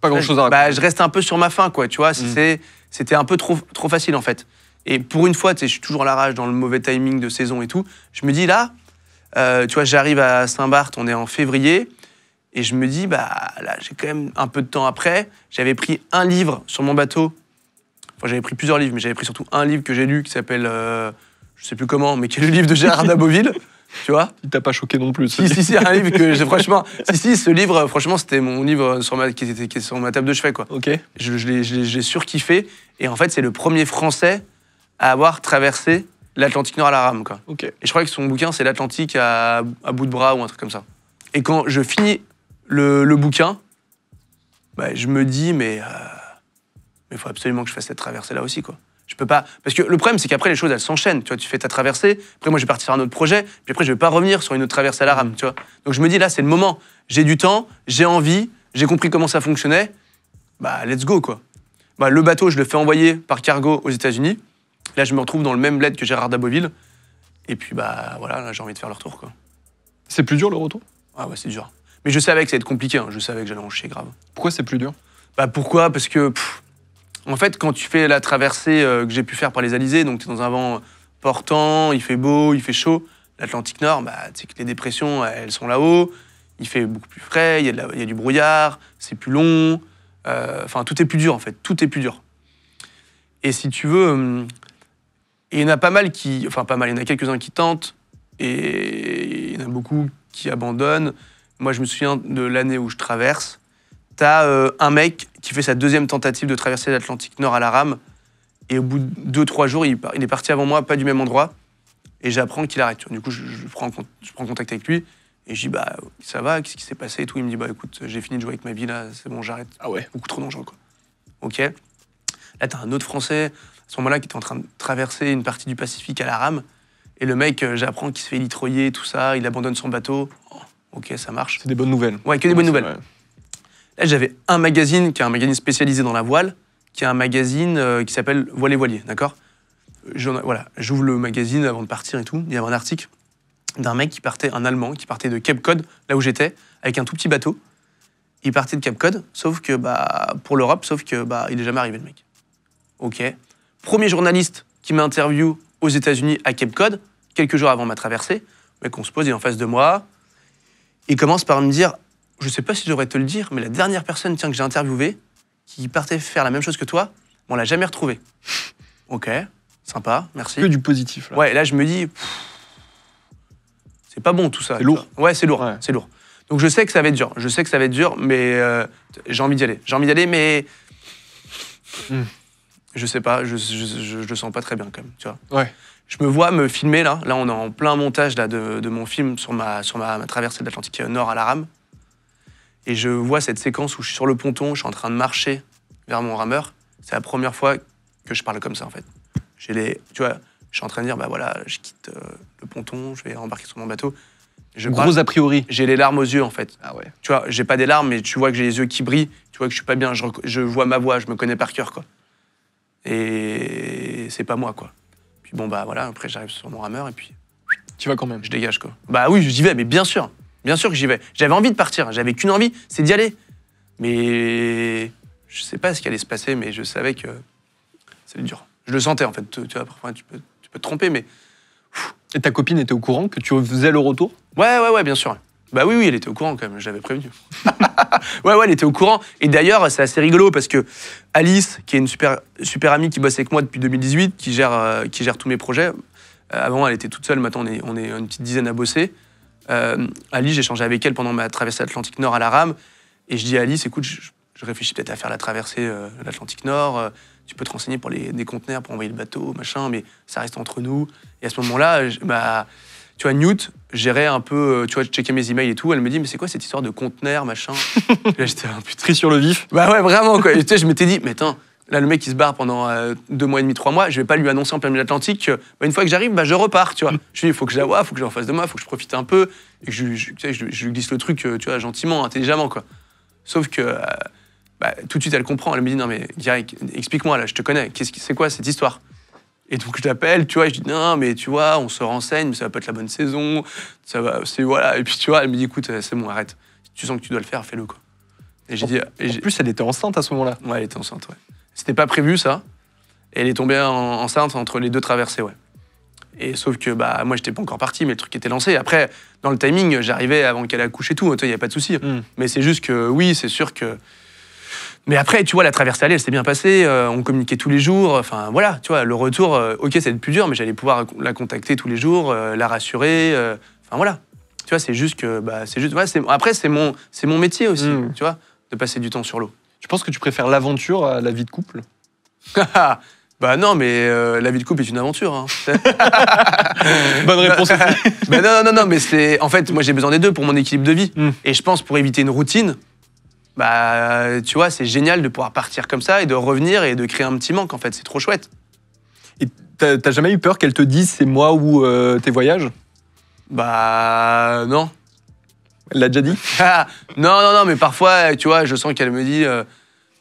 grand-chose à raconter. Je reste un peu sur ma faim, quoi, tu vois. C'était un peu trop facile, en fait. Et pour une fois, tu sais, je suis toujours à la rage dans le mauvais timing de saison et tout. Je me dis, là, tu vois, j'arrive à Saint-Barth, on est en février, et je me dis, là, j'ai quand même un peu de temps après. J'avais pris un livre sur mon bateau. Enfin, j'avais pris plusieurs livres, mais j'avais pris surtout un livre que j'ai lu qui s'appelle, je sais plus comment, mais qui est le livre de Gérard Daboville, tu vois. Il t'a pas choqué non plus. Si, un livre que j'ai franchement... ce livre, franchement, c'était mon livre qui était sur ma table de chevet, quoi. Ok. Je l'ai surkiffé, et en fait, c'est le premier Français à avoir traversé l'Atlantique Nord à la rame, quoi. Ok. Et je crois que son bouquin, c'est l'Atlantique à bout de bras ou un truc comme ça. Et quand je finis le bouquin, je me dis, mais il faut absolument que je fasse cette traversée-là aussi, quoi. Je peux pas... Parce que le problème, c'est qu'après, les choses, elles s'enchaînent. Tu vois, tu fais ta traversée, après, moi, je vais partir sur un autre projet, puis après, je vais pas revenir sur une autre traversée à la rame, tu vois. Donc, je me dis, là, c'est le moment. J'ai du temps, j'ai envie, j'ai compris comment ça fonctionnait. Let's go, quoi. Le bateau, je le fais envoyer par cargo aux États-Unis. Là, je me retrouve dans le même bled que Gérard Daboville. Et puis, voilà, là, j'ai envie de faire le retour, quoi. C'est plus dur, le retour? Ah ouais, c'est dur. Mais je savais que ça allait être compliqué, hein. Je savais que j'allais en chier grave. Pourquoi c'est plus dur? Pourquoi? Parce que, en fait, quand tu fais la traversée que j'ai pu faire par les Alizés, donc tu es dans un vent portant, il fait beau, il fait chaud. L'Atlantique Nord, tu sais que les dépressions, elles sont là-haut. Il fait beaucoup plus frais, il y a du brouillard, c'est plus long. Enfin, tout est plus dur, en fait. Tout est plus dur. Et si tu veux... il y en a pas mal qui... Enfin, pas mal, il y en a quelques-uns qui tentent. Et il y en a beaucoup qui abandonnent. Moi, je me souviens de l'année où je traverse. T'as un mec qui fait sa deuxième tentative de traverser l'Atlantique Nord à la rame. Et au bout de 2-3 jours, il est parti avant moi, pas du même endroit. Et j'apprends qu'il arrête. Du coup, je prends contact avec lui. Et je dis, ça va, qu'est-ce qui s'est passé et tout. Il me dit, écoute, j'ai fini de jouer avec ma vie, là, c'est bon, j'arrête. Ah ouais. Beaucoup trop dangereux, quoi. Ok. Là, t'as un autre Français, à ce moment-là, qui était en train de traverser une partie du Pacifique à la rame. Et le mec, j'apprends qu'il se fait litroyer, tout ça, il abandonne son bateau. Oh, ok, ça marche. C'est des bonnes nouvelles. Ouais, que des bonnes nouvelles. Vrai. Là, j'avais un magazine, qui est un magazine spécialisé dans la voile, qui est un magazine qui s'appelle Voile et Voilier, d'accord? Voilà, j'ouvre le magazine avant de partir et tout. Il y avait un article d'un mec un Allemand, qui partait de Cape Cod, là où j'étais, avec un tout petit bateau. Il partait de Cape Cod, sauf que, pour l'Europe, il est jamais arrivé, le mec. Ok. Premier journaliste qui m'interviewe aux États-Unis à Cape Cod, quelques jours avant ma traversée. Le mec, on se pose, il est en face de moi. Il commence par me dire, je sais pas si je devrais te le dire, mais la dernière personne que j'ai interviewée, qui partait faire la même chose que toi, on l'a jamais retrouvée. Ok, sympa, merci. Que du positif, là. Ouais, là, je me dis, c'est pas bon tout ça. C'est lourd. Ouais, c'est lourd, c'est lourd. Donc je sais que ça va être dur, mais j'ai envie d'y aller. J'ai envie d'y aller, mais je sais pas, je le sens pas très bien quand même, tu vois. Ouais. Je me vois me filmer là on est en plein montage là, de mon film sur ma traversée de l'Atlantique Nord à la rame. Et je vois cette séquence où je suis sur le ponton, je suis en train de marcher vers mon rameur. C'est la première fois que je parle comme ça en fait. Tu vois, je suis en train de dire, voilà, je quitte le ponton, je vais embarquer sur mon bateau. Gros a priori. J'ai les larmes aux yeux en fait. Ah ouais. Tu vois, j'ai pas des larmes, mais tu vois que j'ai les yeux qui brillent, tu vois que je suis pas bien, je vois ma voix, je me connais par cœur quoi. Et c'est pas moi quoi. Puis voilà, après j'arrive sur mon rameur et puis... Tu vas quand même. Je dégage quoi. Oui, j'y vais, mais bien sûr que j'y vais. J'avais envie de partir, j'avais qu'une envie, c'est d'y aller. Mais je sais pas ce qui allait se passer, mais je savais que c'est dur. Je le sentais en fait, tu vois, parfois tu peux te tromper, mais... Et ta copine était au courant que tu faisais le retour? Ouais, bien sûr. Oui, elle était au courant quand même, je l'avais prévenu. ouais, elle était au courant. Et d'ailleurs, c'est assez rigolo parce que Alice, qui est une super amie qui bosse avec moi depuis 2018, qui gère tous mes projets, avant elle était toute seule, maintenant on est une petite dizaine à bosser. Alice, j'ai échangé avec elle pendant ma traversée Atlantique Nord à la rame. Et je dis à Alice, écoute, je réfléchis peut-être à faire la traversée de l'Atlantique Nord. Tu peux te renseigner pour des conteneurs, pour envoyer le bateau, machin, mais ça reste entre nous. Et à ce moment-là, tu vois, Newt gérait un peu, tu vois, je checkais mes emails et tout. Elle me dit, mais c'est quoi cette histoire de conteneurs, machin? Là, j'étais un peu pris sur le vif. Ouais, vraiment, quoi. Et, tu sais, je m'étais dit, mais attends, là, le mec, il se barre pendant 2 mois et demi, 3 mois. Je vais pas lui annoncer en plein milieu de l'Atlantique que, une fois que j'arrive, je repars, tu vois. Je lui dis, il faut que je la voie, il faut que je en face de moi, il faut que je profite un peu. Et que je lui glisse le truc, tu vois, gentiment, intelligemment, quoi. Sauf que, Bah, tout de suite, elle comprend. Elle me dit, non, mais Gary, explique-moi, là, je te connais. C'est quoi cette histoire? Et donc, je l'appelle, tu vois, je dis, non, mais tu vois, on se renseigne, mais ça va pas être la bonne saison. Ça va, voilà. Et puis, tu vois, elle me dit, écoute, c'est bon, arrête. Si tu sens que tu dois le faire, fais-le, quoi. Et j'ai dit. En plus, elle était enceinte à ce moment-là. Ouais, elle était enceinte, ouais. C'était pas prévu, ça. Et elle est tombée enceinte entre les 2 traversées, ouais. Et sauf que, bah, moi, j'étais pas encore parti, mais le truc était lancé. Après, dans le timing, j'arrivais avant qu'elle accouche et tout, il n'y a pas de souci. Mais c'est juste que, oui, c'est sûr que. Mais après, tu vois, la traversée elle s'est bien passée, on communiquait tous les jours, enfin voilà, tu vois, le retour, ok, c'est le plus dur, mais j'allais pouvoir la contacter tous les jours, la rassurer, enfin voilà. Tu vois, c'est juste que, bah, c'est juste, ouais, après, c'est mon métier aussi, tu vois, de passer du temps sur l'eau. Tu penses que tu préfères l'aventure à la vie de couple? Bah non, mais la vie de couple est une aventure. Hein. Bonne réponse aussi. Bah non, mais c'est, en fait, moi j'ai besoin des deux pour mon équilibre de vie. Et je pense pour éviter une routine, bah, tu vois, c'est génial de pouvoir partir comme ça et de revenir et de créer un petit manque, en fait. C'est trop chouette. Et t'as jamais eu peur qu'elle te dise c'est moi ou tes voyages? Bah, non. Elle l'a déjà dit? Non, mais parfois, tu vois, je sens qu'elle me dit,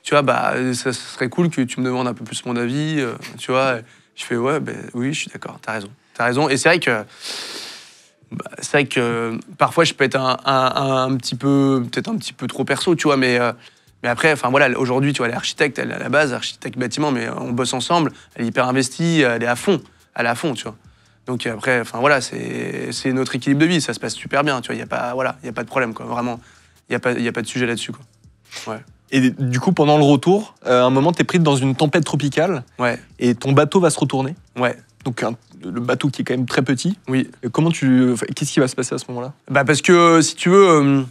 tu vois, bah, ça serait cool que tu me demandes un peu plus mon avis, tu vois. Je fais, ouais, ben oui, je suis d'accord, t'as raison. Et c'est vrai que parfois je peux être un petit peu, peut-être un petit peu trop perso, tu vois, mais après, enfin voilà, aujourd'hui, tu vois, elle est architecte, elle est à la base, architecte bâtiment, mais on bosse ensemble, elle est hyper investie, elle est à fond, tu vois. Donc après, enfin voilà, c'est notre équilibre de vie, ça se passe super bien, tu vois, il y a pas de problème, quoi, vraiment, il y a pas de sujet là-dessus, quoi. Ouais. Et du coup, pendant le retour, à un moment, t'es pris dans une tempête tropicale, ouais, et ton bateau va se retourner. Ouais. Donc le bateau qui est quand même très petit. Oui. Qu'est-ce qui va se passer à ce moment-là? Bah parce que, si tu veux,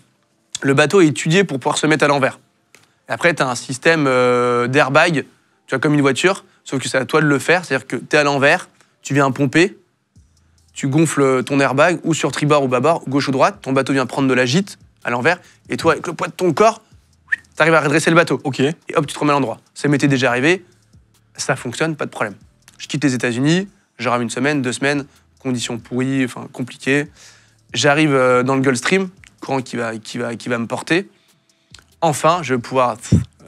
le bateau est étudié pour pouvoir se mettre à l'envers. Après, tu as un système d'airbag, tu vois, comme une voiture, sauf que c'est à toi de le faire. C'est-à-dire que tu es à l'envers, tu viens pomper, tu gonfles ton airbag, ou sur tribord ou bâbord, gauche ou droite, ton bateau vient prendre de la gîte à l'envers, et toi, avec le poids de ton corps, tu arrives à redresser le bateau. Ok. Et hop, tu te remets à l'endroit. Ça m'était déjà arrivé, ça fonctionne, pas de problème. Je quitte les États-Unis, je rame 1 semaine, 2 semaines, conditions pourries, enfin compliquées. J'arrive dans le Gulf Stream, courant qui va me porter. Enfin, je vais pouvoir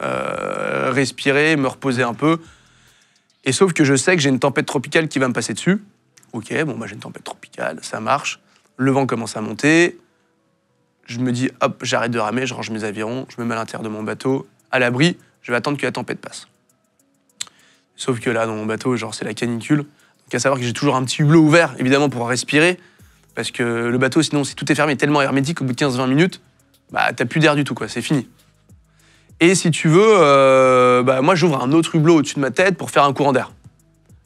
respirer, me reposer un peu. Et sauf que je sais que j'ai une tempête tropicale qui va me passer dessus. Ok, bon, bah, j'ai une tempête tropicale, ça marche. Le vent commence à monter. Je me dis, hop, j'arrête de ramer, je range mes avirons, je me mets à l'intérieur de mon bateau, à l'abri, je vais attendre que la tempête passe. Sauf que là, dans mon bateau, genre, c'est la canicule. Donc, à savoir que j'ai toujours un petit hublot ouvert, évidemment, pour respirer. Parce que le bateau, sinon, si tout est fermé, tellement hermétique, au bout de 15-20 minutes, bah, t'as plus d'air du tout, quoi, c'est fini. Et si tu veux, bah, moi, j'ouvre un autre hublot au-dessus de ma tête pour faire un courant d'air.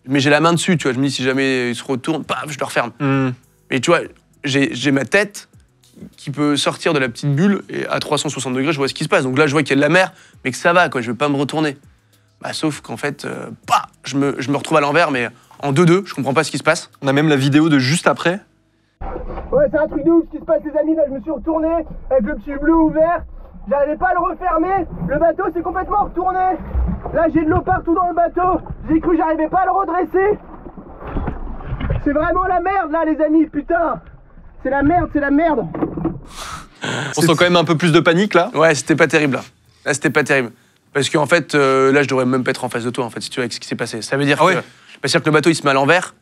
Mais j'ai la main dessus, tu vois, je me dis, si jamais il se retourne, paf, je le referme. Mais tu vois, j'ai ma tête qui peut sortir de la petite bulle, et à 360 degrés, je vois ce qui se passe. Donc là, je vois qu'il y a de la mer, mais que ça va, quoi, je vais pas me retourner. Bah, sauf qu'en fait, je me retrouve à l'envers, mais en 2-2, je comprends pas ce qui se passe. On a même la vidéo de juste après. Ouais, c'est un truc de ouf ce qui se passe, les amis. Là, je me suis retourné avec le petit hublot ouvert. J'arrivais pas à le refermer. Le bateau s'est complètement retourné. Là, j'ai de l'eau partout dans le bateau. J'ai cru que j'arrivais pas à le redresser. C'est vraiment la merde, là, les amis. Putain. C'est la merde, c'est la merde. On sent quand même un peu plus de panique, là. Ouais, c'était pas terrible, là. Là, c'était pas terrible. Parce qu'en fait, là, je devrais même pas être en face de toi, en fait, si tu vois, avec ce qui s'est passé. Ça veut dire que le bateau, il se met à l'envers.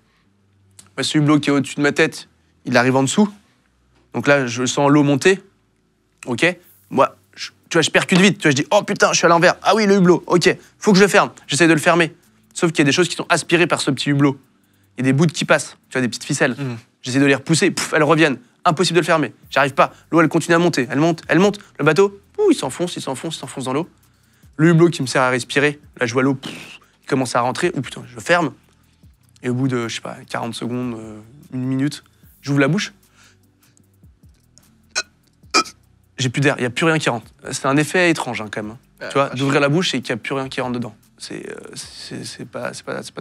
Bah, ce hublot qui est au-dessus de ma tête, il arrive en dessous. Donc là, je sens l'eau monter. Ok. Moi, tu vois, je percute vite. Tu vois, je dis, oh putain, je suis à l'envers. Ah oui, le hublot. Ok. Faut que je le ferme. J'essaie de le fermer. Sauf qu'il y a des choses qui sont aspirées par ce petit hublot. Il y a des bouts qui passent. Tu vois, des petites ficelles. J'essaie de les repousser. Pouf, elles reviennent. Impossible de le fermer. J'arrive pas. L'eau, elle continue à monter. Elle monte. Le bateau, il s'enfonce dans l'eau. Le hublot qui me sert à respirer. Là, je vois l'eau, il commence à rentrer. Oh putain, je ferme. Et au bout de, je sais pas, 40 secondes, 1 minute, j'ouvre la bouche. J'ai plus d'air, il n'y a plus rien qui rentre. C'est un effet étrange, hein, quand même. Tu vois, d'ouvrir la bouche et qu'il n'y a plus rien qui rentre dedans. C'est pas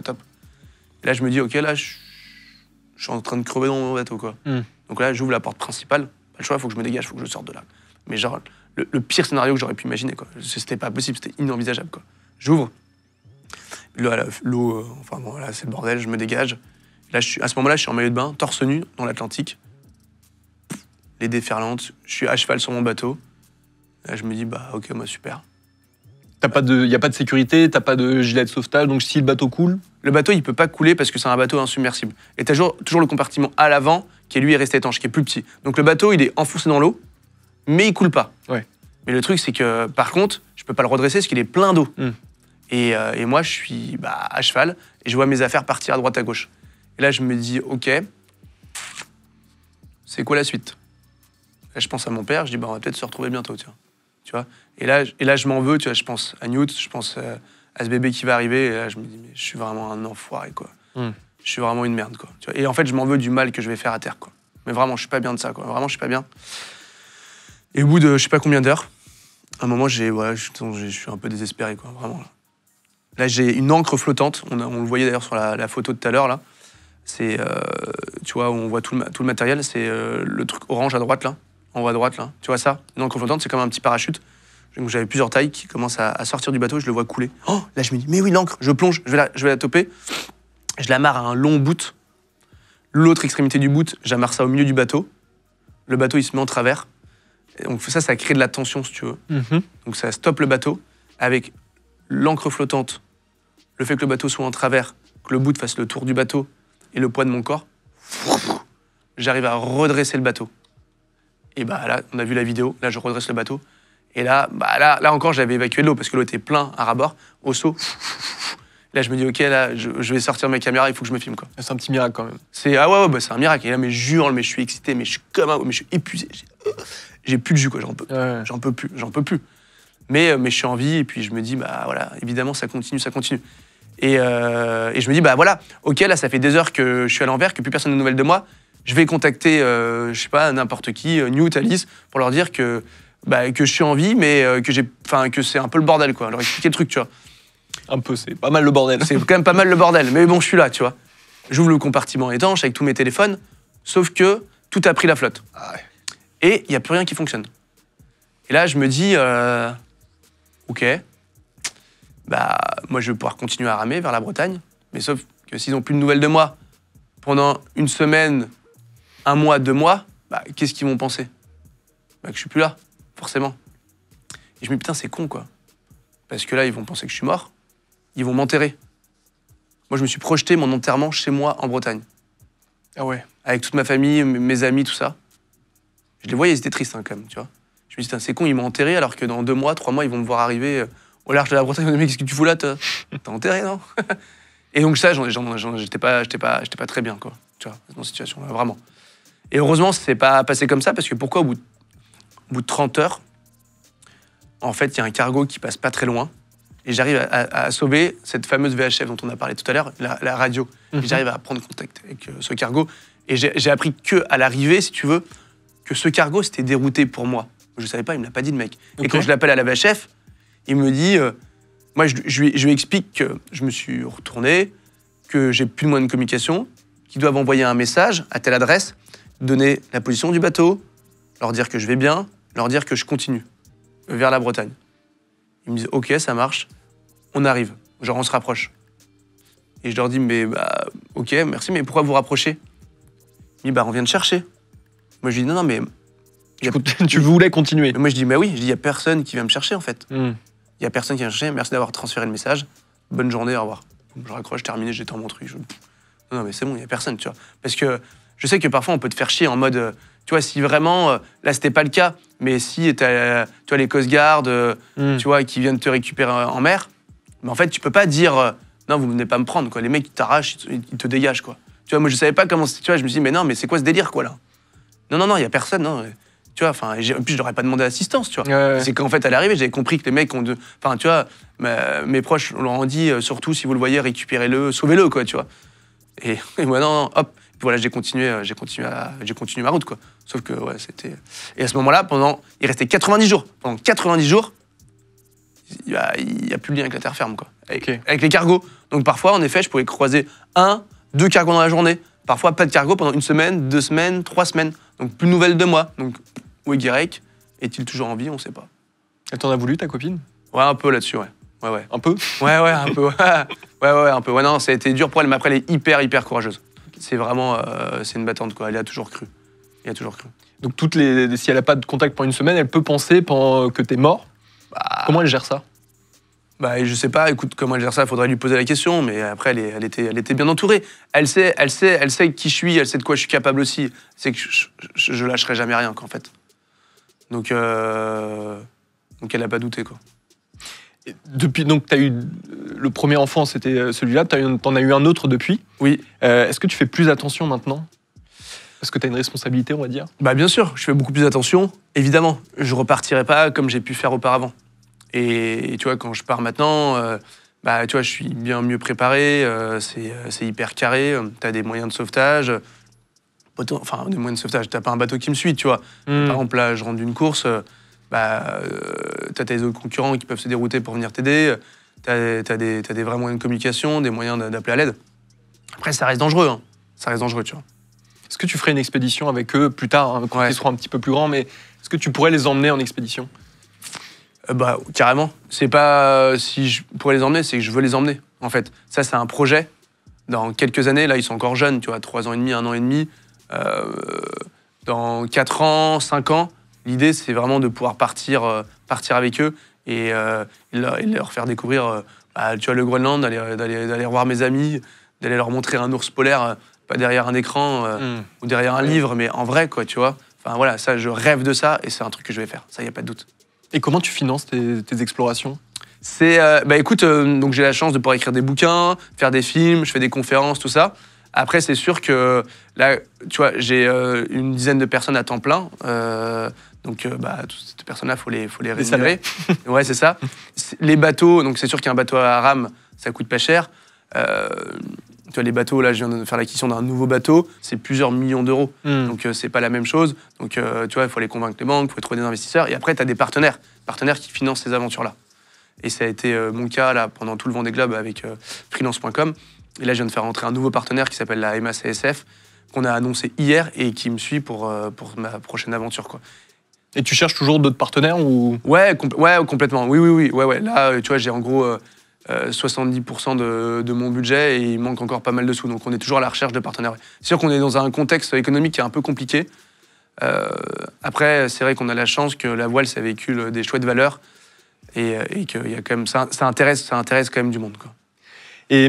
top. Et là, je me dis, ok, là, je suis en train de crever dans mon bateau, quoi. Donc là, j'ouvre la porte principale. Pas le choix, il faut que je me dégage, il faut que je sorte de là. Mais genre, le pire scénario que j'aurais pu imaginer, quoi. C'était pas possible, c'était inenvisageable, quoi. J'ouvre. L'eau, enfin bon, là, c'est le bordel, je me dégage. Là, à ce moment-là, je suis en maillot de bain, torse nu, dans l'Atlantique. Les déferlantes, je suis à cheval sur mon bateau. Là, je me dis, bah, ok, moi, super. Il n'y a pas de sécurité, t'as pas de gilet de sauvetage, donc si le bateau coule... Le bateau, il peut pas couler parce que c'est un bateau insubmersible. Et t'as toujours le compartiment à l'avant qui, lui, est resté étanche, qui est plus petit. Donc le bateau, il est enfoncé dans l'eau, mais il coule pas. Ouais. Mais le truc, c'est que, par contre, je peux pas le redresser parce qu'il est plein d'eau. Et moi, je suis à cheval et je vois mes affaires partir à droite, à gauche. Et là, je me dis, OK, c'est quoi la suite? Là, je pense à mon père, je dis, on va peut-être se retrouver bientôt, tu vois. Et là, je m'en veux, tu vois, je pense à Newt, je pense à ce bébé qui va arriver, et là, je me dis, mais je suis vraiment un enfoiré, quoi. Je suis vraiment une merde, quoi. Tu vois. Et en fait, je m'en veux du mal que je vais faire à terre, quoi. Mais vraiment, je suis pas bien de ça, quoi. Vraiment, je suis pas bien. Et au bout de je sais pas combien d'heures, à un moment, je suis un peu désespéré, quoi, vraiment. Là, j'ai une encre flottante, on le voyait d'ailleurs sur la photo de tout à l'heure, là. C'est, tu vois, où on voit tout le matériel, c'est le truc orange à droite, là, en haut à droite, là. Tu vois ça? Une encre flottante, c'est comme un petit parachute. Donc j'avais plusieurs tailles qui commencent à sortir du bateau, je le vois couler. Oh, là, je me dis, mais oui, l'encre, je plonge, je vais la toper. Je l'amarre à un long bout. L'autre extrémité du bout, j'amarre ça au milieu du bateau. Le bateau, il se met en travers. Et donc ça crée de la tension, si tu veux. Donc ça stoppe le bateau avec l'encre flottante, le fait que le bateau soit en travers, que le bout fasse le tour du bateau et le poids de mon corps. J'arrive à redresser le bateau. Et là, on a vu la vidéo, là, je redresse le bateau. Et là encore, j'avais évacué de l'eau parce que l'eau était plein à ras-bord, au saut. Là, je me dis, OK, là, je vais sortir mes caméras, il faut que je me filme, quoi. C'est un petit miracle, quand même. C'est c'est un miracle. Et là, mais je jure, mais je suis excité, mais je suis mais je suis épuisé. J'ai plus de jus, quoi, j'en peux plus. Mais je suis en vie, et puis je me dis, voilà, évidemment, ça continue. Et je me dis, voilà, OK, là, ça fait des heures que je suis à l'envers, que plus personne n'a de nouvelles de moi. Je vais contacter, je sais pas, n'importe qui, Newt, Alice, pour leur dire que je suis en vie, mais que c'est un peu le bordel, quoi. Leur expliquer le truc, tu vois. Un peu, c'est pas mal le bordel. C'est quand même pas mal le bordel, mais bon, je suis là, tu vois. J'ouvre le compartiment étanche avec tous mes téléphones, sauf que tout a pris la flotte. Et il n'y a plus rien qui fonctionne. Et là, je me dis, OK, moi, je vais pouvoir continuer à ramer vers la Bretagne, mais sauf que s'ils n'ont plus de nouvelles de moi pendant une semaine, 1 mois, 2 mois, qu'est-ce qu'ils vont penser? Que je suis plus là, forcément. Et je me dis, putain, c'est con, quoi. Parce que là, ils vont penser que je suis mort. Ils vont m'enterrer. Moi, je me suis projeté mon enterrement chez moi, en Bretagne. Ah ouais. Avec toute ma famille, mes amis, tout ça. Je les voyais, ils étaient tristes, quand même, tu vois. Je me dis, c'est con, ils m'ont enterré, alors que dans 2 mois, 3 mois, ils vont me voir arriver au large de la Bretagne. Ils me disent, mais qu'est-ce que tu fous là? T'as enterré, non? Et donc ça, j'étais pas très bien, quoi. Tu vois, dans cette situation-là, vraiment. Et heureusement, c'est pas passé comme ça, parce que pourquoi, au bout de 30 heures, en fait, il y a un cargo qui passe pas très loin, et j'arrive à sauver cette fameuse VHF dont on a parlé tout à l'heure, la radio. Et j'arrive à prendre contact avec ce cargo, et j'ai appris qu'à l'arrivée, si tu veux, que ce cargo s'était dérouté pour moi. Je savais pas, il me l'a pas dit, le mec. Okay. Et quand je l'appelle à la VHF, il me dit... moi, je lui explique que je me suis retourné, que j'ai plus de moyens de communication, qu'ils doivent envoyer un message à telle adresse, donner la position du bateau, leur dire que je vais bien, leur dire que je continue vers la Bretagne. Ils me disent, OK, ça marche, on arrive, genre on se rapproche. Et je leur dis, mais OK, merci, mais pourquoi vous rapprochez? Ils me disent, on vient de chercher. Moi, je dis, non, mais... Tu voulais continuer. Moi, je dis, mais oui, il n'y a personne qui vient me chercher, en fait. Il n'y a personne qui vient me chercher, merci d'avoir transféré le message, bonne journée, au revoir. Je raccroche, terminé, j'étais en mon truc. Non, mais c'est bon, il n'y a personne, tu vois. Parce que je sais que parfois, on peut te faire chier en mode... tu vois, si vraiment... là, c'était pas le cas, mais si tu as les Coast Guard, tu vois, qui viennent te récupérer en mer, mais en fait, tu peux pas dire... non, vous venez pas me prendre, quoi. Les mecs, ils t'arrachent, ils te dégagent, quoi. Tu vois, moi, je savais pas comment... Tu vois, je me suis dit, mais non, mais c'est quoi ce délire, quoi, là? Non, il y a personne, non. Tu vois, enfin, en plus, je leur ai pas demandé d'assistance, tu vois. Ouais. C'est qu'en fait, à l'arrivée, j'avais compris que les mecs ont enfin, tu vois, mes proches leur ont dit, surtout, si vous le voyez, récupérez-le, sauvez-le, quoi, tu vois. Et moi, non, hop. Puis voilà, j'ai continué ma route, quoi. Sauf que, ouais, c'était... Et à ce moment-là, il restait 90 jours. Pendant 90 jours, il y a plus de lien avec la terre ferme, quoi. Avec les cargos. Donc parfois, en effet, je pouvais croiser 1, 2 cargos dans la journée. Parfois, pas de cargo pendant 1 semaine, 2 semaines, 3 semaines. Donc plus de nouvelles de moi. Donc, où est Guirec? Est-il toujours en vie? On ne sait pas. Et t'en as voulu, ta copine? Ouais, un peu là-dessus, ouais. Un peu? Ouais, un peu. Ouais, un peu. Ouais, non, ça a été dur pour elle, mais après, elle est hyper courageuse. C'est vraiment... c'est une battante, quoi. Elle y a toujours cru. Donc, si elle n'a pas de contact pendant 1 semaine, elle peut penser que t'es mort. Comment elle gère ça? Bah, je sais pas, écoute, comment elle gère ça, il faudrait lui poser la question, mais après, elle était bien entourée. Elle sait qui je suis, elle sait de quoi je suis capable aussi. C'est que je lâcherai jamais rien, quoi, en fait. Donc elle n'a pas douté, quoi. Donc, tu as eu le premier enfant, c'était celui-là, t'en as eu un autre depuis. Oui. Est-ce que tu fais plus attention maintenant? Parce que tu as une responsabilité, on va dire. Bah, bien sûr, je fais beaucoup plus attention. Évidemment, je repartirai pas comme j'ai pu faire auparavant. Et tu vois, quand je pars maintenant, bah, tu vois, je suis bien mieux préparé, c'est hyper carré, tu as des moyens de sauvetage. Enfin, des moyens de sauvetage, t'as pas un bateau qui me suit, tu vois. Par exemple, là, je rentre d'une course, bah, t'as tes autres concurrents qui peuvent se dérouter pour venir t'aider, t'as des vrais moyens de communication, des moyens d'appeler à l'aide. Après, ça reste dangereux, hein. Ça reste dangereux, tu vois. Est-ce que tu ferais une expédition avec eux plus tard, hein, quand ils seront un petit peu plus grands, mais est-ce que tu pourrais les emmener en expédition? Bah, carrément. C'est pas si je pourrais les emmener, c'est que je veux les emmener, en fait. Ça, c'est un projet. Dans quelques années, là, ils sont encore jeunes, tu vois, 3 ans et demi, 1 an et demi. Dans 4 ans, 5 ans, l'idée, c'est vraiment de pouvoir partir avec eux et leur faire découvrir tu vois, le Groenland, d'aller revoir mes amis, d'aller leur montrer un ours polaire, pas derrière un écran ou derrière un livre, mais en vrai, quoi, tu vois. Enfin, voilà, ça, je rêve de ça et c'est un truc que je vais faire. Ça, il n'y a pas de doute. Et comment tu finances tes explorations? C'est, bah écoute, donc j'ai la chance de pouvoir écrire des bouquins, faire des films, je fais des conférences, tout ça. Après, c'est sûr que là, tu vois, j'ai une dizaine de personnes à temps plein. Donc, bah, toutes ces personnes-là, faut les rémunérer. Ouais, c'est ça. Les bateaux, donc c'est sûr qu'un bateau à rame, ça coûte pas cher. Tu vois, les bateaux, là, je viens de faire l'acquisition d'un nouveau bateau, c'est plusieurs millions d'euros. Donc, c'est pas la même chose. Donc, tu vois, il faut aller convaincre les banques, il faut trouver des investisseurs. Et après, tu as des partenaires qui financent ces aventures-là. Et ça a été mon cas là, pendant tout le Vendée Globe avec freelance.com. Et là, je viens de faire rentrer un nouveau partenaire qui s'appelle la MACSF, qu'on a annoncé hier et qui me suit pour ma prochaine aventure, quoi. Et tu cherches toujours d'autres partenaires ou... Ouais, complètement. Oui. Ouais. Là, tu vois, j'ai en gros 70% de mon budget et il manque encore pas mal de sous. Donc, on est toujours à la recherche de partenaires. C'est sûr qu'on est dans un contexte économique qui est un peu compliqué. Après, c'est vrai qu'on a la chance que la voile, ça véhicule des chouettes valeurs et qu'il y a quand même, ça intéresse quand même du monde, quoi. Et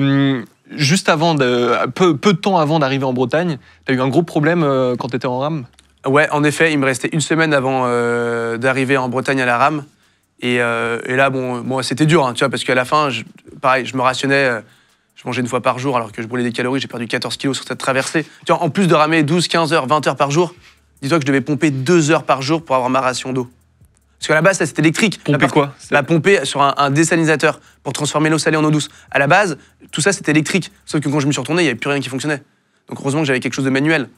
juste avant, peu de temps avant d'arriver en Bretagne, tu as eu un gros problème quand tu étais en rame? Ouais, en effet, il me restait 1 semaine avant d'arriver en Bretagne à la rame. Et là, bon, c'était dur, hein, tu vois, parce qu'à la fin, pareil, je me rationnais, je mangeais 1 fois par jour alors que je brûlais des calories, j'ai perdu 14 kilos sur cette traversée. Tu vois, en plus de ramer 12, 15 heures, 20 heures par jour, dis-toi que je devais pomper 2 heures par jour pour avoir ma ration d'eau. Parce qu'à la base, ça c'était électrique. Pomper quoi? La pomper sur un désalinisateur pour transformer l'eau salée en eau douce. À la base, tout ça c'était électrique. Sauf que quand je me suis retourné, il n'y avait plus rien qui fonctionnait. Donc heureusement que j'avais quelque chose de manuel.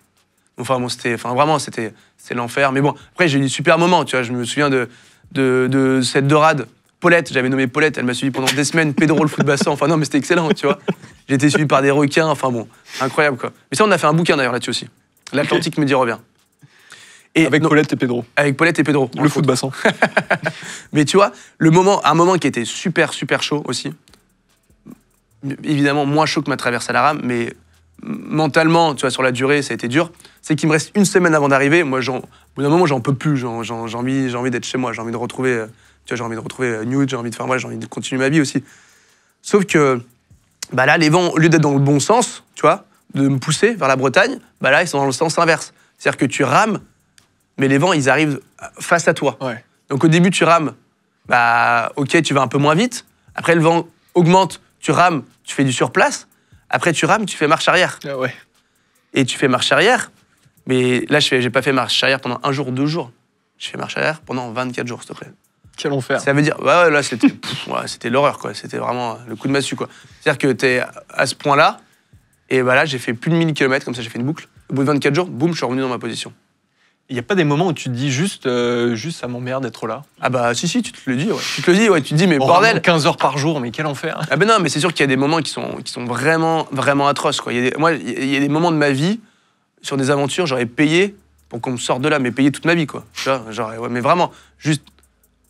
Enfin bon, vraiment, c'était l'enfer. Mais bon, après j'ai eu des super moments, tu vois. Je me souviens de cette dorade. Paulette, j'avais nommé Paulette, elle m'a suivi pendant des semaines, Pedro le foot bassin. Enfin non, mais c'était excellent, tu vois. J'ai été suivi par des requins, enfin bon, incroyable, quoi. Mais ça, on a fait un bouquin d'ailleurs là-dessus aussi. L'Atlantique me dit revient. Et avec Paulette et Pedro. Avec Paulette et Pedro. Le foot bassin. Mais tu vois, un moment qui était super, super chaud aussi. Évidemment, moins chaud que ma traversée à la rame, mais mentalement, tu vois, sur la durée, ça a été dur. C'est qu'il me reste 1 semaine avant d'arriver. Moi, au bout d'un moment, j'en peux plus. J'ai envie d'être chez moi. J'ai envie de retrouver, tu vois, j'ai envie de retrouver Newt. J'ai envie de continuer ma vie aussi. Sauf que, bah là, les vents, au lieu d'être dans le bon sens, tu vois, de me pousser vers la Bretagne, bah là, ils sont dans le sens inverse. C'est-à-dire que tu rames, mais les vents, ils arrivent face à toi. Ouais. Donc au début, tu rames, bah ok, tu vas un peu moins vite. Après, le vent augmente, tu rames, tu fais du surplace. Après, tu rames, tu fais marche arrière. Ah ouais. Et tu fais marche arrière, mais là, j'ai pas fait marche arrière pendant 1 jour, 2 jours. Je fais marche arrière pendant 24 jours, s'il te plaît. Quel enfer. Ça veut dire, ouais, là, c'était l'horreur, quoi. C'était vraiment le coup de massue, quoi. C'est-à-dire que t'es à ce point-là, et bah là, j'ai fait plus de 1000 km, comme ça, j'ai fait une boucle. Au bout de 24 jours, boum, je suis revenu dans ma position. Il n'y a pas des moments où tu te dis juste ça m'emmerde d'être là? Ah bah si, tu te le dis, ouais. Tu te dis, mais bordel. 15 heures par jour, mais quel enfer. Ah ben non, mais c'est sûr qu'il y a des moments qui sont vraiment, vraiment atroces, quoi. Il y a des moments de ma vie, sur des aventures, j'aurais payé pour qu'on me sorte de là, mais payé toute ma vie, quoi. Tu vois, genre, ouais, mais vraiment, juste,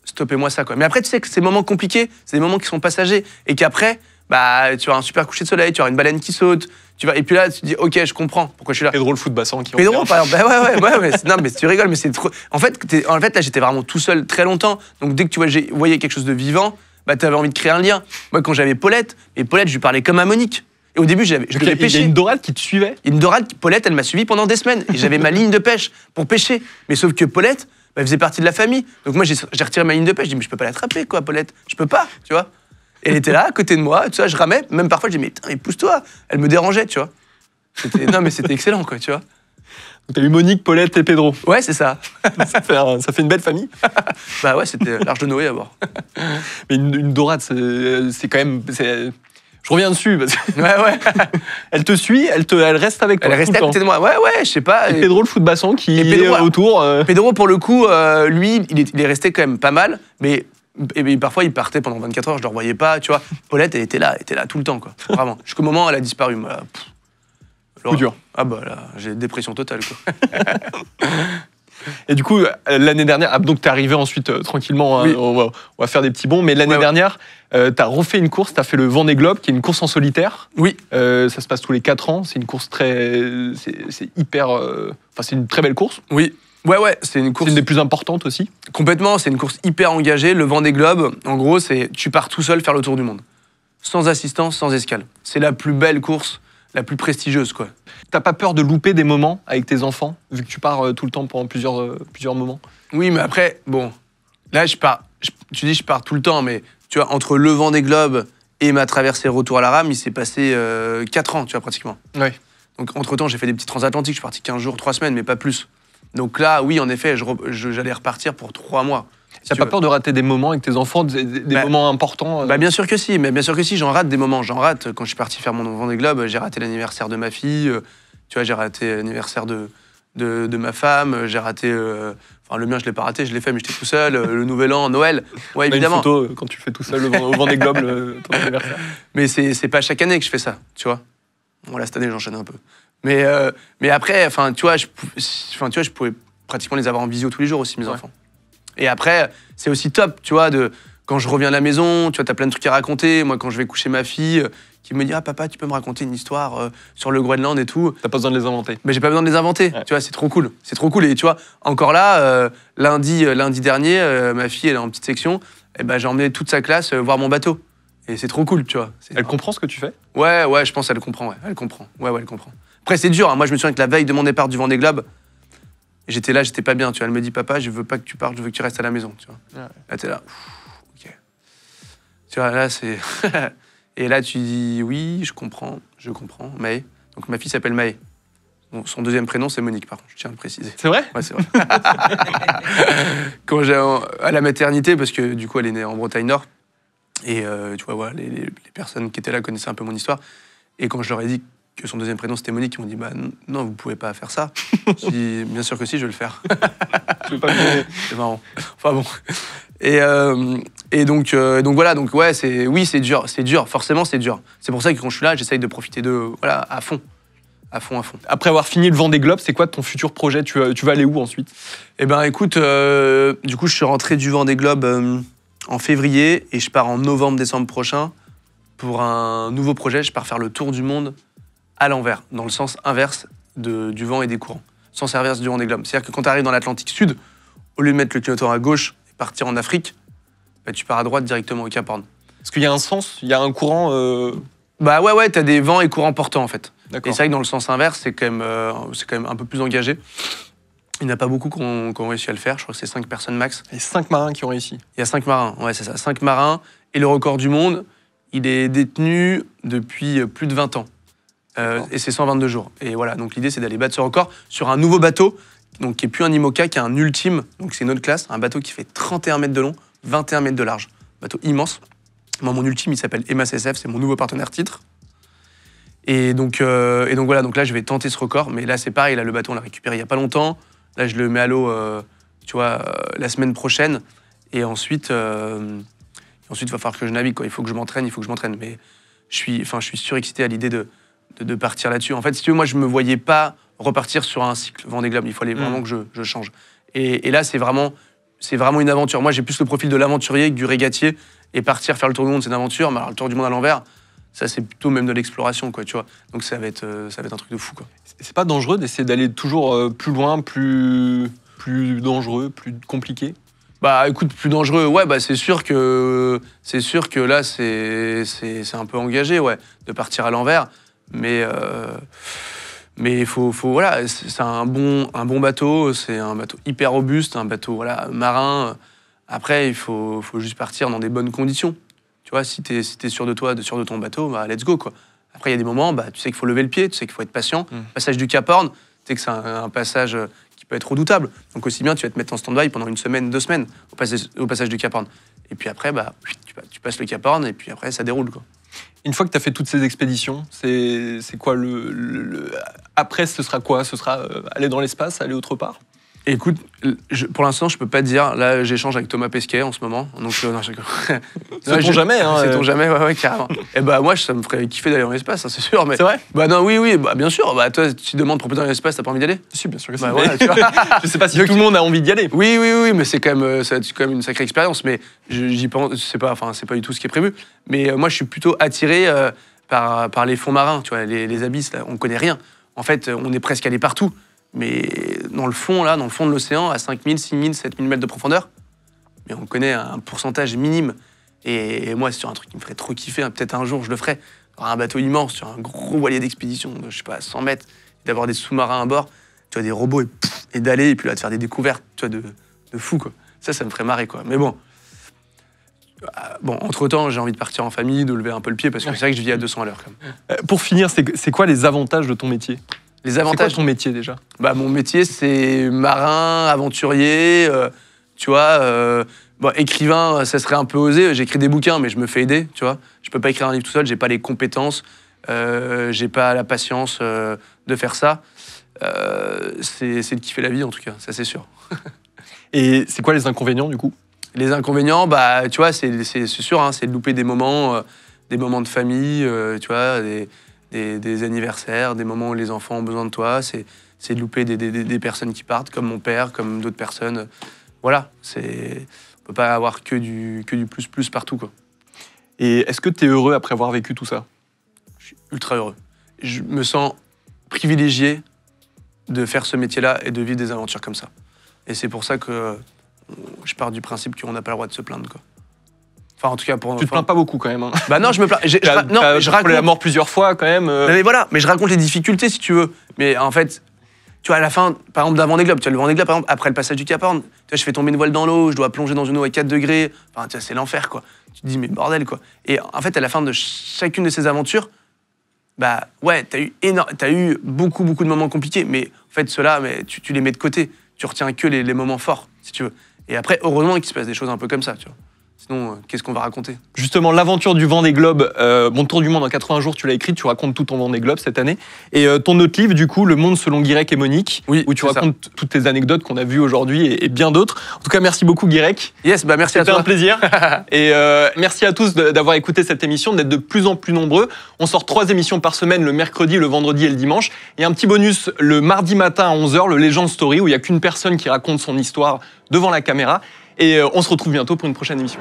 stoppez-moi ça, quoi. Mais après, tu sais que ces moments compliqués, c'est des moments qui sont passagers, et qu'après, bah, tu as un super coucher de soleil, tu as une baleine qui saute, et puis là, tu te dis, ok, je comprends pourquoi je suis là. Pedro le foot bassin qui Pedro, par exemple, bah ouais, non, mais tu rigoles, mais c'est trop. En fait, là, j'étais vraiment tout seul très longtemps, donc dès que tu voyais quelque chose de vivant, bah t'avais envie de créer un lien. Moi, quand j'avais Paulette, et Paulette, je lui parlais comme à Monique. Et au début, je devais pêcher. Il y a une dorade qui te suivait. Une dorade, Paulette, elle m'a suivi pendant des semaines. Et j'avais ma ligne de pêche pour pêcher. Mais sauf que Paulette, bah, elle faisait partie de la famille. Donc moi, j'ai retiré ma ligne de pêche. Je dis, mais je peux pas l'attraper, quoi, Paulette. Je peux pas, tu vois. Et elle était là, à côté de moi, tu vois, je ramais. Même parfois, je dis, mais putain, pousse-toi. Elle me dérangeait, tu vois. Non, mais c'était excellent, quoi, tu vois. T'as eu Monique, Paulette et Pedro. Ouais, c'est ça. Ça fait une belle famille. Bah ouais, c'était l'Arche de Noé à bord. Mais une dorade, c'est quand même... Je reviens dessus. Parce que Ouais. elle te suit, elle reste avec toi. Elle restait à côté de moi. Ouais, je sais pas. Et Pedro, le foot basson, qui est Pedro, autour. Pedro, pour le coup, lui, il est resté quand même pas mal, mais parfois, il partait pendant 24 heures, je le revoyais pas, tu vois. Paulette, elle était là tout le temps, quoi. Vraiment. Jusqu'au moment où elle a disparu. Voilà. Coup dur. Ah bah là, j'ai dépression totale, quoi. Et du coup, l'année dernière, donc t'es arrivé ensuite tranquillement, Oui. on va faire des petits bonds, mais l'année dernière, t'as refait une course, t'as fait le Vendée Globe, qui est une course en solitaire. Oui. Ça se passe tous les 4 ans, c'est une course c'est hyper... Enfin, c'est une très belle course. Oui. Ouais, c'est une course... C'est une des plus importantes aussi. Complètement, c'est une course hyper engagée. Le Vendée Globe, en gros, c'est tu pars tout seul faire le tour du monde. Sans assistance, sans escale. C'est la plus belle course, la plus prestigieuse, quoi. T'as pas peur de louper des moments avec tes enfants, vu que tu pars tout le temps pendant plusieurs moments? Oui, mais après, bon, là, je pars tout le temps, mais tu vois, entre le Vendée Globe et ma traversée retour à la rame, il s'est passé 4 ans, tu vois, pratiquement. Ouais. Donc, entre-temps, j'ai fait des petits transatlantiques, je suis parti 15 jours, 3 semaines, mais pas plus. Donc là, oui, en effet, j'allais repartir pour 3 mois. T'as pas peur de rater des moments avec tes enfants, des moments importants Bah bien sûr que si, j'en rate des moments. J'en rate. Quand je suis parti faire mon Vendée Globe, j'ai raté l'anniversaire de ma fille, tu vois, j'ai raté l'anniversaire de ma femme, j'ai raté... Enfin, le mien, je l'ai pas raté, je l'ai fait, mais j'étais tout seul. Le Nouvel An, Noël, ouais, évidemment. Une photo quand tu fais tout seul au Vendée Globe, ton anniversaire. Mais c'est pas chaque année que je fais ça, tu vois. Bon, là, cette année, j'enchaîne un peu. Mais après, enfin, tu vois, je pouvais pratiquement les avoir en visio tous les jours aussi, mes enfants. Et après, c'est aussi top, tu vois, quand je reviens à la maison, tu vois, t'as plein de trucs à raconter. Moi, quand je vais coucher ma fille, qui me dit « Ah, papa, tu peux me raconter une histoire sur le Groenland et tout ?» T'as pas besoin de les inventer. Mais j'ai pas besoin de les inventer, tu vois, c'est trop cool. C'est trop cool. Et tu vois, encore là, lundi dernier, ma fille, elle est en petite section, et ben, j'ai emmené toute sa classe voir mon bateau. Et c'est trop cool, tu vois. Elle comprend ce que tu fais? Ouais, je pense qu'elle comprend, elle comprend. Ouais, elle comprend. Après, c'est dur, hein. Moi, je me souviens que la veille de mon départ du Vendée Globe, j'étais là, j'étais pas bien, tu vois. Elle me dit, papa, je veux pas que tu partes, je veux que tu restes à la maison, tu vois. Ouais. Là, t'es là, ok. Tu vois, là, c'est... Et là, tu dis, oui, je comprends, Maë. Donc, ma fille s'appelle Maë. Bon, son deuxième prénom, c'est Monique, par contre, je tiens à le préciser. C'est vrai? Ouais, c'est vrai. Quand à la maternité, parce que du coup, elle est née en Bretagne Nord, et tu vois, voilà, les personnes qui étaient là connaissaient un peu mon histoire. Et quand je leur ai dit que son deuxième prénom c'était Monique, ils m'ont dit bah non, vous pouvez pas faire ça. Je dis bien sûr que si, je vais le faire. Je veux pas me... C'est marrant. Enfin bon. Et donc voilà, donc ouais, c'est dur, forcément c'est dur. C'est pour ça que quand je suis là, j'essaye de profiter voilà, à fond. Après avoir fini le Vendée Globe, c'est quoi ton futur projet? Tu vas aller où ensuite? Eh ben écoute, du coup je suis rentré du Vendée Globe en février et je pars en novembre-décembre prochain pour un nouveau projet. Je pars faire le tour du monde à l'envers, dans le sens inverse du vent et des courants. Sens inverse du Vendée Globe. C'est-à-dire que quand tu arrives dans l'Atlantique Sud, au lieu de mettre le climateur à gauche et partir en Afrique, bah, tu pars à droite directement au Cap Horn. Est-ce qu'il y a un sens, il y a un courant Bah ouais, t'as des vents et courants portants en fait. Et c'est vrai que dans le sens inverse, c'est quand même un peu plus engagé. Il n'y en a pas beaucoup qui ont réussi à le faire, je crois que c'est 5 personnes max. Il y a 5 marins qui ont réussi. Il y a 5 marins, ouais c'est ça, 5 marins. Et le record du monde, il est détenu depuis plus de 20 ans. Et c'est 122 jours. Et voilà, donc l'idée c'est d'aller battre ce record sur un nouveau bateau, donc qui n'est plus un IMOCA, qui est un ultime, donc c'est une autre classe, un bateau qui fait 31 mètres de long, 21 mètres de large. Bateau immense. Moi, mon ultime, il s'appelle MACSF, c'est mon nouveau partenaire titre. Et donc voilà, donc là je vais tenter ce record, mais là c'est pareil, là le bateau on l'a récupéré il n'y a pas longtemps. Là je le mets à l'eau, tu vois, la semaine prochaine. Et ensuite, il va falloir que je navigue, quoi. Il faut que je m'entraîne, Mais je suis surexcité à l'idée de partir là-dessus. En fait, si tu veux, moi je me voyais pas repartir sur un cycle Vendée Globe. Il fallait vraiment que je change. Et là c'est vraiment une aventure. Moi j'ai plus le profil de l'aventurier que du régatier. Et partir faire le tour du monde, c'est une aventure. Mais alors, le tour du monde à l'envers, ça c'est plutôt même de l'exploration, quoi, tu vois. Donc ça va être un truc de fou, quoi. C'est pas dangereux d'essayer d'aller toujours plus loin, plus dangereux, plus compliqué? Bah écoute, plus dangereux, ouais, bah c'est sûr que là c'est un peu engagé, ouais, de partir à l'envers, mais il faut voilà, c'est un bon bateau, c'est un bateau hyper robuste, un bateau voilà marin. Après il faut juste partir dans des bonnes conditions. Tu vois, si t'es sûr de toi, sûr de ton bateau, bah let's go quoi. Après il y a des moments, bah tu sais qu'il faut lever le pied, tu sais qu'il faut être patient. Passage du Cap Horn, tu sais que c'est un passage qui peut être redoutable. Donc aussi bien tu vas te mettre en stand-by pendant 1 semaine, 2 semaines au passage du Cap Horn. Et puis après, bah, tu passes le Cap Horn et puis après ça déroule quoi. Une fois que tu as fait toutes ces expéditions, c'est quoi après, ce sera quoi? Ce sera aller dans l'espace, aller autre part? Écoute, pour l'instant, je peux pas te dire. Là, j'échange avec Thomas Pesquet en ce moment. Donc, non, je... Sait-on jamais, hein. Sait-on jamais, ouais, carrément. Et bah, moi, ça me ferait kiffer d'aller dans l'espace, hein, c'est sûr. Mais... C'est vrai? Bah, non, oui, bah, bien sûr. Bah, toi, tu demandes pour aller dans l'espace, t'as pas envie d'y aller? Si, bien sûr que bah, c'est. Voilà, tu vois. Je sais pas si tout le monde a envie d'y aller. Oui, mais c'est quand même une sacrée expérience. Mais j'y pense, c'est pas du tout ce qui est prévu. Mais moi, je suis plutôt attiré par les fonds marins, tu vois, les abysses, là. On connaît rien. En fait, on est presque allé partout. Mais dans le fond de l'océan, à 5000, 6000, 7000 mètres de profondeur, mais on connaît un pourcentage minime. Et moi, c'est sur un truc qui me ferait trop kiffer, hein, peut-être un jour je le ferai, avoir un bateau immense, sur un gros voilier d'expédition, je sais pas, à 100 mètres, d'avoir des sous-marins à bord, tu vois, des robots, et d'aller, et puis là, de faire des découvertes, tu vois, de fou, quoi. Ça me ferait marrer, quoi. Mais bon, entre-temps, j'ai envie de partir en famille, de lever un peu le pied, parce que c'est vrai que je vis à 200 à l'heure, quand même. Pour finir, c'est quoi les avantages de ton métier? Les avantages. C'est quoi ton métier déjà? Bah, mon métier, c'est marin, aventurier, tu vois. Écrivain, ça serait un peu osé. J'écris des bouquins, mais je me fais aider, tu vois. Je peux pas écrire un livre tout seul, j'ai pas les compétences, j'ai pas la patience de faire ça. C'est de kiffer la vie, en tout cas, ça c'est sûr. Et c'est quoi les inconvénients, du coup? Les inconvénients, bah, tu vois, c'est sûr, hein, c'est de louper des moments de famille, tu vois, des anniversaires, des moments où les enfants ont besoin de toi, c'est de louper des personnes qui partent, comme mon père, comme d'autres personnes. Voilà, on peut pas avoir que du plus partout, quoi. Et est-ce que tu es heureux après avoir vécu tout ça? Je suis ultra heureux. Je me sens privilégié de faire ce métier-là et de vivre des aventures comme ça. Et c'est pour ça que je pars du principe qu'on n'a pas le droit de se plaindre, quoi. Enfin, en tout cas, tu te plains pas beaucoup quand même. Hein. Bah non, je me plains. Je raconte la mort plusieurs fois quand même. Mais voilà, mais je raconte les difficultés si tu veux. Mais en fait, tu vois, à la fin, par exemple, d'un Vendée Globe, tu vois, le Vendée Globe, par exemple, après le passage du Cap Horn, tu vois, je fais tomber une voile dans l'eau, je dois plonger dans une eau à 4 degrés. Enfin, tu vois, c'est l'enfer, quoi. Tu te dis, mais bordel, quoi. Et en fait, à la fin de chacune de ces aventures, bah ouais, t'as eu beaucoup de moments compliqués, mais en fait, ceux-là, mais tu les mets de côté. Tu retiens que les moments forts, si tu veux. Et après, heureusement qu'il se passe des choses un peu comme ça, tu vois. Sinon, qu'est-ce qu'on va raconter? Justement, l'aventure du Vendée Globe, mon tour du monde en 80 jours, tu l'as écrit, tu racontes tout ton Vendée Globe cette année. Et ton autre livre, du coup, Le Monde selon Guirec et Monique, oui, où tu racontes toutes tes anecdotes qu'on a vues aujourd'hui et bien d'autres. En tout cas, merci beaucoup, Guirec. Yes, bah merci à toi. C'était un plaisir. Et merci à tous d'avoir écouté cette émission, d'être de plus en plus nombreux. On sort 3 émissions par semaine, le mercredi, le vendredi et le dimanche. Et un petit bonus le mardi matin à 11h, le Legend Story, où il n'y a qu'une personne qui raconte son histoire devant la caméra. Et on se retrouve bientôt pour une prochaine émission.